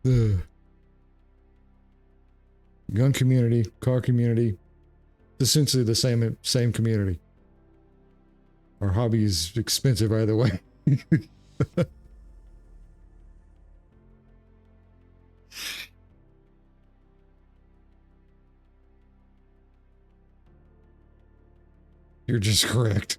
S1: The gun community, car community, essentially the same community. Our hobby is expensive either way. You're just correct.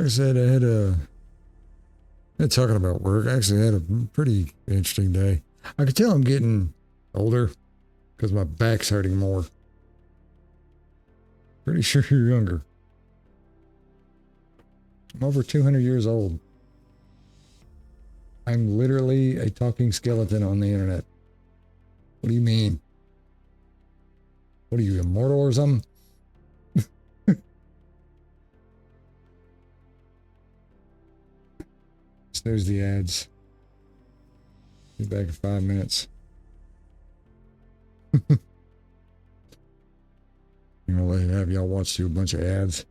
S1: like I said, I had talking about work. I actually had a pretty interesting day. I could tell I'm getting older because my back's hurting more. Pretty sure you're younger. I'm over 200 years old. I'm literally a talking skeleton on the internet. What do you mean? What are you, immortal or something? There's the ads. Be back in 5 minutes. I'm gonna have y'all watch through a bunch of ads.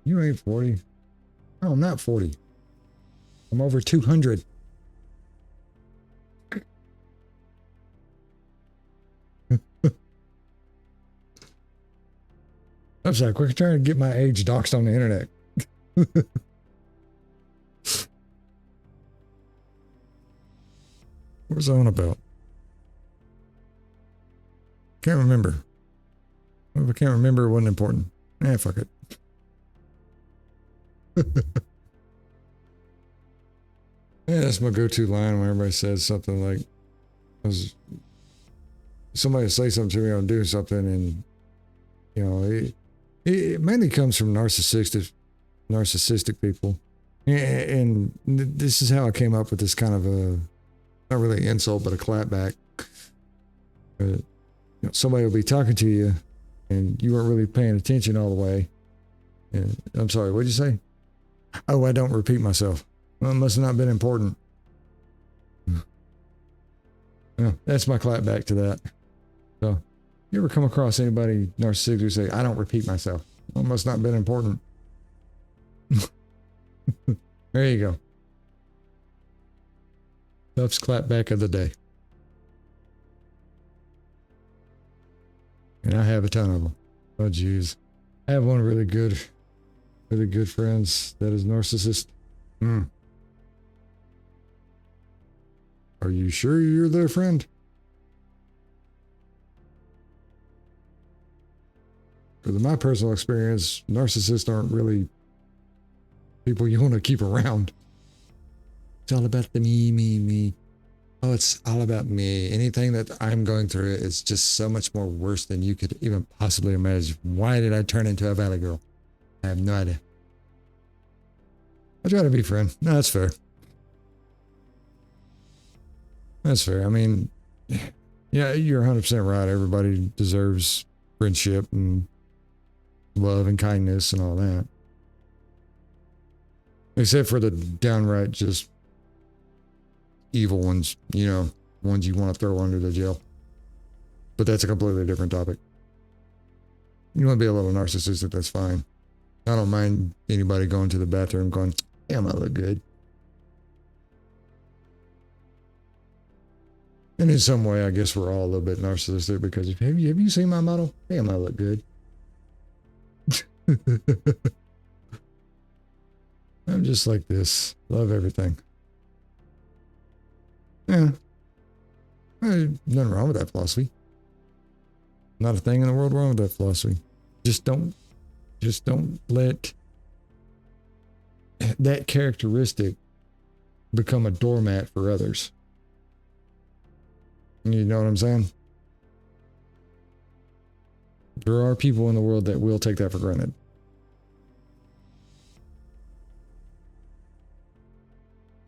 S1: You ain't 40. No, I'm not 40. I'm over 200. I'm sorry, quick trying to get my age doxed on the internet. What was I on about? Can't remember. If I can't remember, it wasn't important. Fuck it. Yeah, that's my go-to line when everybody says something like, somebody say something to me, I'm doing something, and you know, it mainly comes from narcissistic people, and this is how I came up with this kind of a, not really an insult, but a clapback. You know, somebody will be talking to you, and you weren't really paying attention all the way. And I'm sorry, what'd you say? Oh, I don't repeat myself. Well, it must have not been important. Yeah, that's my clap back to that. So, you ever come across anybody narcissistic who say, I don't repeat myself? Well, it must not have been important. There you go. Duff's clap back of the day. And I have a ton of them. Oh, jeez. I have one really good friends that is narcissist. Are you sure you're their friend? Because in my personal experience, narcissists aren't really people you want to keep around. It's all about the me. Oh, it's all about me. Anything that I'm going through is just so much more worse than you could even possibly imagine. Why did I turn into a valley girl? I have no idea. I try to be friend. No, that's fair. That's fair. I mean, yeah, you're 100% right. Everybody deserves friendship and love and kindness and all that. Except for the downright just evil ones, you know, ones you want to throw under the jail. But that's a completely different topic. You want to be a little narcissistic, that's fine. I don't mind anybody going to the bathroom going, damn, I look good. And in some way, I guess we're all a little bit narcissistic because have you seen my model? Damn, I look good. I'm just like this. Love everything. Yeah. Nothing wrong with that philosophy. Not a thing in the world wrong with that philosophy. Just don't let that characteristic become a doormat for others. You know what I'm saying? There are people in the world that will take that for granted.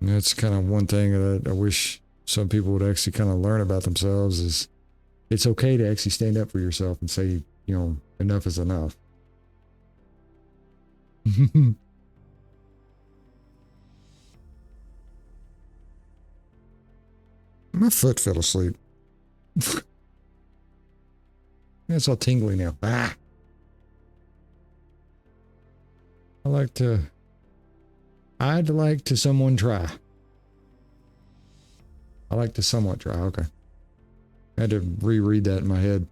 S1: And that's kind of one thing that I wish some people would actually kind of learn about themselves is it's okay to actually stand up for yourself and say, you know, enough is enough. My foot fell asleep. It's all tingly now. I'd like to someone try. I like to somewhat try. Okay. I had to reread that in my head.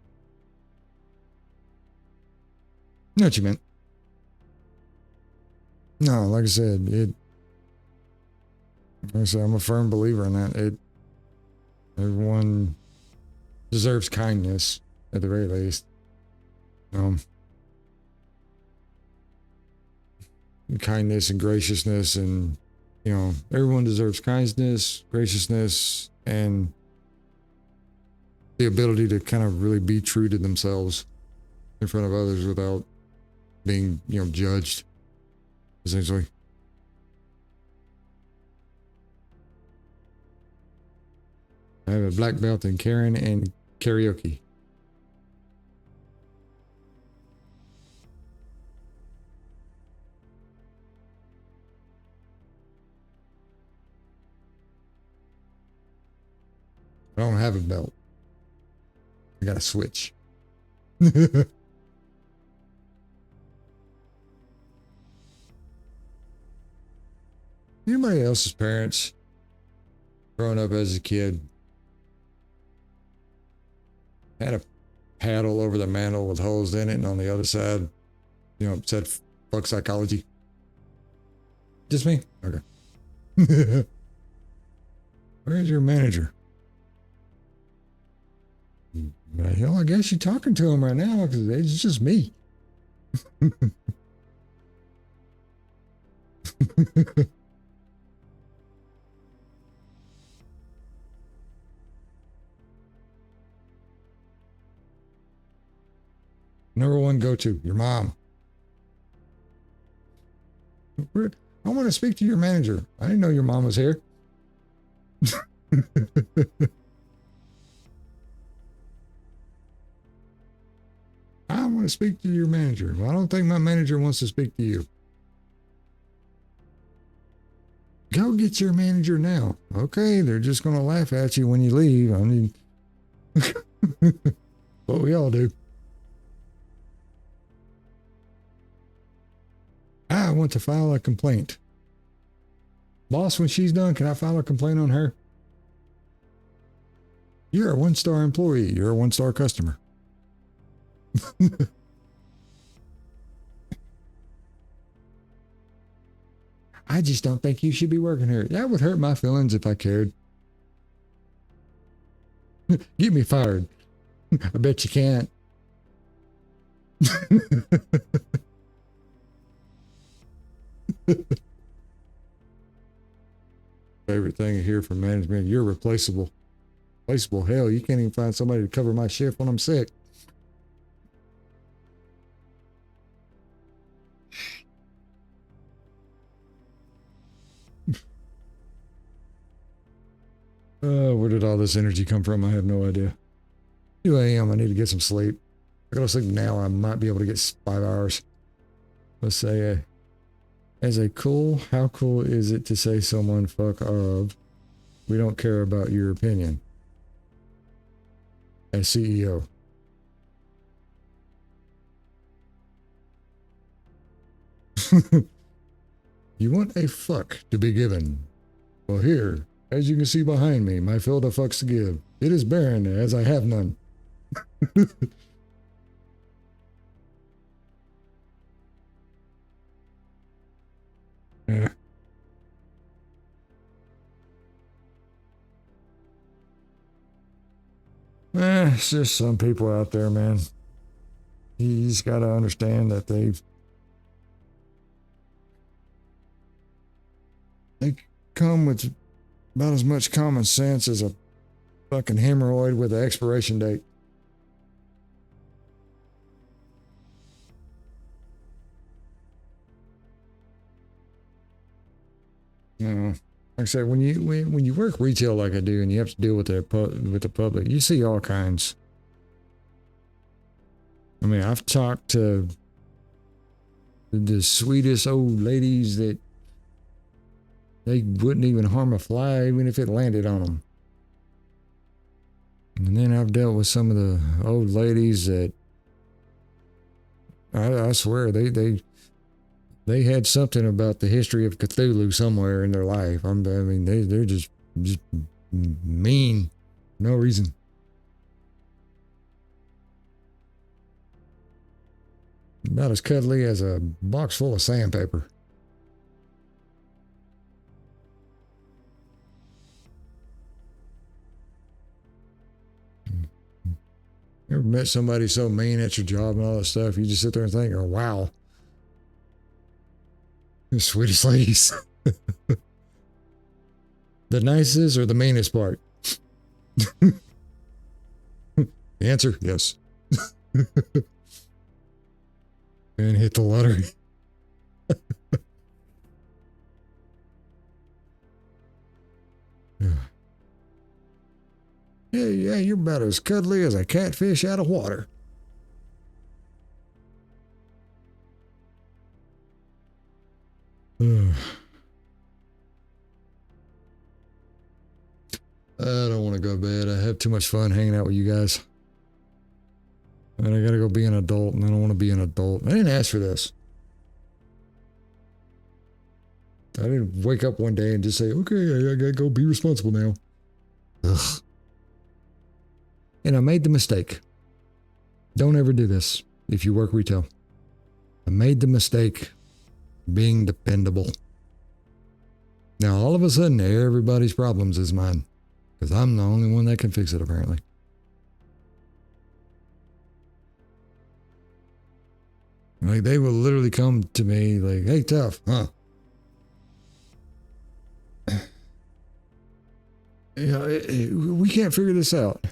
S1: Know what you meant. No, like I said, I'm a firm believer in that. Everyone deserves kindness at the very least. Um, kindness and graciousness, and everyone deserves kindness, graciousness, and the ability to kind of really be true to themselves in front of others without being, judged, essentially. I have a black belt in Karen and karaoke. I don't have a belt. I got to switch. Anybody else's parents growing up as a kid had a paddle over the mantle with holes in it, and on the other side, said fuck psychology? Just me? Okay. Where's your manager? Hell, I guess you're talking to him right now because it's just me. Number one go-to, your mom. I want to speak to your manager. I didn't know your mom was here. I want to speak to your manager. Well, I don't think my manager wants to speak to you. Go get your manager now. Okay, they're just going to laugh at you when you leave. I mean, what we all do. I want to file a complaint. Boss, when she's done, can I file a complaint on her? You're a one-star employee. You're a one-star customer. I just don't think you should be working here. That would hurt my feelings if I cared. Get me fired. I bet you can't. Favorite thing I hear from management, you're replaceable. Replaceable? Hell, you can't even find somebody to cover my shift when I'm sick. Where did all this energy come from? I have no idea. 2 a.m. I need to get some sleep. I gotta sleep now. I might be able to get 5 hours. Let's say, how cool is it to say someone fuck of, we don't care about your opinion? As CEO. You want a fuck to be given. Well, here, as you can see behind me, my field of fucks to give. It is barren, as I have none. Yeah. It's just some people out there, man. He's got to understand that they come with about as much common sense as a fucking hemorrhoid with an expiration date. Like I said, when you work retail like I do, and you have to deal with the public, you see all kinds. I mean, I've talked to the sweetest old ladies that they wouldn't even harm a fly, even if it landed on them. And then I've dealt with some of the old ladies that I swear they had something about the history of Cthulhu somewhere in their life. I mean, they're just mean, no reason. About as cuddly as a box full of sandpaper. Ever ever met somebody so mean at your job and all that stuff? You just sit there and think, oh, wow. The sweetest ladies. The nicest or the meanest part? The answer, yes. And hit the lottery. Yeah, you're about as cuddly as a catfish out of water. I don't want to go to bed. I have too much fun hanging out with you guys. And I gotta go be an adult, and I don't want to be an adult. I didn't ask for this. I didn't wake up one day and just say, okay, I gotta go be responsible now. Ugh. And I made the mistake. Don't ever do this if you work retail. I made the mistake being dependable. Now, all of a sudden, everybody's problems is mine. Because I'm the only one that can fix it, apparently. Like, they will literally come to me like, hey, tough, huh? We can't figure this out.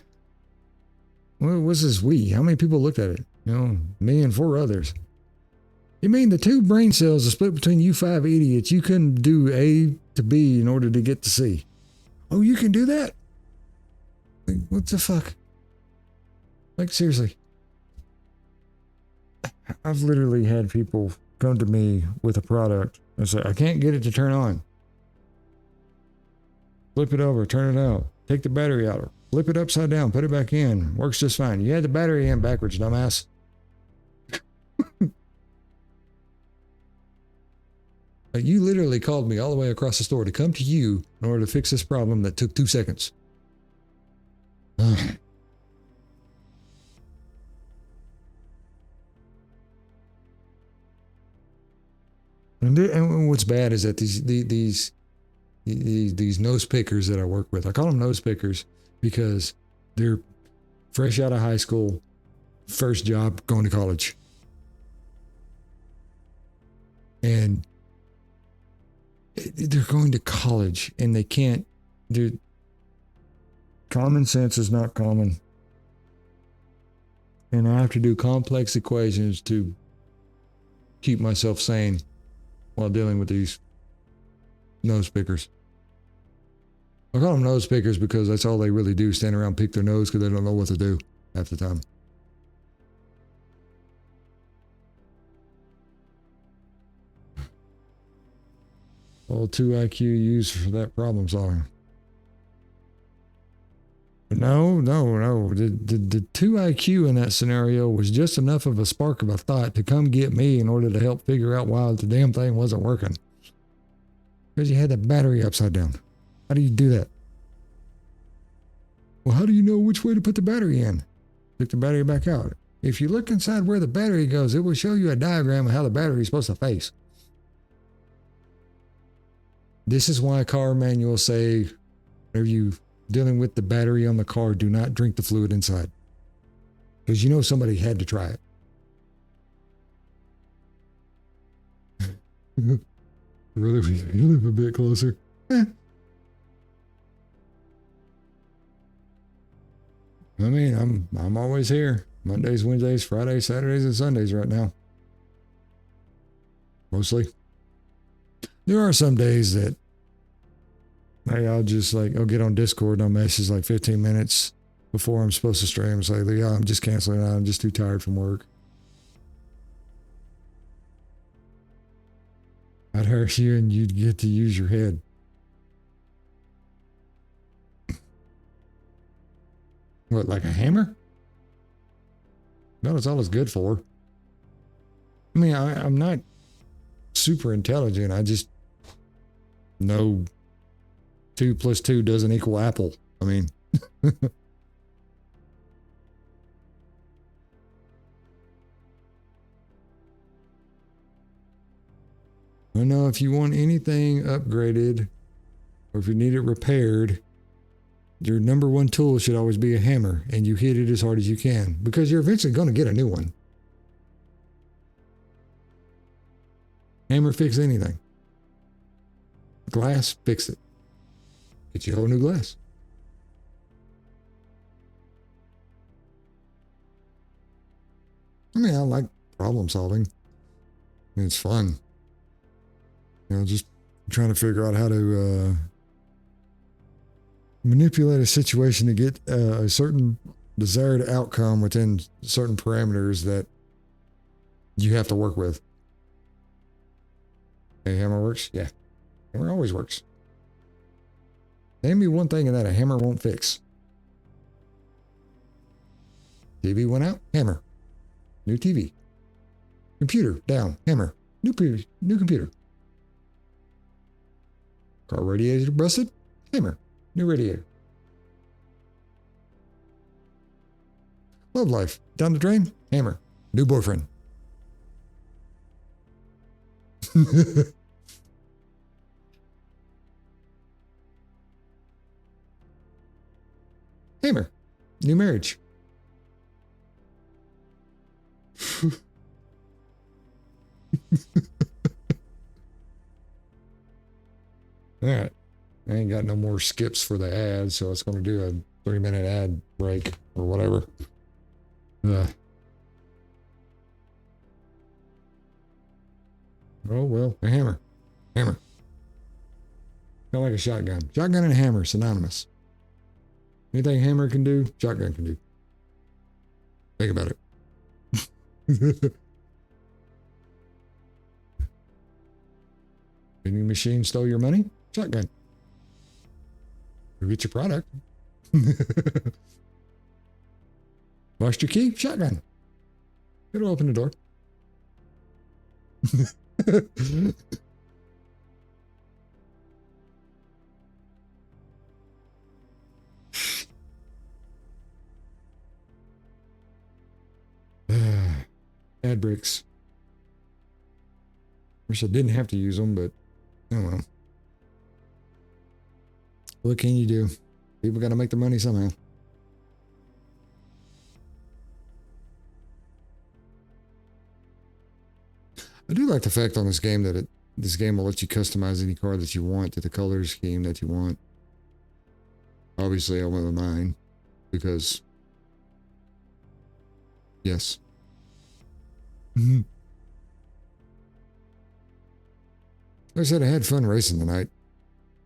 S1: What's this we? How many people looked at it? Me and 4 others. You mean the 2 brain cells are split between you 5 idiots? You couldn't do A to B in order to get to C. Oh, you can do that? Like, what the fuck? Like, seriously. I've literally had people come to me with a product and say, I can't get it to turn on. Flip it over, turn it out. Take the battery out. Flip it upside down, put it back in. Works just fine. You had the battery in backwards, dumbass. Like, you literally called me all the way across the store to come to you in order to fix this problem that took 2 seconds. And what's bad is that these nose pickers that I work with, I call them nose pickers because they're fresh out of high school, first job, going to college. And they're going to college and they can't do. Common sense is not common. And I have to do complex equations to keep myself sane while dealing with these nose pickers. I call them nose pickers because that's all they really do, stand around, pick their nose because they don't know what to do half the time. All 2 IQ used for that problem solving. No. The 2 IQ in that scenario was just enough of a spark of a thought to come get me in order to help figure out why the damn thing wasn't working. Because you had the battery upside down. How do you do that? Well, how do you know which way to put the battery in? Take the battery back out. If you look inside where the battery goes, it will show you a diagram of how the battery is supposed to face. This is why car manuals say, whenever you dealing with the battery on the car, do not drink the fluid inside. Because you know somebody had to try it. Really, you live a bit closer. I mean, I'm always here. Mondays, Wednesdays, Fridays, Saturdays, and Sundays right now. Mostly. There are some days that hey, I'll get on Discord and I'll message like 15 minutes before I'm supposed to stream and say, yeah, I'm just canceling out. I'm just too tired from work. I'd hurt you and you'd get to use your head. What, like a hammer? No, that's all it's good for. I mean, I'm not super intelligent. I just know 2 + 2 doesn't equal apple. I mean, I know if you want anything upgraded or if you need it repaired, Your number one tool should always be a hammer, and you hit it as hard as you can because you're eventually going to get a new one. Hammer fix anything. Glass, fix it. Get you a whole new glass. I mean, I like problem solving. It's fun. You know, just trying to figure out how to manipulate a situation to get a certain desired outcome within certain parameters that you have to work with. Hey, hammer works? Yeah. Hammer always works. Name me one thing that a hammer won't fix. TV went out? Hammer. New TV. Computer down. Hammer. New computer. Car radiator busted? Hammer. New radiator. Love life. Down the drain? Hammer. New boyfriend. Hammer. New marriage. All right. I ain't got no more skips for the ad, so it's going to do a 3-minute ad break or whatever. Oh, well, a hammer. Hammer. Kind of like a shotgun. Shotgun and a hammer, synonymous. Anything a hammer can do, shotgun can do. Think about it. Vending machine stole your money? Shotgun. Go get your product. Lost your key? Shotgun. It'll open the door. Ad breaks. Wish I didn't have to use them, but oh well. What can you do? People got to make their money somehow. I do like the fact on this game that this game will let you customize any car that you want to the color scheme that you want. Obviously, I went with mine because, yes. Like I said, I had fun racing tonight.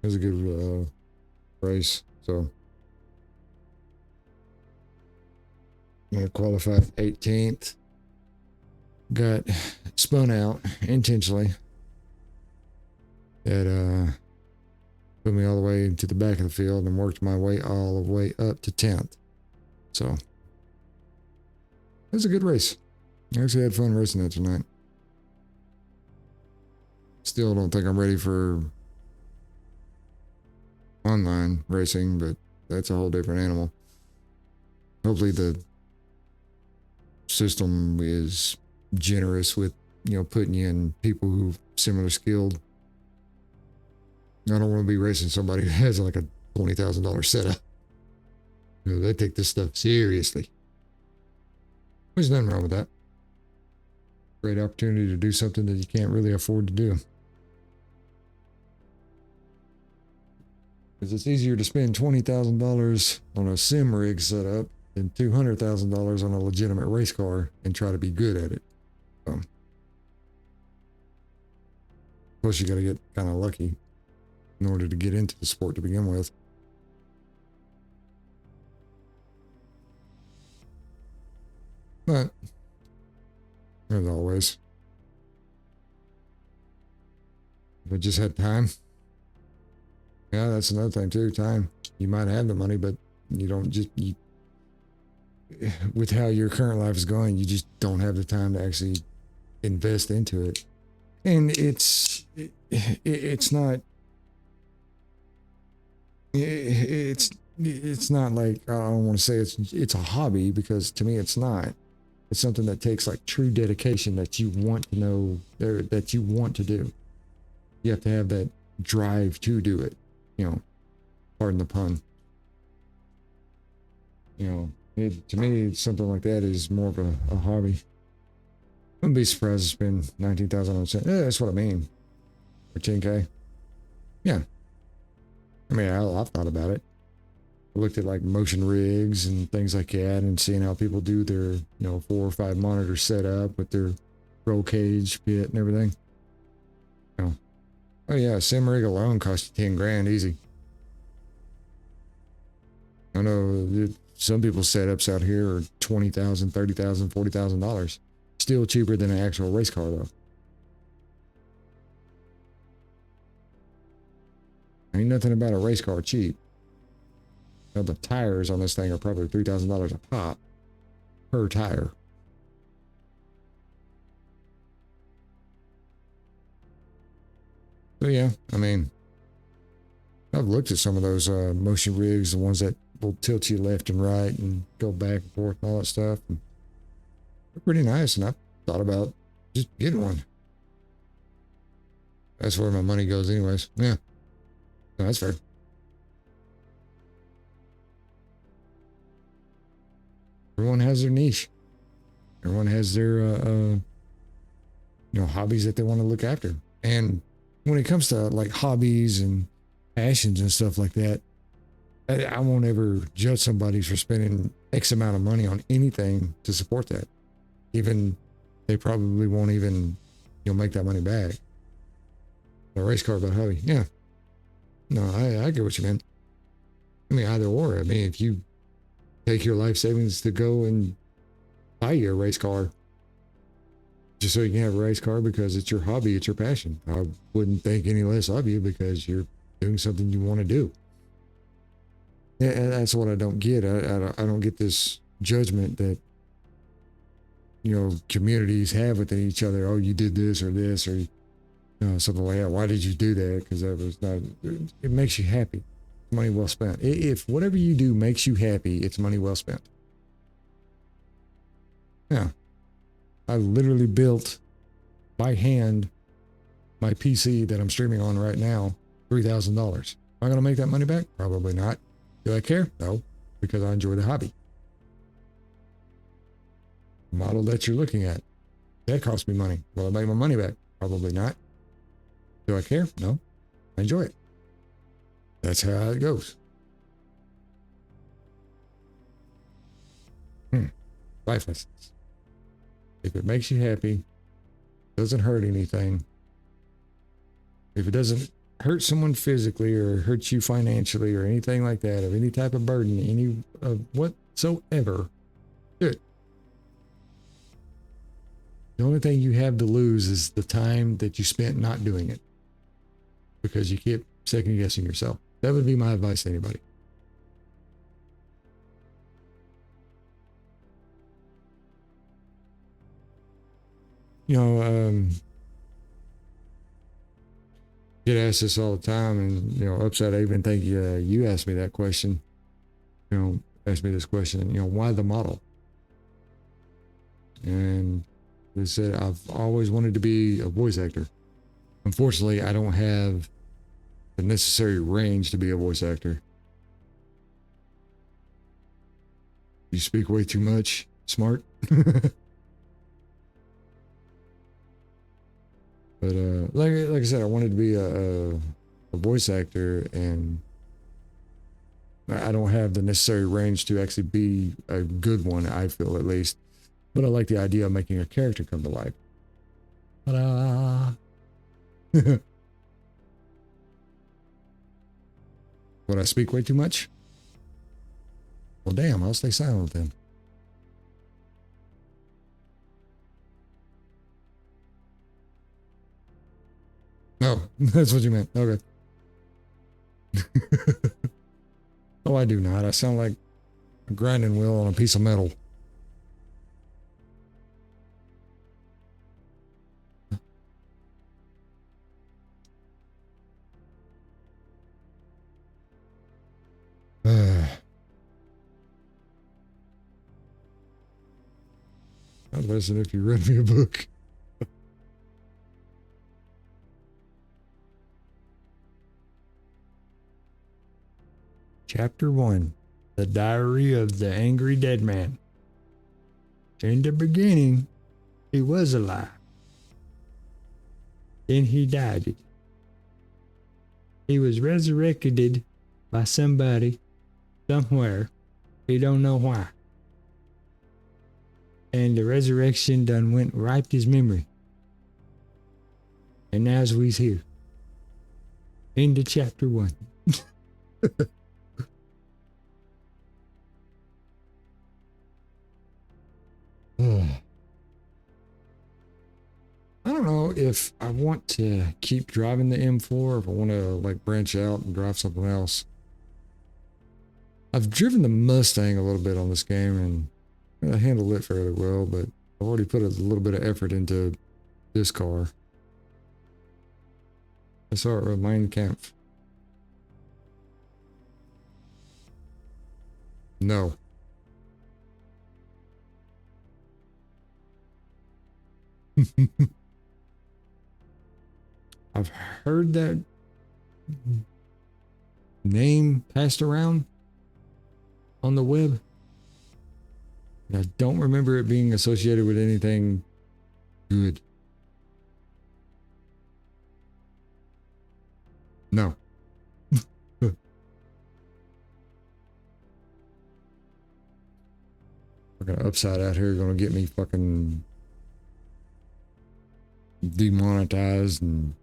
S1: It was a good race, so I qualified 18th. Got spun out intentionally. That put me all the way to the back of the field and worked my way all the way up to 10th. So it was a good race. I actually had fun racing that tonight. Still don't think I'm ready for online racing, but that's a whole different animal. Hopefully the system is generous with, you know, putting you in people who similar skilled. I don't want to be racing somebody who has like a $20,000 setup. You know, they take this stuff seriously. There's nothing wrong with that. Great opportunity to do something that you can't really afford to do. Because it's easier to spend $20,000 on a sim rig setup than $200,000 on a legitimate race car and try to be good at it. Plus, you got to get kind of lucky in order to get into the sport to begin with. But, as always, if I just had time. Yeah, that's another thing too, time. You might have the money, but you don't just, with how your current life is going, you just don't have the time to actually invest into it. And it's not, it's not like, I don't want to say it's a hobby, because to me it's not. It's something that takes like true dedication that you want to know, or that you want to do. You have to have that drive to do it, you know, pardon the pun. You know, to me, something like that is more of a hobby. I wouldn't be surprised to spend 19,000 on cent. Yeah, that's what I mean. Or 10K. Yeah. I mean, I've thought about it. I looked at like motion rigs and things like that and seeing how people do their, 4 or 5 monitor setup with their roll cage pit and everything. Oh yeah, a sim rig alone costs you 10 grand easy. I know some people's setups out here are $20,000, $30,000, $40,000. Still cheaper than an actual race car though. Ain't nothing about a race car cheap. You know, the tires on this thing are probably $3,000 a pop per tire. So yeah, I mean, I've looked at some of those motion rigs, the ones that will tilt you left and right and go back and forth and all that stuff. And they're pretty nice, and I thought about just getting one. That's where my money goes, anyways. Yeah, no, that's fair. Everyone has their niche. Everyone has their hobbies that they want to look after. And when it comes to like hobbies and passions and stuff like that, I won't ever judge somebody for spending X amount of money on anything to support that. Even they probably won't even make that money back. A race car about hobby, yeah. No, I get what you meant. I mean, either or. I mean, if you take your life savings to go and buy your race car just so you can have a race car because it's your hobby, it's your passion, I wouldn't think any less of you because you're doing something you want to do. Yeah, that's what I don't get. I don't get this judgment that communities have within each other. Oh, you did this or something like that. Why did you do that? Because that was not. It makes you happy. Money well spent. If whatever you do makes you happy, it's money well spent. Yeah, I literally built by hand my PC that I'm streaming on right now. $3,000. Am I gonna make that money back? Probably not. Do I care? No, because I enjoy the hobby. The model that you're looking at, that cost me money. Will I make my money back? Probably not. Do I care? No. I enjoy it. That's how it goes. Life lessons. If it makes you happy, doesn't hurt anything, if it doesn't hurt someone physically or hurt you financially or anything like that, of any type of burden, any of whatsoever, do it. The only thing you have to lose is the time that you spent not doing it because you keep second guessing yourself. That would be my advice to anybody. Get asked this all the time, and upset. I even think you asked me that question. Asked me this question. Why the model? And they said I've always wanted to be a voice actor. Unfortunately, I don't have the necessary range to be a voice actor. You speak way too much. Smart. But like I said, I wanted to be a voice actor, and I don't have the necessary range to actually be a good one, I feel, at least. But I like the idea of making a character come to life. Ta-da! Would I speak way too much? Well, damn, I'll stay silent then. Oh, that's what you meant. Okay. Oh, I do not. I sound like a grinding wheel on a piece of metal. I'd listen if you read me a book. Chapter 1.
S3: The Diary of the Angry Dead Man. In the beginning, he was alive. Then he died. He was resurrected by somebody, somewhere. He don't know why. And the resurrection done wiped his memory. And now we's here. Into chapter 1.
S1: I don't know if I want to keep driving the M4 or if I want to like branch out and drive something else. I've driven the Mustang a little bit on this game and I handled it fairly well, but I've already put a little bit of effort into this car. I saw it at Mein Kampf. No. I've heard that name passed around on the web. I don't remember it being associated with anything good. No. Fucking upside out here gonna get me fucking demonetized and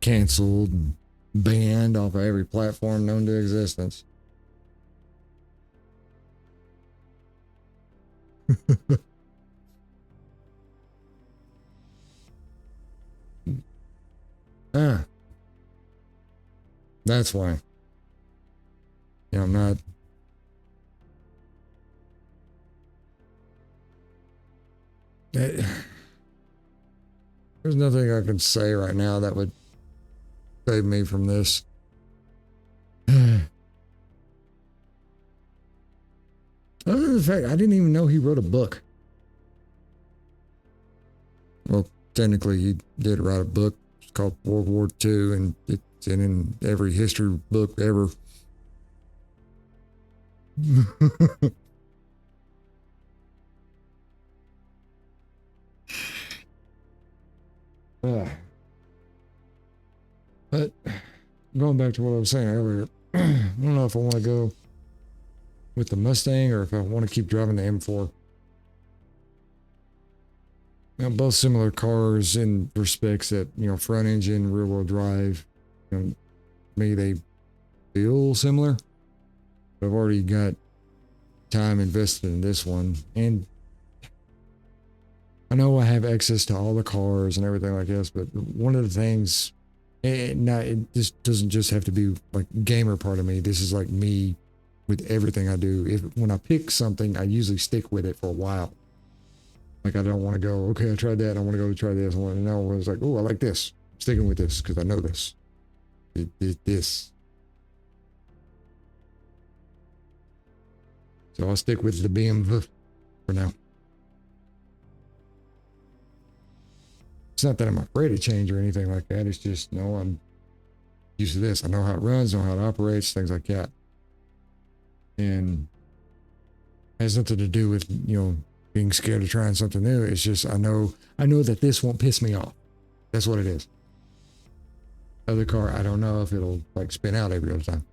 S1: canceled and banned off of every platform known to existence. That's why. Yeah, I'm not. There's nothing I can say right now that would save me from this. Other than the fact I didn't even know he wrote a book. Well, technically he did write a book. It's called World War II, and it's in every history book ever. But going back to what I was saying earlier, I don't know if I want to go with the Mustang or if I want to keep driving the M4. Now, both similar cars in respects that, front engine, rear wheel drive. To me, they feel similar. But I've already got time invested in this one. And I know I have access to all the cars and everything like this, but one of the things, it just doesn't just have to be like gamer part of me. This is like me with everything I do. When I pick something, I usually stick with it for a while. Like I don't want to go, okay, I tried that. I want to go try this. I want to know. It's like, oh, I like this. I'm sticking with this because I know this. This. So I'll stick with the BMW for now. It's not that I'm afraid to change or anything like that. It's just, no, I'm used to this. I know how it runs, know how it operates, things like that. And it has nothing to do with, being scared of trying something new. It's just, I know that this won't piss me off. That's what it is. Other car, I don't know if it'll like spin out every other time.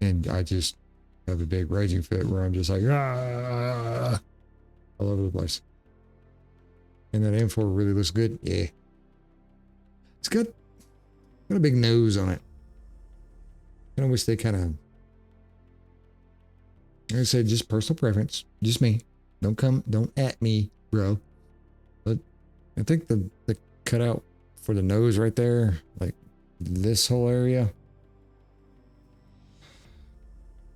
S1: And I just have a big raging fit where I'm just like, all over the place. And that M4 really looks good. Yeah. It's got a big nose on it. I wish they kind of, like I said, just personal preference. Just me. Don't at me, bro. But I think the cutout for the nose right there, like this whole area,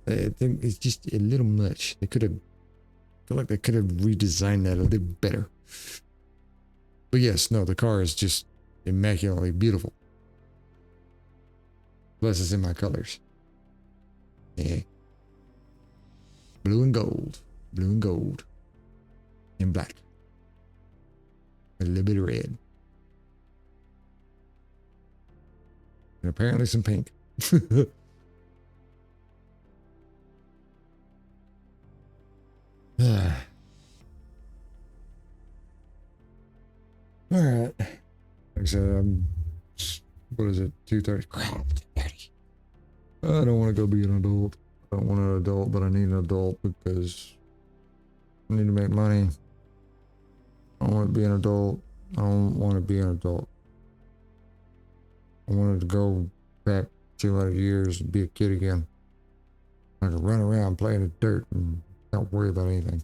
S1: I think it's just a little much. I feel like they could have redesigned that a little better. But yes, no, the car is just immaculately beautiful. Plus it's in my colors. Yeah. Blue and gold. Blue and gold. And black. A little bit of red. And apparently some pink. All right. Like I said, what is it? 2:30. Crap. 2:30. I don't want to go be an adult. I don't want an adult, but I need an adult because I need to make money. I don't want to be an adult. I don't want to be an adult. I wanted to go back 200 years and be a kid again. I could run around playing in the dirt and not worry about anything.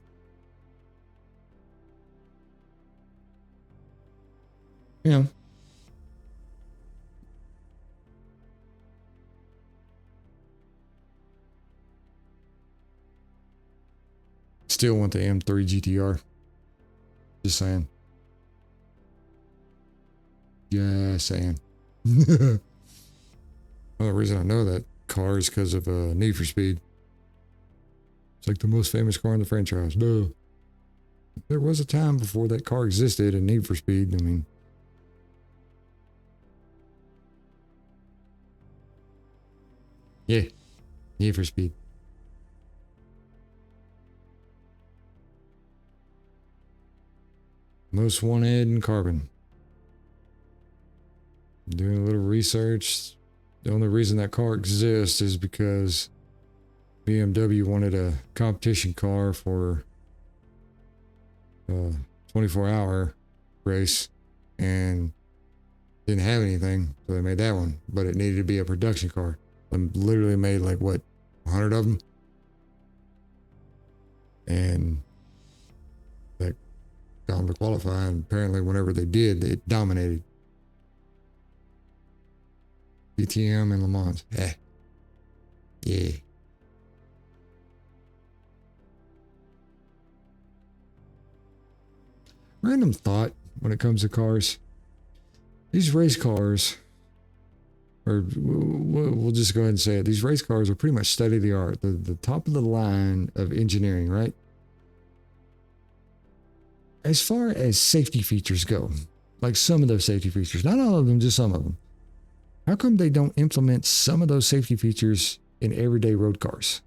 S1: You know. Still want the M3 GTR. Just saying. Just saying. The only reason I know that car is because of Need for Speed. It's like the most famous car in the franchise. Duh. There was a time before that car existed in Need for Speed. I mean, yeah, Need for Speed. Most wanted in carbon. Doing a little research. The only reason that car exists is because BMW wanted a competition car for a 24-hour race and didn't have anything, so they made that one. But it needed to be a production car. They literally made like what, 100 of them, and that got them to qualify. And apparently, whenever they did, it dominated. DTM and Le Mans. Yeah. Random thought when it comes to cars. These race cars, or we'll just go ahead and say it. These race cars are pretty much state of the art, the top of the line of engineering, right? As far as safety features go, like some of those safety features, not all of them, just some of them. How come they don't implement some of those safety features in everyday road cars?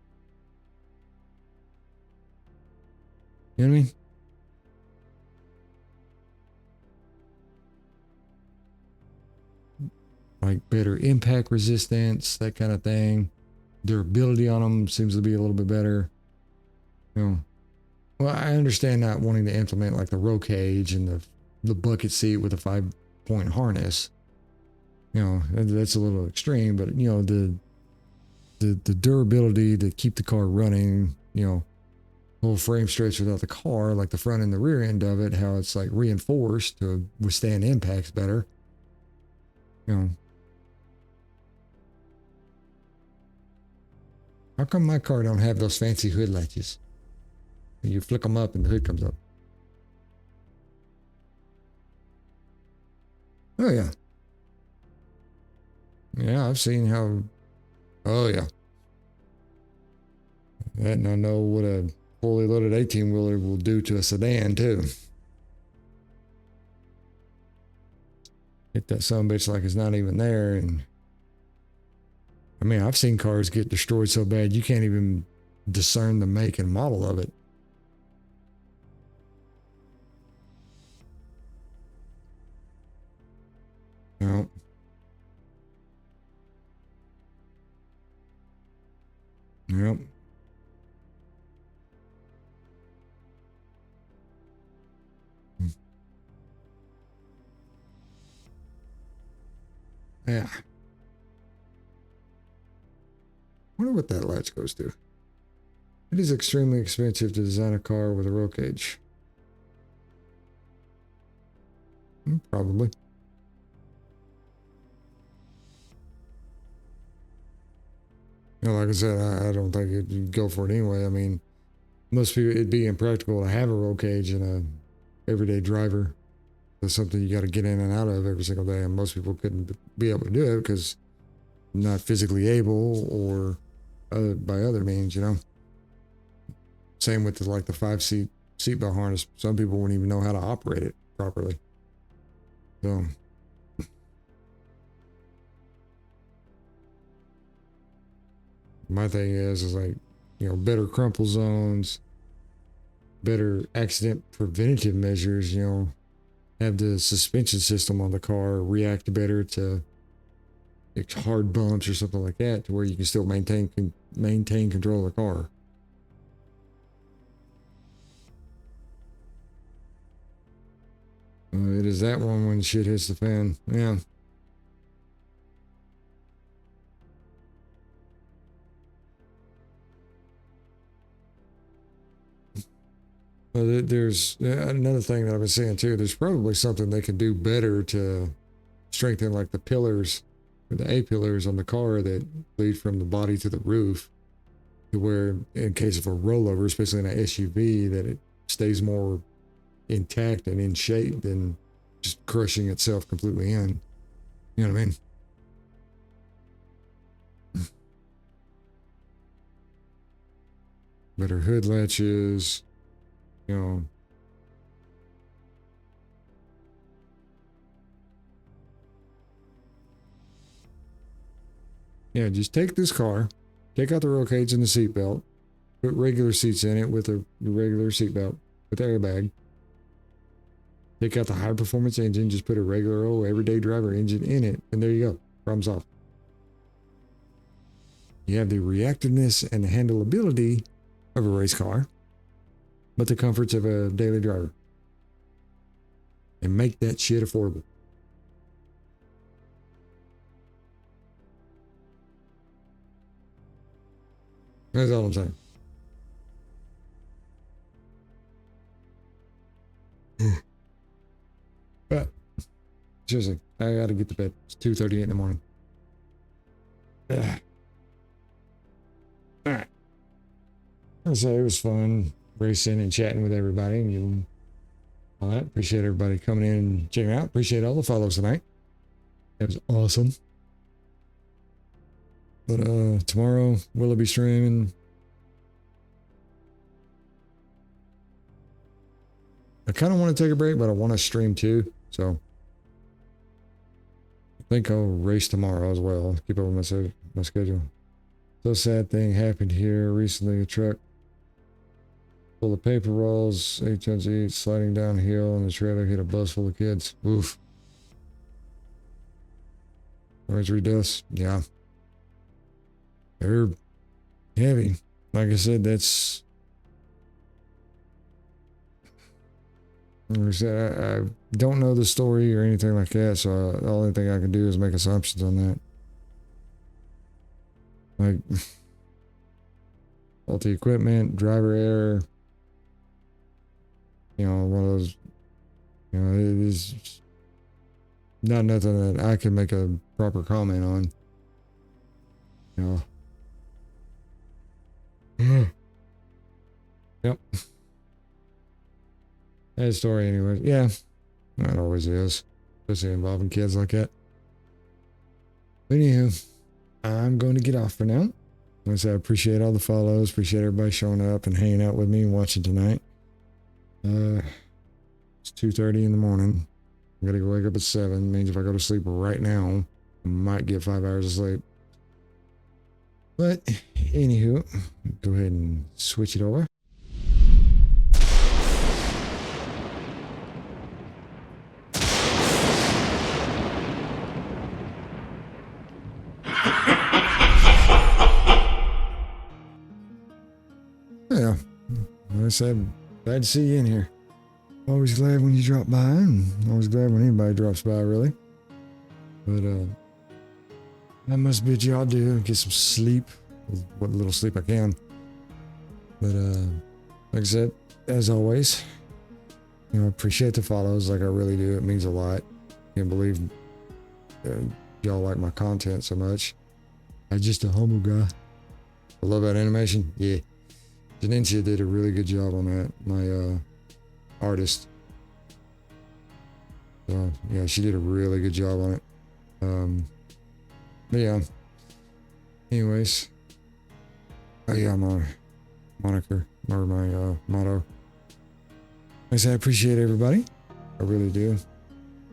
S1: You know what I mean? Like better impact resistance, that kind of thing. Durability on them seems to be a little bit better. You know, well, I understand not wanting to implement like the roll cage and the bucket seat with a 5-point harness. You know, that's a little extreme, but you know, the durability to keep the car running, you know, whole frame stretch without the car, like the front and the rear end of it, how it's like reinforced to withstand impacts better. You know, how come my car don't have those fancy hood latches? You flick them up and the hood comes up. Oh yeah. Yeah, I've seen how. Oh yeah. And I know what a fully loaded 18-wheeler will do to a sedan too. Hit that sumbitch like it's not even there, and I mean, I've seen cars get destroyed so bad you can't even discern the make and model of it. No. Yep. Yeah. Wonder what that latch goes to. It is extremely expensive to design a car with a roll cage. Probably. You know, like I said, I don't think you'd go for it anyway. I mean, most people, it'd be impractical to have a roll cage in a everyday driver. That's something you got to get in and out of every single day, and most people couldn't be able to do it because not physically able or by other means, you know. Same with like the 5-seat seatbelt harness. Some people wouldn't even know how to operate it properly. So my thing is like, you know, better crumple zones, better accident preventative measures, you know, have the suspension system on the car react better to hard bumps or something like that, to where you can still maintain control of the car. It is that one when shit hits the fan. Yeah. Well, there's another thing that I've been saying too. There's probably something they can do better to strengthen, like the pillars, or the A pillars on the car that lead from the body to the roof, to where in case of a rollover, especially in an SUV, that it stays more intact and in shape than just crushing itself completely in. You know what I mean? Better hood latches, you know. Yeah, just take this car, take out the roll cage and the seatbelt, put regular seats in it with a regular seatbelt with the airbag. Take out the high performance engine, just put a regular old everyday driver engine in it, and there you go. Problems off. You have the reactiveness and the handleability of a race car, but the comforts of a daily driver. And make that shit affordable. That's all I'm saying. But seriously, I gotta get to bed. It's 2:38 in the morning. Ugh. All right. So it was fun racing and chatting with everybody and you all that. Appreciate everybody coming in and checking out. Appreciate all the follows tonight. That was awesome. But tomorrow will I be streaming? I kind of want to take a break, but I want to stream too. So I think I'll race tomorrow as well. Keep up with my schedule. So sad thing happened here recently. A truck full of paper rolls, 8 tons each, sliding downhill, and the trailer hit a bus full of kids. Oof. Orangery dust. Yeah. They're heavy. Like I said, that's... Like I said, I don't know the story or anything like that, so the only thing I can do is make assumptions on that. Like, faulty equipment, driver error, you know, one of those, you know, it is not nothing that I can make a proper comment on. You know. Yep. That story anyway. Yeah. That always is. Especially involving kids like that. But anywho, I'm going to get off for now. Like I said, I appreciate all the follows. Appreciate everybody showing up and hanging out with me and watching tonight. It's 2:30 in the morning. I gotta go wake up at 7. Means if I go to sleep right now, I might get 5 hours of sleep. But anywho, go ahead and switch it over. Yeah, like I said, glad to see you in here. Always glad when you drop by, and always glad when anybody drops by, really. But that must be what y'all do. Get some sleep, what little sleep I can. But like I said, as always, you know, appreciate the follows, like I really do. It means a lot. Can't believe y'all like my content so much. I'm just a humble guy. I love that animation. Yeah. Janencia did a really good job on that, my artist. So yeah, she did a really good job on it. But yeah. Anyways. Oh yeah, my moniker or my motto. Like I said, I appreciate everybody. I really do.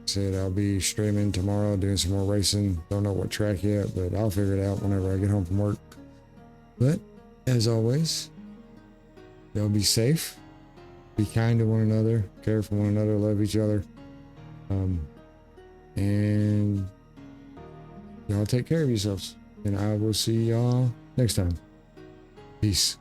S1: Said I'll be streaming tomorrow, doing some more racing. Don't know what track yet, but I'll figure it out whenever I get home from work. But as always, y'all be safe, Be kind to one another, care for one another, love each other. And y'all take care of yourselves. And I will see y'all next time. Peace.